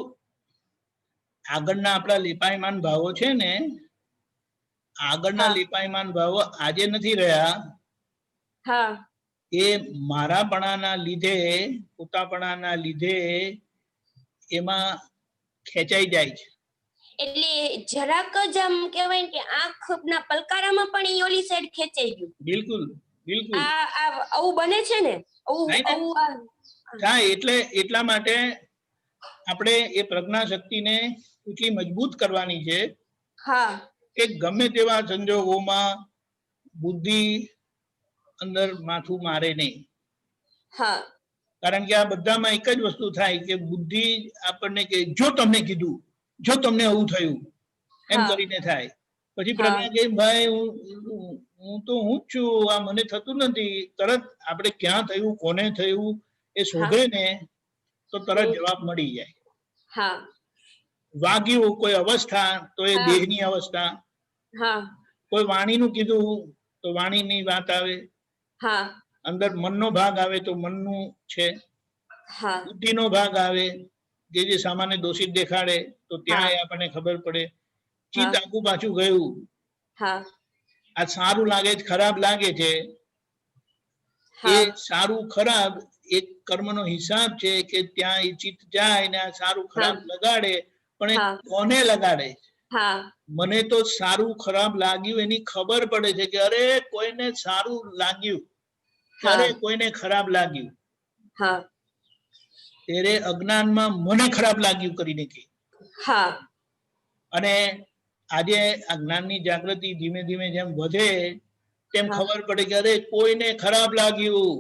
આગળના આપણા લીપાયમાન ભાવો છે ને, આગળના લીપાયમાન ભાવો આજે નથી રહ્યા. એ મારાપણાના લીધે, પોતાપણાના લીધે એમાં ખેંચાઈ જાય છે. એટલે જરાક જ આમ કહેવાય કે આંખના પલકારામાં પણ ઈ ઓલી સાઈડ ખેંચાઈ ગયું. બિલકુલ બિલકુલ આવું બને છે ને? થાય. એટલા માટે આપણે એ પ્રજ્ઞા શક્તિને એટલી મજબૂત કરવાની છે કે ગમે તેવા સંજોગોમાં બુદ્ધિ અંદર માથું મારે નહીં. કારણ કે આ બધામાં એક જ વસ્તુ થાય કે બુદ્ધિ આપણને કે જો તમને કીધું, જો તમને આવું થયું, એમ કરીને થાય. પછી પ્રજ્ઞા કે ભાઈ હું તો હું જ છું, આ મને થતું નથી. તરત આપણે ક્યાં થયું, કોને થયું એ શોધે ને તો તરત જવાબ મળી જાય. વાગ્યું કોઈ અવસ્થા તો એ દેહની અવસ્થા, કોઈ વાણીનું કીધું તો વાણીની વાત આવે, અંદર મનનો ભાગ આવે તો મનનું છે, બુદ્ધિનો ભાગ આવે જે સામાન્ય દોષિત દેખાડે તો ત્યાં આપણને ખબર પડે. ચિત્ત આગું પાછું ગયું, આ સારું લાગે છે, ખરાબ લાગે છે, હા સારું ખરાબ એક કર્મનો હિસાબ છે કે ત્યાં એ ચિત્ત જાય ને આ સારું ખરાબ લગાડે, પણ એ હા. કોને લગાડે? હા મને તો સારું ખરાબ લાગ્યું એની ખબર પડે છે કે અરે કોઈને સારું લાગ્યું, અરે હા કોઈને ખરાબ લાગ્યું, હા ત્યારે અજ્ઞાનમાં મને ખરાબ લાગ્યું કરીને કે. હા અને આજે આ જ્ઞાનની જાગૃતિ ધીમે ધીમે જેમ વધે તેમ હા. ખબર પડે કે અરે કોઈને ખરાબ લાગ્યું.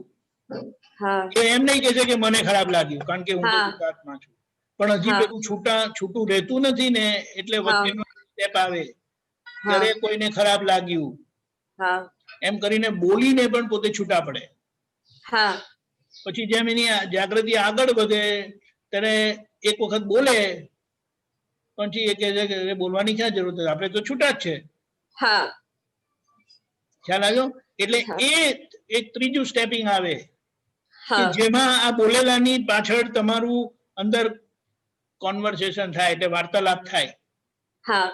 હા એ એમ નહીં કે છે કે મને ખરાબ લાગ્યું, કારણ કે હું તો હા. શુદ્ધાત્મા છું, પણ હજી હા. પેલું છૂટું રહેતું નથી ને, એટલે હા. વચ્ચેનો સ્ટેપ આવે હા ત્યારે કોઈને ખરાબ લાગ્યું હા એમ કરીને બોલીને પણ પોતે છૂટા પડે. હા પછી જેમ એની જાગૃતિ આગળ વધે ત્યારે એક વખત બોલે, પછી એ કહે છે કે બોલવાની ક્યાં જરૂર છે, આપણે તો છૂટા જ છે. હા ખ્યાલ આવ્યો? એટલે હા. એ એક ત્રીજું સ્ટેપિંગ આવે કે હા જેમાં આ બોલેલાની પાછળ તમારું અંદર કોન્વર્સેશન થાય, એટલે વાર્તાલાપ થાય હા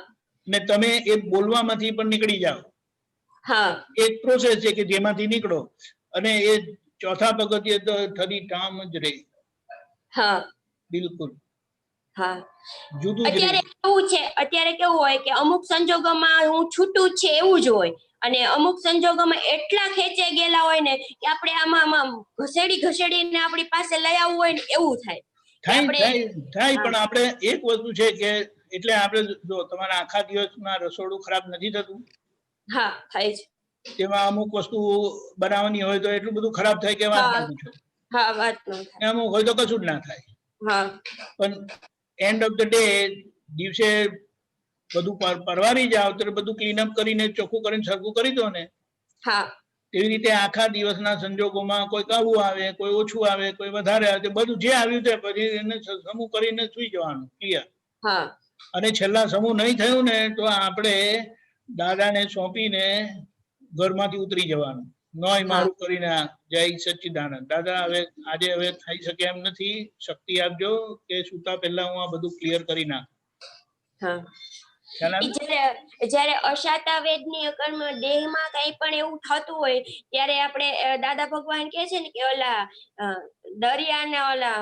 ને તમે એ બોલવામાંથી પણ નીકળી જાઓ. હા એક પ્રોસેસ છે કે જેમાંથી નીકળો, અને એ ચોથા પગથિયે તો ઠરી ટામ જ રહે. હા બિલકુલ હા જુદું જ રહે. અત્યારે કેવું હોય કે અમુક સંજોગોમાં હું છૂટું જ છે એવું જ હોય, અને અમુક સંજોગોમાં એટલા ખેંચાઈ ગયેલા હોય ને કે આપણે આમાં ઘસેડીને આપણી પાસે લઈ આવવું હોય ને એવું થાય કે આપણે થાય હા પણ આપણે એક વસ્તુ છે કે એટલે આપણે જો તમારા આખા દિવસમાં રસોડું ખરાબ નથી થતું, હા થાય છે. તેમાં અમુક વસ્તુ બનાવવાની હોય તો એટલું બધું ખરાબ થાય કે વાત હા ના પૂછો, હા વાત ન થાય. અમુક હોય તો કશું જ ના થાય. હા પણ એન્ડ ઓફ ધ ડે દિવસે બધું પરવારી જાવ તો બધું ક્લીનઅપ કરીને ચોખ્ખું કરીને સરખું કરી દો ને, હા એવી રીતે આખા દિવસના સંજોગોમાં કોઈ આવું આવે, કોઈ ઓછું આવે, કોઈ વધારે આવે, બધું જે આવ્યું તે પછી એને સમૂહ કરીને સુઈ જવાનું, ક્લિયર. હા અને છેલ્લા સમૂહ નહીં થયું ને તો આપણે દાદાને સોંપીને ઘરમાંથી ઉતરી જવાનું, નોય હા મારું કરીને જય સચ્ચિદાનંદ. દાદા હવે થઈ શકે એમ નથી, શક્તિ આપજો કે સુતા પહેલા હું આ બધું ક્લિયર કરી નાખ. હા ખ્યાલ આવે? જયારે અશાતા વેદની કર્મ દેહમાં કઈ પણ એવું થતું હોય ત્યારે આપણે દાદા ભગવાન કે છે ને કે ઓલા દરિયાના ઓલા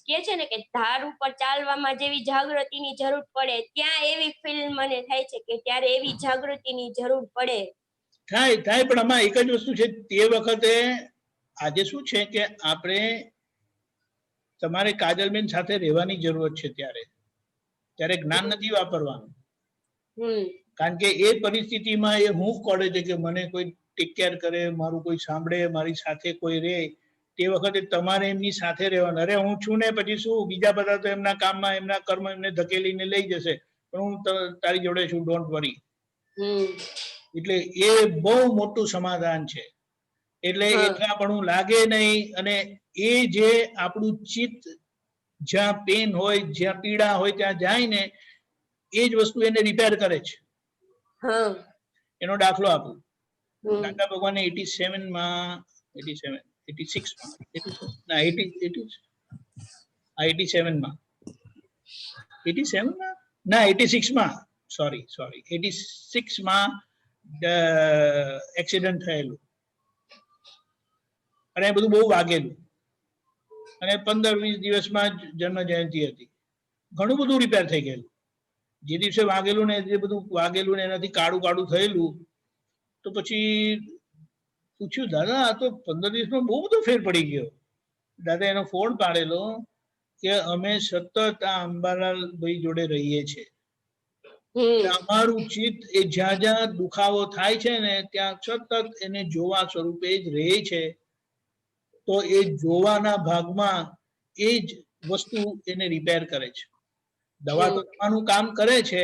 કે છે ને કે ધાર ઉપર ચાલવામાં જેવી જાગૃતિની જરૂર પડે, ત્યાં એવી ફીલ મને થાય છે કે ત્યારે એવી જાગૃતિની જરૂર પડે. થાય પણ આમાં એક જ વસ્તુ છે, તે વખતે આજે શું છે કે આપણે તમારે કાજલબેન સાથે રહેવાની જરૂરત છે, ત્યારે જ્ઞાન નથી વાપરવાનું, કારણ કે એ પરિસ્થિતિમાં એ હું કરે છે કે મને કોઈ ટેક કેર કરે, મારું કોઈ સાંભળે, મારી સાથે કોઈ રહે, તે વખતે તમારે એમની સાથે રહેવાનું. અરે હું છું ને પછી શું, બીજા બધા તો એમના કામમાં એમના કર્મ એમને ધકેલીને લઈ જશે, પણ હું તારી જોડે છું, ડોન્ટ વરી. એટલે એ બહુ મોટું સમાધાન છે. એટલે એટલાપણું લાગે નહીં, અને એ જે આપણું ચિત્ત જ્યાં પેન હોય, જ્યાં પીડા હોય ત્યાં જાય ને, એ જ વસ્તુ એને રિપેર કરે છે. એનો દાખલો આપું. દાદા ભગવાન 87 માં 86 માં ના 87 માં 86 માં સોરી 86 માં એક્સિડન્ટ થયેલું, અને બધું બહુ વાગેલું, અને 15-20 દિવસમાં જન્મ જયંતિ હતી. ઘણું બધું રિપેર થઈ ગયેલું. જે દિવસે વાગેલું ને જે બધું વાગેલું ને એનાથી કાળું થયેલું, તો પછી પૂછ્યું દાદા આ તો 15 દિવસમાં બહુ બધો ફેર પડી ગયો. દાદા એનો ફોન પાડેલો કે અમે સતત આ અંબાલાલ ભાઈ જોડે રહીએ છીએ, અમારું ચિત્ત એ જ્યાં દુખાવો થાય છે ને ત્યાં સતત એને જોવા સ્વરૂપે જ રહે છે, તો એ જોવાના ભાગમાં એ જ વસ્તુ એને રિપેર કરે છે. દવા તો દવાનું કામ કરે છે,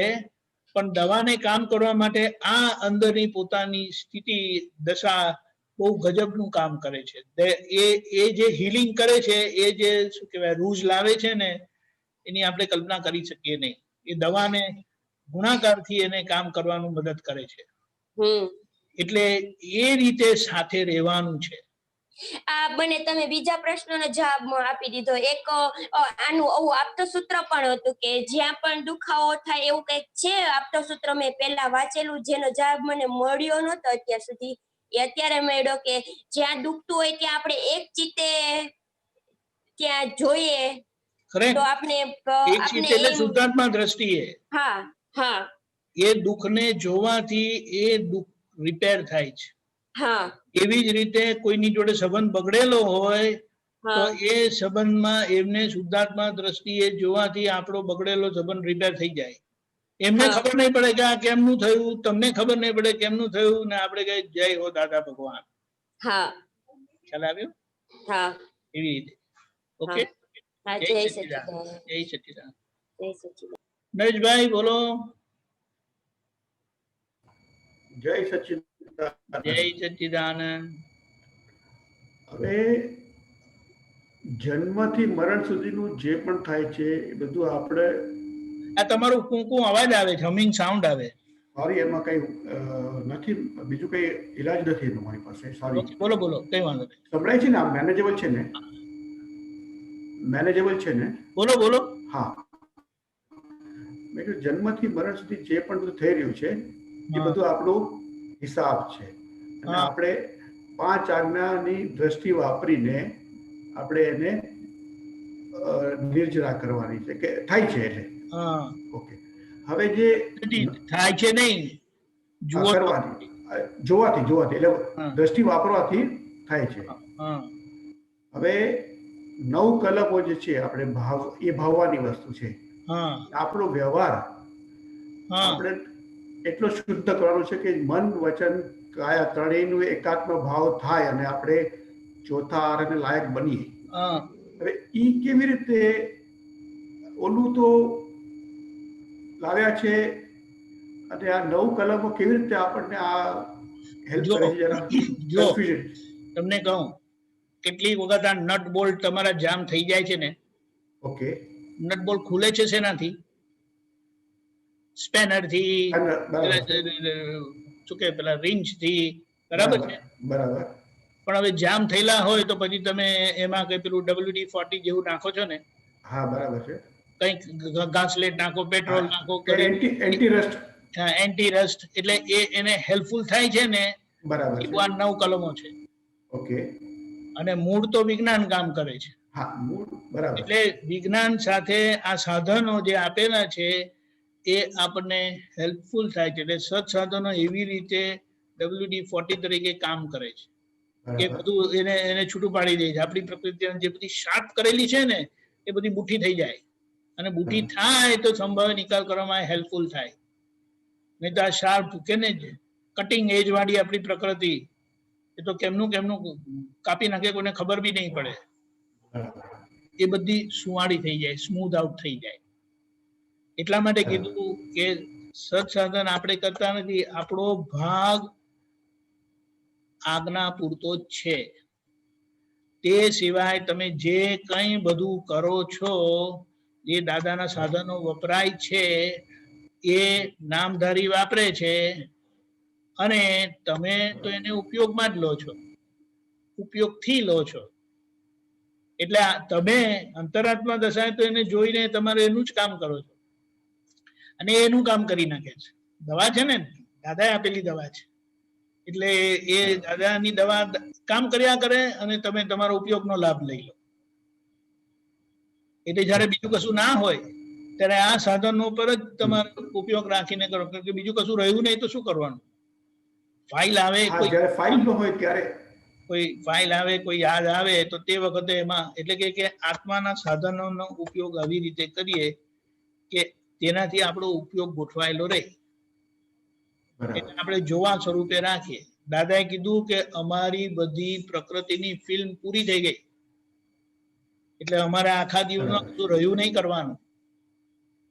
પણ દવાને કામ કરવા માટે આ અંદરની પોતાની સ્થિતિ દશા બહુ ગજબનું કામ કરે છે. એ જે હિલિંગ કરે છે, એ જે શું કહેવાય રૂઝ લાવે છે ને, એની આપણે કલ્પના કરી શકીએ નહીં. એ દવાને ગુણાકારથી એને કામ કરવાનું મદદ કરે છે. એટલે એ રીતે સાથે રહેવાનું છે. આ મને તમે બીજા પ્રશ્નનો જવાબ આપી દીધો. એક આનું આપતસૂત્ર પણ હતું કે જ્યાં પણ દુખાવો થાય એવું કંઈક છે આપતસૂત્ર, મેં પહેલા વાંચેલું, જેનો જવાબ મને મળ્યો નતો અત્યાર સુધી. એ અત્યારે મળ્યો કે જ્યાં દુખતું હોય ત્યાં આપણે એક ચિત્તે ત્યાં જોઈએ Correct. તો આપણે એક ચિત્ત એટલે શુદ્ધાત્મા દ્રષ્ટિએ હા હા એ દુઃખને જોવાથી એ દુઃખ રિપેર થાય છે. હા એવી જ રીતે કોઈની જોડે સંબંધ બગડેલો હોય તો હા એ સંબંધમાં એમને શુદ્ધાત્મા દ્રષ્ટિએ જોવાથી આપણો બગડેલો સંબંધ રિપેર થઈ જાય. એમને હા. ખબર નહીં પડે કે આ કેમનું થયું, તમને ખબર નહીં પડે કેમનું થયું, ને આપણે કઈ જય હો દાદા ભગવાન. હા ખ્યાલ આવ્યો? હા એવી રીતે. ઓકે, હા જય જય સચ્ચિદાનંદ. સચ્ચિદાનંદ જય સચ્ચિદાનંદ. જય સચ્ચિદાનંદ. નરેશભાઈ બોલો. જય સચ્ચિદાનંદ. જય સચ્ચિદાનંદ. હવે જન્મથી મરણ સુધીનું જે પણ થાય છે એ બધું આપણે આ તમારું કુંકુ અવાજ આવે છે, હમિંગ સાઉન્ડ આવે. સોરી એમાં કઈ નથી, બીજું કઈ ઈલાજ નથી એનો મારી પાસે. સોરી. બોલો બોલો, કઈ વાંધો નહીં. સંભળાય છે ને? આ મેનેજેબલ છે ને? મેનેજેબલ છે ને? બોલો બોલો. હા, મેં કીધું જન્મથી મરણ સુધી જે પણ બધું થઈ રહ્યું છે એ બધું આપણું હિસાબ છે, અને આપણે 5 આજ્ઞાની દ્રષ્ટિ વાપરીને આપણે એને નિર્જરા કરવાની છે કે થાય છે એટલે. ઓકે, હવે જે થાય છે નહીં, કરવાની જોવાથી એટલે દ્રષ્ટિ વાપરવાથી થાય છે. હવે 9 કલમો જે છે આપણે ભાવ, એ ભાવવાની વસ્તુ છે. આપણો વ્યવહાર આપણે એટલો શુદ્ધ કરવાનો છે કે મન વચન કાયા ત્રણેયનું એકાત્મ ભાવ થાય અને આપણે ચોથા આરાને લાયક બનીએ. હવે ઈ કેવી રીતે ઓલું તો લાવ્યા છે, અને આ 9 કલમો કેવી રીતે આપણને આ હેલ્પ કરે છે જરા કન્ફ્યુઝન. તમને કહું, કેટલી વખત આ નટ બોલ્ટ તમારા જામ થઈ જાય છે ને. ઓકે, નટ બોલ્ટ ખુલે છે શેનાથી? સ્પેનર થી, શું કે પેલા રિંચ થી, બરાબર છે? બરાબર. પણ હવે જામ થયેલા હોય તો પછી તમે એમાં કઈ પેલું WD-40 જેવું નાખો છો ને? હા, બરાબર છે. કઈક ઘાસલેટ નાખો, પેટ્રોલ નાખો, એન્ટી રસ્ટ. હા, એન્ટી રસ્ટ, એટલે એને હેલ્પફુલ થાય છે ને. બરાબર છે. 9 કલમો છે. ઓકે, અને મૂળ તો વિજ્ઞાન કામ કરે છે. હા, મૂળ બરાબર. એટલે વિજ્ઞાન સાથે આ સાધનો જે આપેલા છે એ આપણને હેલ્પફુલ થાય છે. એટલે સત સાધનો એવી રીતે WD-40 તરીકે કામ કરે છે કે બધું એને છૂટું પાડી દે છે. આપણી પ્રકૃતિ જે બધી શાર્પ કરેલી છે ને એ બધી બુઠ્ઠી થઈ જાય, અને બુઠ્ઠી થાય તો સંભાવ્ય નિકાલ કરવામાં હેલ્પફુલ થાય. નહીં તો આ શાર્પ કે ને કટિંગ એજ વાળી આપણી પ્રકૃતિ, એ તો કેમનું કાપી નાખે, કોઈને ખબર બી નહીં પડે. એ બધી સુવાળી થઈ જાય, સ્મૂથ આઉટ થઈ જાય. એટલા માટે કીધું કે સત્સાધન આપણે કરતા નથી, આપણો ભાગ આજ્ઞા પૂરતો જ છે. તે સિવાય તમે જે કંઈ બધું કરો છો, જે દાદાના સાધનો વપરાય છે એ નામધારી વાપરે છે, અને તમે તો એને ઉપયોગમાં જ લો છો, ઉપયોગથી લો છો. એટલે તમે અંતરાત્મા દશાએ તો એને જોઈને તમારે એનું જ કામ કરો છો, અને એનું કામ કરી નાખે છે. દવા છે ને, દાદાએ આપેલી દવા છે, એટલે એ દાદાની દવા કામ કર્યા કરે અને તમે તમારો ઉપયોગનો લાભ લઈ લો. એટલે જયારે બીજું કશું ના હોય ત્યારે આ સાધનો પર જ તમારો ઉપયોગ રાખીને કરો, કારણ કે બીજું કશું રહ્યું નહીં તો શું કરવાનું? ફાઇલ આવે, કોઈ ફાઇલ ન હોય ત્યારે કોઈ ફાઇલ આવે, કોઈ યાદ આવે તો તે વખતે એમાં, એટલે કે આત્માના સાધનોનો ઉપયોગ આવી રીતે કરીએ કે તેનાથી આપણો ઉપયોગ ગોઠવાયેલો રહે, એટલે આપણે જોવા સ્વરૂપે રાખીએ. દાદાએ કીધું કે અમારી બધી પ્રકૃતિની ફિલ્મ પૂરી થઈ ગઈ, એટલે અમારે આખા દિવસમાં બધું રહ્યું નહીં કરવાનું.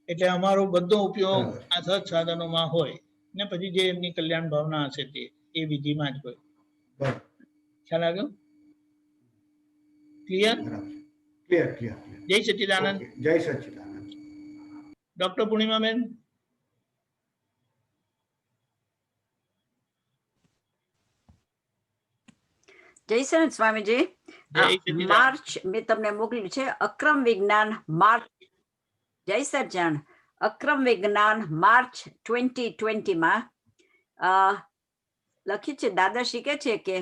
એટલે અમારો બધો ઉપયોગ આ સત સાધનોમાં હોય, ને પછી જે એમની કલ્યાણ ભાવના હશે તે એ વિધિમાં જ હોય. ખ્યાલ આવ્યો? ક્લિયર? Clear clear. જય સચ્ચિદાનંદ. જય સચ્ચિદાનંદ. ડોક્ટર પૂર્ણિમાબેન. જય સનત સ્વામીજી. માર્ચ મેં તમને મોકલ્યું છે અક્રમ વિજ્ઞાન માર્ચ. જય સર્જન. અક્રમ વિજ્ઞાન માર્ચ 2020 માં લખ્યું છે દાદાશ્રી કહે છે કે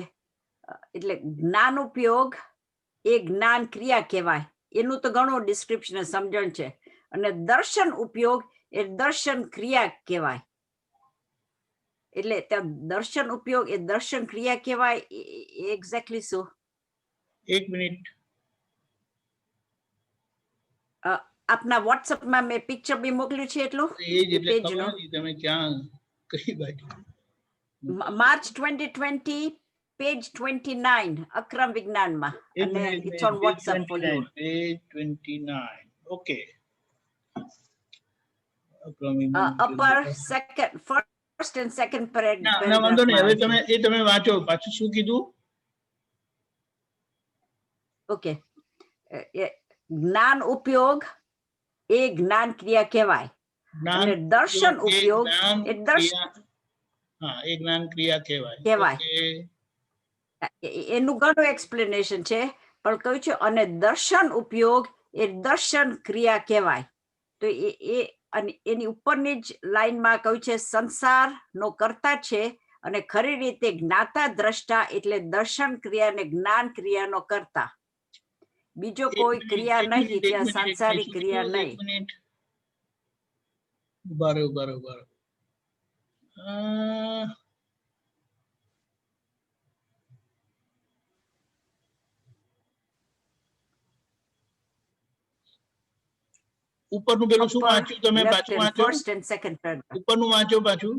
એટલે જ્ઞાન ઉપયોગ એ જ્ઞાન ક્રિયા કહેવાય. એનું તો ઘણું ડિસ્ક્રિપ્શન સમજણ છે. અને દર્શન ઉપયોગ એ દર્શન ક્રિયા કહેવાય. એટલે ત્યાં દર્શન ઉપયોગ એ દર્શન ક્રિયા કહેવાય. એક્ઝેક્ટલી શું? 1 મિનિટ. આપના વોટ્સઅપમાં મેં પિક્ચર બી મોકલ્યું છે. એટલું એ જ એટલે ખબર નથી તમે ક્યાં કઈ બાજુ. માર્ચ 2020 પેજ 29 અક્રમ વિજ્ઞાનમાં. અને it's on WhatsApp for you. Page 29. Okay. Upper second first and second period. ના વાંધો નહીં. હવે તમે વાંચો. પાછું શું કીધું? ઓકે. જ્ઞાન ઉપયોગ એ જ્ઞાન ક્રિયા કહેવાય. અને દર્શન ઉપયોગ એ દર્શન એ જ્ઞાન ક્રિયા કહેવાય. એનું ઘણું એક્સપ્લેનેશન છે, પણ કહ્યું છે અને દર્શન ઉપયોગ એ દર્શન ક્રિયા કહેવાય. તો એ અને એની ઉપરની જ લાઈનમાં કહ્યું છે સંસાર નો કર્તા છે અને ખરી રીતે જ્ઞાતા દ્રષ્ટા એટલે દર્શન ક્રિયા ને જ્ઞાન ક્રિયાનો કર્તા. બીજો કોઈ ક્રિયા નહીં, ત્યાં સાંસારિક ક્રિયા નહીં. બરોબર. ઉપરનું પેલું શું વાંચ્યું તમે? પાછું વાંચો. ફર્સ્ટ એન્ડ સેકન્ડ પેરેગ્રાફ ઉપરનું વાંચો પાછું.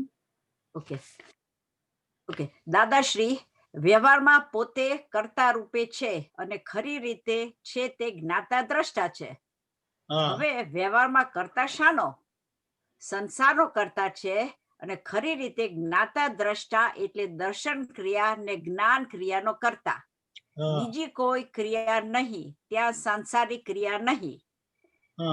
ઓકે. દાદાશ્રી વ્યવહારમાં પોતે કર્તા રૂપે છે અને ખરી રીતે છે તે જ્ઞાતા દ્રષ્ટા છે. હવે વ્યવહારમાં કર્તા શાનો? સંસારનો કર્તા છે અને ખરી રીતે જ્ઞાતા દ્રષ્ટા એટલે દર્શન ક્રિયા ને જ્ઞાન ક્રિયાનો કર્તા. બીજી કોઈ ક્રિયા નહીં, ત્યાં સાંસારિક ક્રિયા નહીં.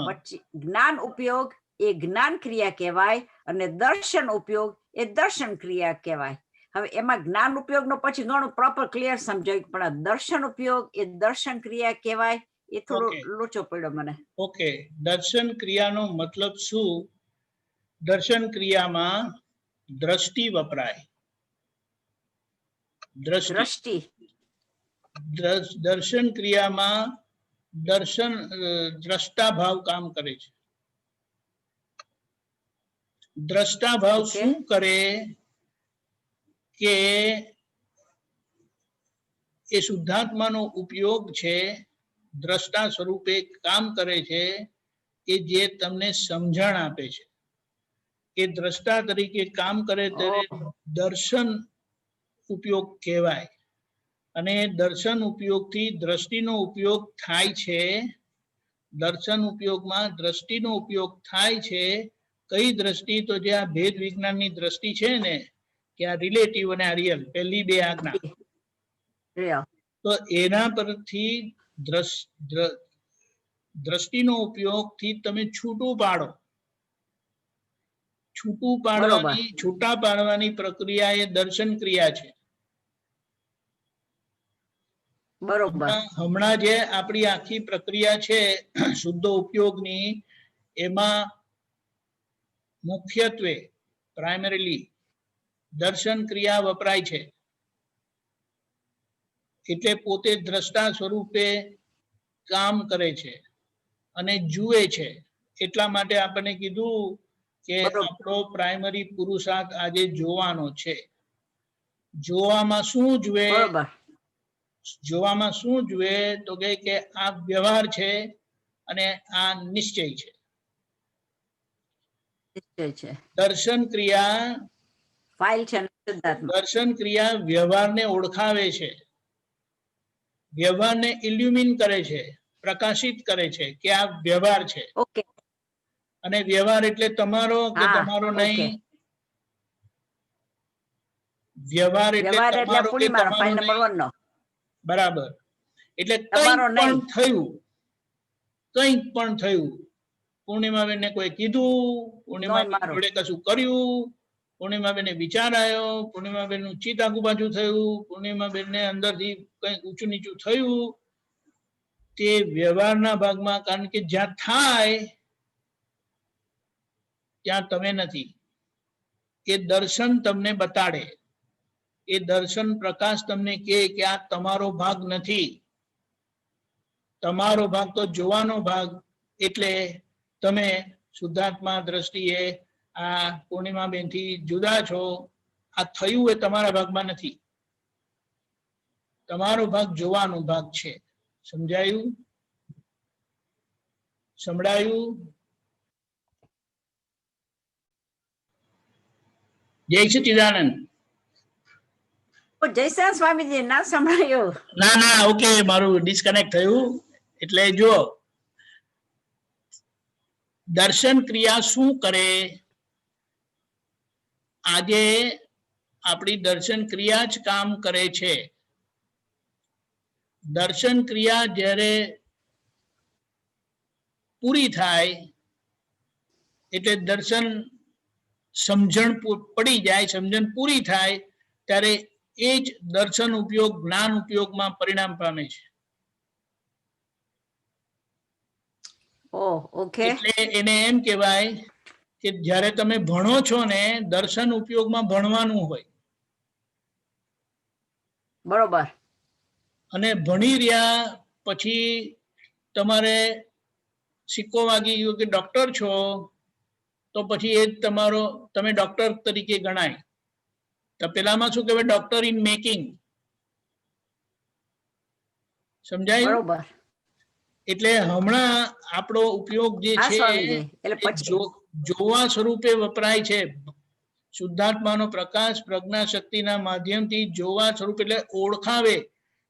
પછી જ્ઞાન ઉપયોગ એ જ્ઞાન ક્રિયા કહેવાય અને દર્શન ઉપયોગ એ દર્શન ક્રિયા કહેવાય. હવે એમાં જ્ઞાન ઉપયોગ નો પછી ઘણું પ્રોપર ક્લિયર સમજાયું, પણ દર્શન ઉપયોગ એ દર્શન ક્રિયા કહેવાય. એ થોડો લોચો પડ્યો મને. ઓકે. દર્શન ક્રિયાનો મતલબ શું? દર્શન ક્રિયામાં દ્રષ્ટિ વપરાય. દ્રષ્ટિ. દર્શન ક્રિયામાં દ્રષ્ટા ભાવ કામ કરે છે. દ્રષ્ટા ભાવ શું કરે કે એ શુદ્ધાત્માનો ઉપયોગ છે, દ્રષ્ટા સ્વરૂપે કામ કરે છે, કે જે તમને સમજણ આપે છે. એ દ્રષ્ટા તરીકે કામ કરે ત્યારે દર્શન ઉપયોગ કહેવાય. અને દર્શન ઉપયોગથી દ્રષ્ટિનો ઉપયોગ થાય છે. દર્શન ઉપયોગમાં દ્રષ્ટિનો ઉપયોગ થાય છે. કઈ દ્રષ્ટિ? તો જે આ ભેદ વિજ્ઞાનની દ્રષ્ટિ છે ને, કે આ રિલેટિવ અને આ રિયલ, પહેલી બે આજ્ઞા, તો એના પરથી દ્રષ્ટિનો ઉપયોગથી તમે છૂટું પાડો. છૂટા પાડવાની પ્રક્રિયા એ દર્શન ક્રિયા છે. બરોબર. હમણાં જે આપણી આખી પ્રક્રિયા છે શુદ્ધ ઉપયોગની, એમાં મુખ્યત્વે પ્રાઇમરીલી દર્શન ક્રિયા વપરાય છે. એટલે પોતે દ્રષ્ટા સ્વરૂપે કામ કરે છે અને જુએ છે. એટલા માટે આપણને કીધું કે આપણો પ્રાઇમરી પુરુષાર્થ આજે જોવાનો છે. જોવામાં શું જુએ? જોવામાં શું જુએ? તો કે આ વ્યવહાર છે અને આ નિશ્ચય છે. દર્શન ક્રિયા ફાઇલ છે. દર્શન ક્રિયા વ્યવહારને ઓળખાવે છે, વ્યવહારને ઇલ્યુમિન કરે છે, પ્રકાશિત કરે છે કે આ વ્યવહાર છે. અને વ્યવહાર એટલે તમારો કે તમારો નહીં. વ્યવહાર એટલે તમારો કે તમારો નહીં. બરાબર. એટલે કંઈક પણ થયું. પૂર્ણિમાબેનને કોઈ કીધું, પૂર્ણિમાબેન જોડે કશું કર્યું, પૂર્ણિમાબેનને વિચાર આવ્યો, પૂર્ણિમાબેનનું ચિત્ત આગુ પાછું થયું, પૂર્ણિમાબેનને અંદરથી કંઈક ઊંચું નીચું થયું, તે વ્યવહારના ભાગમાં. કારણ કે જ્યાં થાય ત્યાં તમે નથી. એ દર્શન તમને બતાડે. એ દર્શન પ્રકાશ તમને કહે કે આ તમારો ભાગ નથી, તમારો ભાગ તો જોવાનો ભાગ, એટલે તમે શુદ્ધાત્મા દ્રષ્ટિએ આ પૂર્ણિમાબેન થી જુદા છો. આ થયું એ તમારા ભાગમાં નથી, તમારો ભાગ જોવાનો ભાગ છે. સમજાયું? સંભળાયું? જય સચ્ચિદાનંદ. જય શ્રી સ્વામીજી, ના સંભળાયું. ના ના, ઓકે, મારું ડિસ્કનેક્ટ થયું. એટલે જો દર્શન ક્રિયા શું કરે, આજે આપણી દર્શન ક્રિયા જ કામ કરે છે. દર્શન ક્રિયા જ્યારે પૂરી થાય એટલે દર્શન સમજણ પડી જાય, સમજણ પૂરી થાય ત્યારે એ જ દર્શન ઉપયોગ જ્ઞાન ઉપયોગમાં પરિણામ પામે છે. એટલે એને એમ કહેવાય કે જ્યારે તમે ભણો છો ને, દર્શન ઉપયોગમાં ભણવાનું હોય. બરોબર. અને ભણી રહ્યા પછી તમારે સિક્કો વાગી ગયો કે ડોક્ટર છો, તો પછી એ તમારો, તમે ડોક્ટર તરીકે ગણાય. તો પેલામાં શું કહેવાય? Doctor in making. સમજાય? બરોબર. એટલે હમણાં આપણો ઉપયોગ જે છે જોવા સ્વરૂપે વપરાય છે. શુદ્ધાત્માનો પ્રકાશ પ્રજ્ઞા શક્તિના માધ્યમથી જોવા સ્વરૂપ, એટલે ઓળખાવે,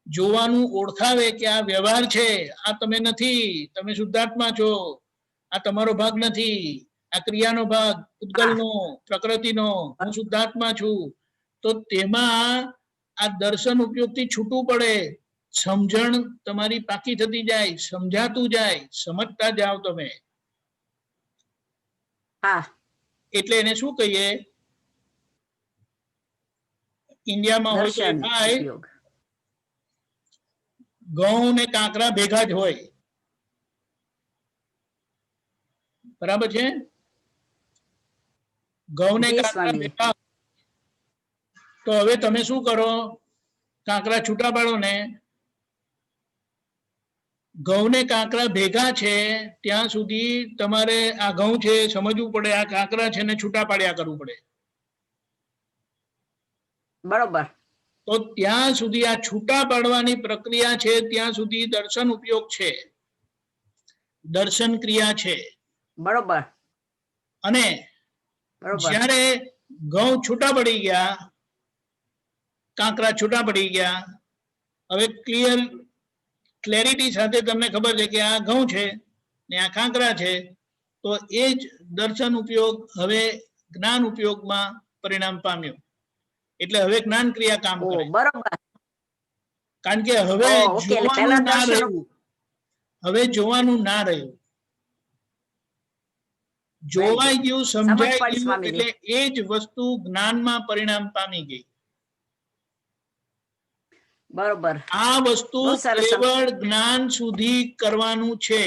જોવાનું ઓળખાવે કે આ વ્યવહાર છે, આ તમે નથી, તમે શુદ્ધાત્મા છો, આ તમારો ભાગ નથી, આ ક્રિયાનો ભાગ, ઉદ્ગલનો, પ્રકૃતિનો, હું શુદ્ધાત્મા છું. તો તેમાં આ દર્શન ઉપયોગથી છૂટું પડે, સમજણ તમારી પાકી થતી જાય, સમજાતું જાય, સમજતા જાઓ તમે. એટલે એને શું કહીએ? ઇન્ડિયામાં હોય તો થાય ઘઉં ને કાંકરા ભેગા જ હોય, બરાબર છે? ઘઉં ને કાંકરા ભેગા. તો હવે તમે શું કરો? કાંકરા છૂટા પાડો ને, ઘઉં ને કાંકરા ભેગા છે ત્યાં સુધી તમારે આ ઘઉં છે સમજવું પડે, આ કાંકરા છે ને છૂટા પાડ્યા કરવું પડે. બરોબર. તો ત્યાં સુધી આ છૂટા પાડવાની પ્રક્રિયા છે, ત્યાં સુધી દર્શન ઉપયોગ છે, દર્શન ક્રિયા છે. બરોબર. અને જ્યારે ઘઉં છૂટા પડી ગયા, કાંકરા છૂટા પડી ગયા, હવે ક્લેરિટી સાથે તમને ખબર છે કે આ ઘઉં છે ને આ કાંકરા છે, તો એ જ દર્શન ઉપયોગ હવે જ્ઞાન ઉપયોગમાં પરિણામ પામ્યો. એટલે હવે જ્ઞાન ક્રિયા કામ કરે. બરોબર. કારણ કે હવે જોવાનું ના રહ્યું, હવે જોવાનું ના રહ્યું, જોવાઈ ગયું, સમજાઈ ગયું, એટલે એ જ વસ્તુ જ્ઞાનમાં પરિણામ પામી ગઈ. બરોબર. આ વસ્તુ કેવળ જ્ઞાન સુધી કરવાનું છે.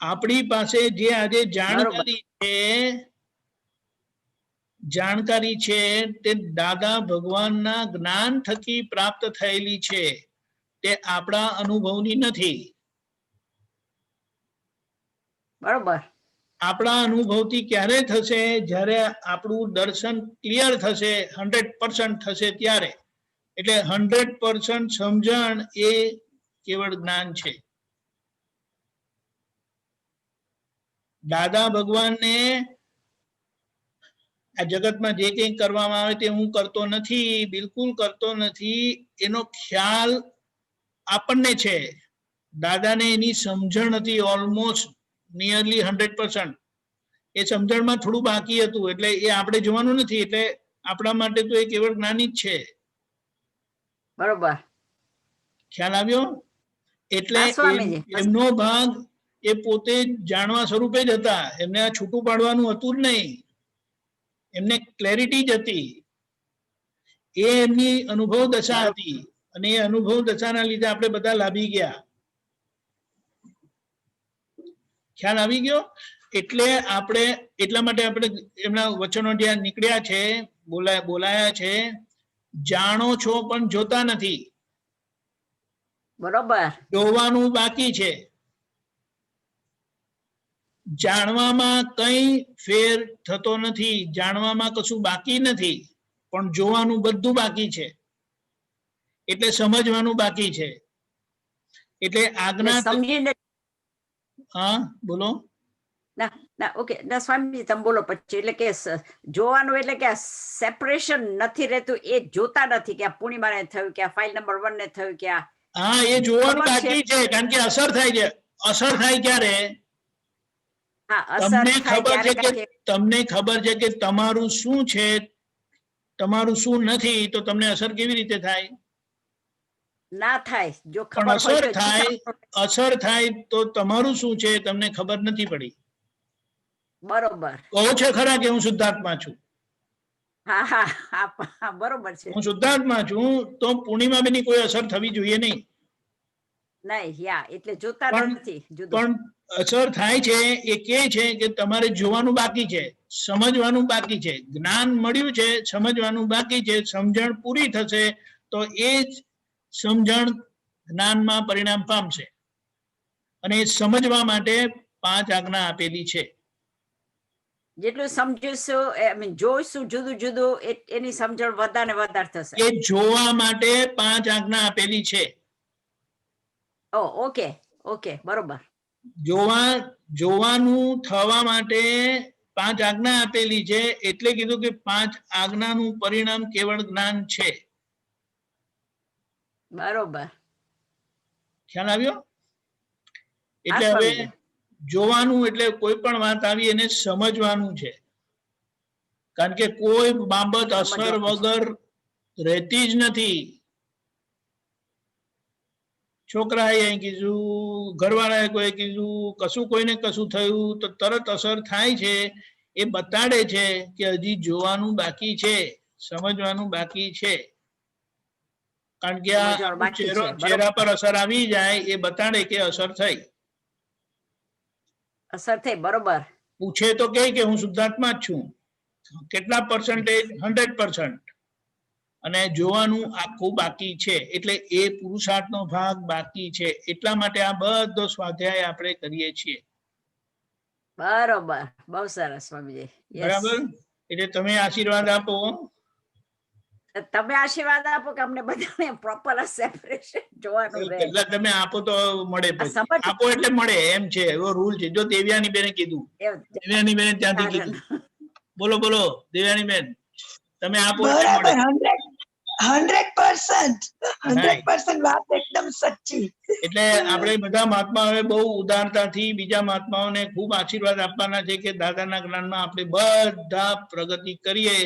આપણી પાસે જે આજે જાણકારી છે તે દાદા ભગવાનના જ્ઞાન થકી પ્રાપ્ત થયેલી છે, તે આપણા અનુભવની નથી. બરોબર. આપણા અનુભવથી ક્યારે થશે? જ્યારે આપણું દર્શન ક્લિયર થશે, 100% થશે ત્યારે. એટલે 100% સમજણ એ કેવળ જ્ઞાન છે. દાદા ભગવાનને આ જગતમાં જે કંઈ કરવામાં આવે તે હું કરતો નથી, બિલકુલ કરતો નથી, એનો ખ્યાલ આપણને છે. દાદાને એની સમજણ હતી ઓલમોસ્ટ નિયરલી 100%. એ સમજણમાં થોડું બાકી હતું, એટલે એ આપણે જોવાનું નથી. એટલે આપણા માટે તો એ કેવળ જ્ઞાની જ છે. બરોબર. ખ્યાલ આવ્યો? એટલે એમનો ભાગ એ પોતે જાણવા સ્વરૂપે જ હતા. એમને આ છૂટું પાડવાનું હતું જ નહીં, એમને ક્લેરિટી જ હતી. એ એમની અનુભવ દશા હતી, અને એ અનુભવ દશાના લીધે આપણે બધા લાભી ગયા. ખ્યાલ આવી ગયો? એટલે આપણે એટલા માટે આપણે એમના વચનો જ્યાં નીકળ્યા છે બોલાયા છે, જાણો છો પણ જોતા નથી, બરોબર, જોવાનું બાકી છે. જાણવામાં કઈ ફેર થતો નથી, જાણવામાં કશું બાકી નથી, પણ જોવાનું બધું બાકી છે, એટલે સમજવાનું બાકી છે. એટલે આજ્ઞા સમજીને, હા બોલો. ના ના ઓકે ના સ્વામીજી તમે બોલો પછી. એટલે કે જોવાનું એટલે કે સેપરેશન નથી રહેતું, એ જોતા નથી કે આ પૂર્ણિમાને થયું, કે આ ફાઇલ નંબર 1 ને થયું, કે આ હા એ જોવાનું ખબર છે. બાકી છે, કારણ કે અસર થાય છે. અસર થાય ક્યારે? હા, અસર તમને થાય ખબર છે ત્યારે કે તમને ખબર છે કે તમારું શું છે, તમારું શું નથી, તો તમને અસર કેવી રીતે થાય? ના થાય. જો પણ ખબર હોય તો અસર થાય તો તમારું શું છે તમને ખબર નથી પડી. બરોબર. કહો છો ખરા કે હું શુદ્ધાત્મા છું? હા હા હા બરોબર છે. હું શુદ્ધાત્મા છું, તો પૂર્ણિમાબેનની કોઈ અસર થવી જોઈએ નહીં. નહીં, યા એટલે જોતા નથી. પણ અસર થાય છે એ કે છે કે તમારે જોવાનું બાકી છે, સમજવાનું બાકી છે. જ્ઞાન મળ્યું છે, સમજવાનું બાકી છે. સમજણ પૂરી થશે તો એ જ સમજણ જ્ઞાનમાં પરિણામ પામશે. અને સમજવા માટે 5 આજ્ઞા આપેલી છે. જેટલું સમજીશું જોઈશું જુદું જુદું, એની સમજણ વધારે વધારે થશે. એ જોવા માટે 5 આજ્ઞા આપેલી છે. ઓકે ઓકે બરોબર. જોવાનું થવા માટે 5 આજ્ઞા આપેલી છે, એટલે કીધું કે 5 આજ્ઞાનું પરિણામ કેવળ જ્ઞાન છે. બરોબર, ખ્યાલ આવ્યો? એટલે હવે જોવાનું એટલે કોઈ પણ વાત આવી એને સમજવાનું છે, કારણ કે કોઈ બાબત અસર વગર રહેતી જ નથી. છોકરાએ અહીં કીધું, ઘરવાળાએ કોઈ કીધું, કશું કોઈને કશું થયું તો તરત અસર થાય છે. એ બતાડે છે કે હજી જોવાનું બાકી છે, સમજવાનું બાકી છે. કારણ કે આ ચહેરા પર અસર આવી જાય એ બતાડે કે અસર થઈ. અસર થઈ, બરોબર. પૂછે તો કે હું શુદ્ધાત્મા જ છું, કેટલા પર્સન્ટેજ? 100%. અને જોવાનું આખું બાકી છે, એટલે એ પુરુષાર્થનો ભાગ બાકી છે. એટલા માટે આ બધો સ્વાધ્યાય આપણે કરીએ છીએ. બરોબર, બહુ સરસ સ્વામીજી. બરાબર, એટલે તમે આશીર્વાદ આપો. તમે આશીર્વાદ આપો કે અમને બધાને પ્રોપર સેપરેશન જોવાનું રહે. એટલે તમે આપો તો મળે, આપો એટલે મળે, એમ છે, એવો રૂલ છે. જો દેવ્યાની બેને કીધું, દેવ્યાની બેને ત્યાંથી કીધું. બોલો બોલો દેવ્યાની બેન, તમે આપો એટલે મળે. 100% વાત એકદમ સાચી. એટલે આપણે બધા મહાત્માઓએ બહુ ઉદારતાથી બીજા મહાત્માઓને ખૂબ આશીર્વાદ આપવાના છે કે દાદાના જ્ઞાનમાં આપણે બધા પ્રગતિ કરીએ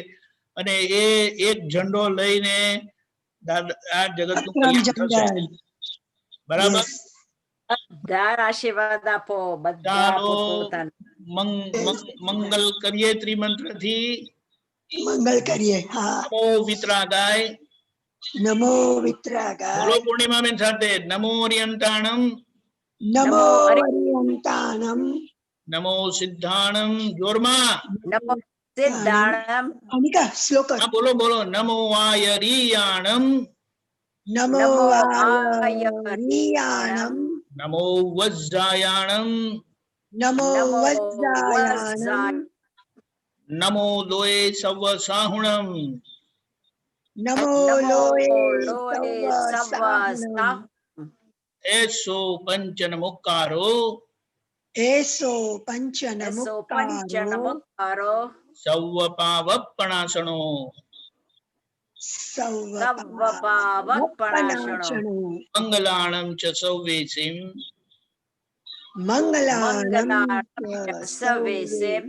અને એ એક ઝંડો લઈને આ જગતનું કલ્યાણ થશે. બરાબર, બધા આશીર્વાદ આપો, બધા મંગલ કરીએ ત્રિમંત્રથી. મંગલ કરીએ. હા, નમો વિતરાગાય. નમો વિતરાગાય. બોલો પૂર્ણિમાબેન સાથે, નમો અરિયંતાણમ. નમો અરિયંતાણમ. નમો સિદ્ધાણમ. જોરમાં નમો સિદ્ધાણમ. અનિકા શ્લોક. હા બોલો બોલો. નમો આયરિયાણમ. નમો આયરિયાણમ. નમો વજ્રાયાણમ. નમો વજ્રાયાણમ. નમો લોય સવ સાહુણમ. નમો લોય સવ સાહુણમ. એસો પંચન મુક્કારો. એસો પંચન મુક્કારો. સૌ પાવપણાસણો. સૌ પાવપણાસણો. મંગલાણમ ચ સૌવેસીમ. મંગલાણમ સર્વેસીમ.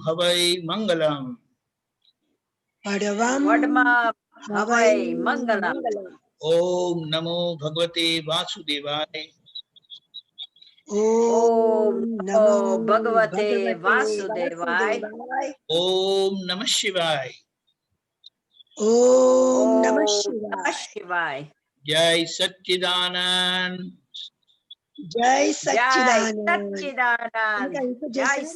હવૈ મંગલમ. હવૈ મંગલમ. ઓમ નમો ભગવતે વાસુદેવાય. ઓમ નમો ભગવતે વાસુદેવાય. ઓમ નમઃ શિવાય. ઓમ નમઃ શિવાય. જય સચ્ચિદાનંદ. જય જય સચ્ચિદાનંદ સચ્ચિદાનંદ જય જય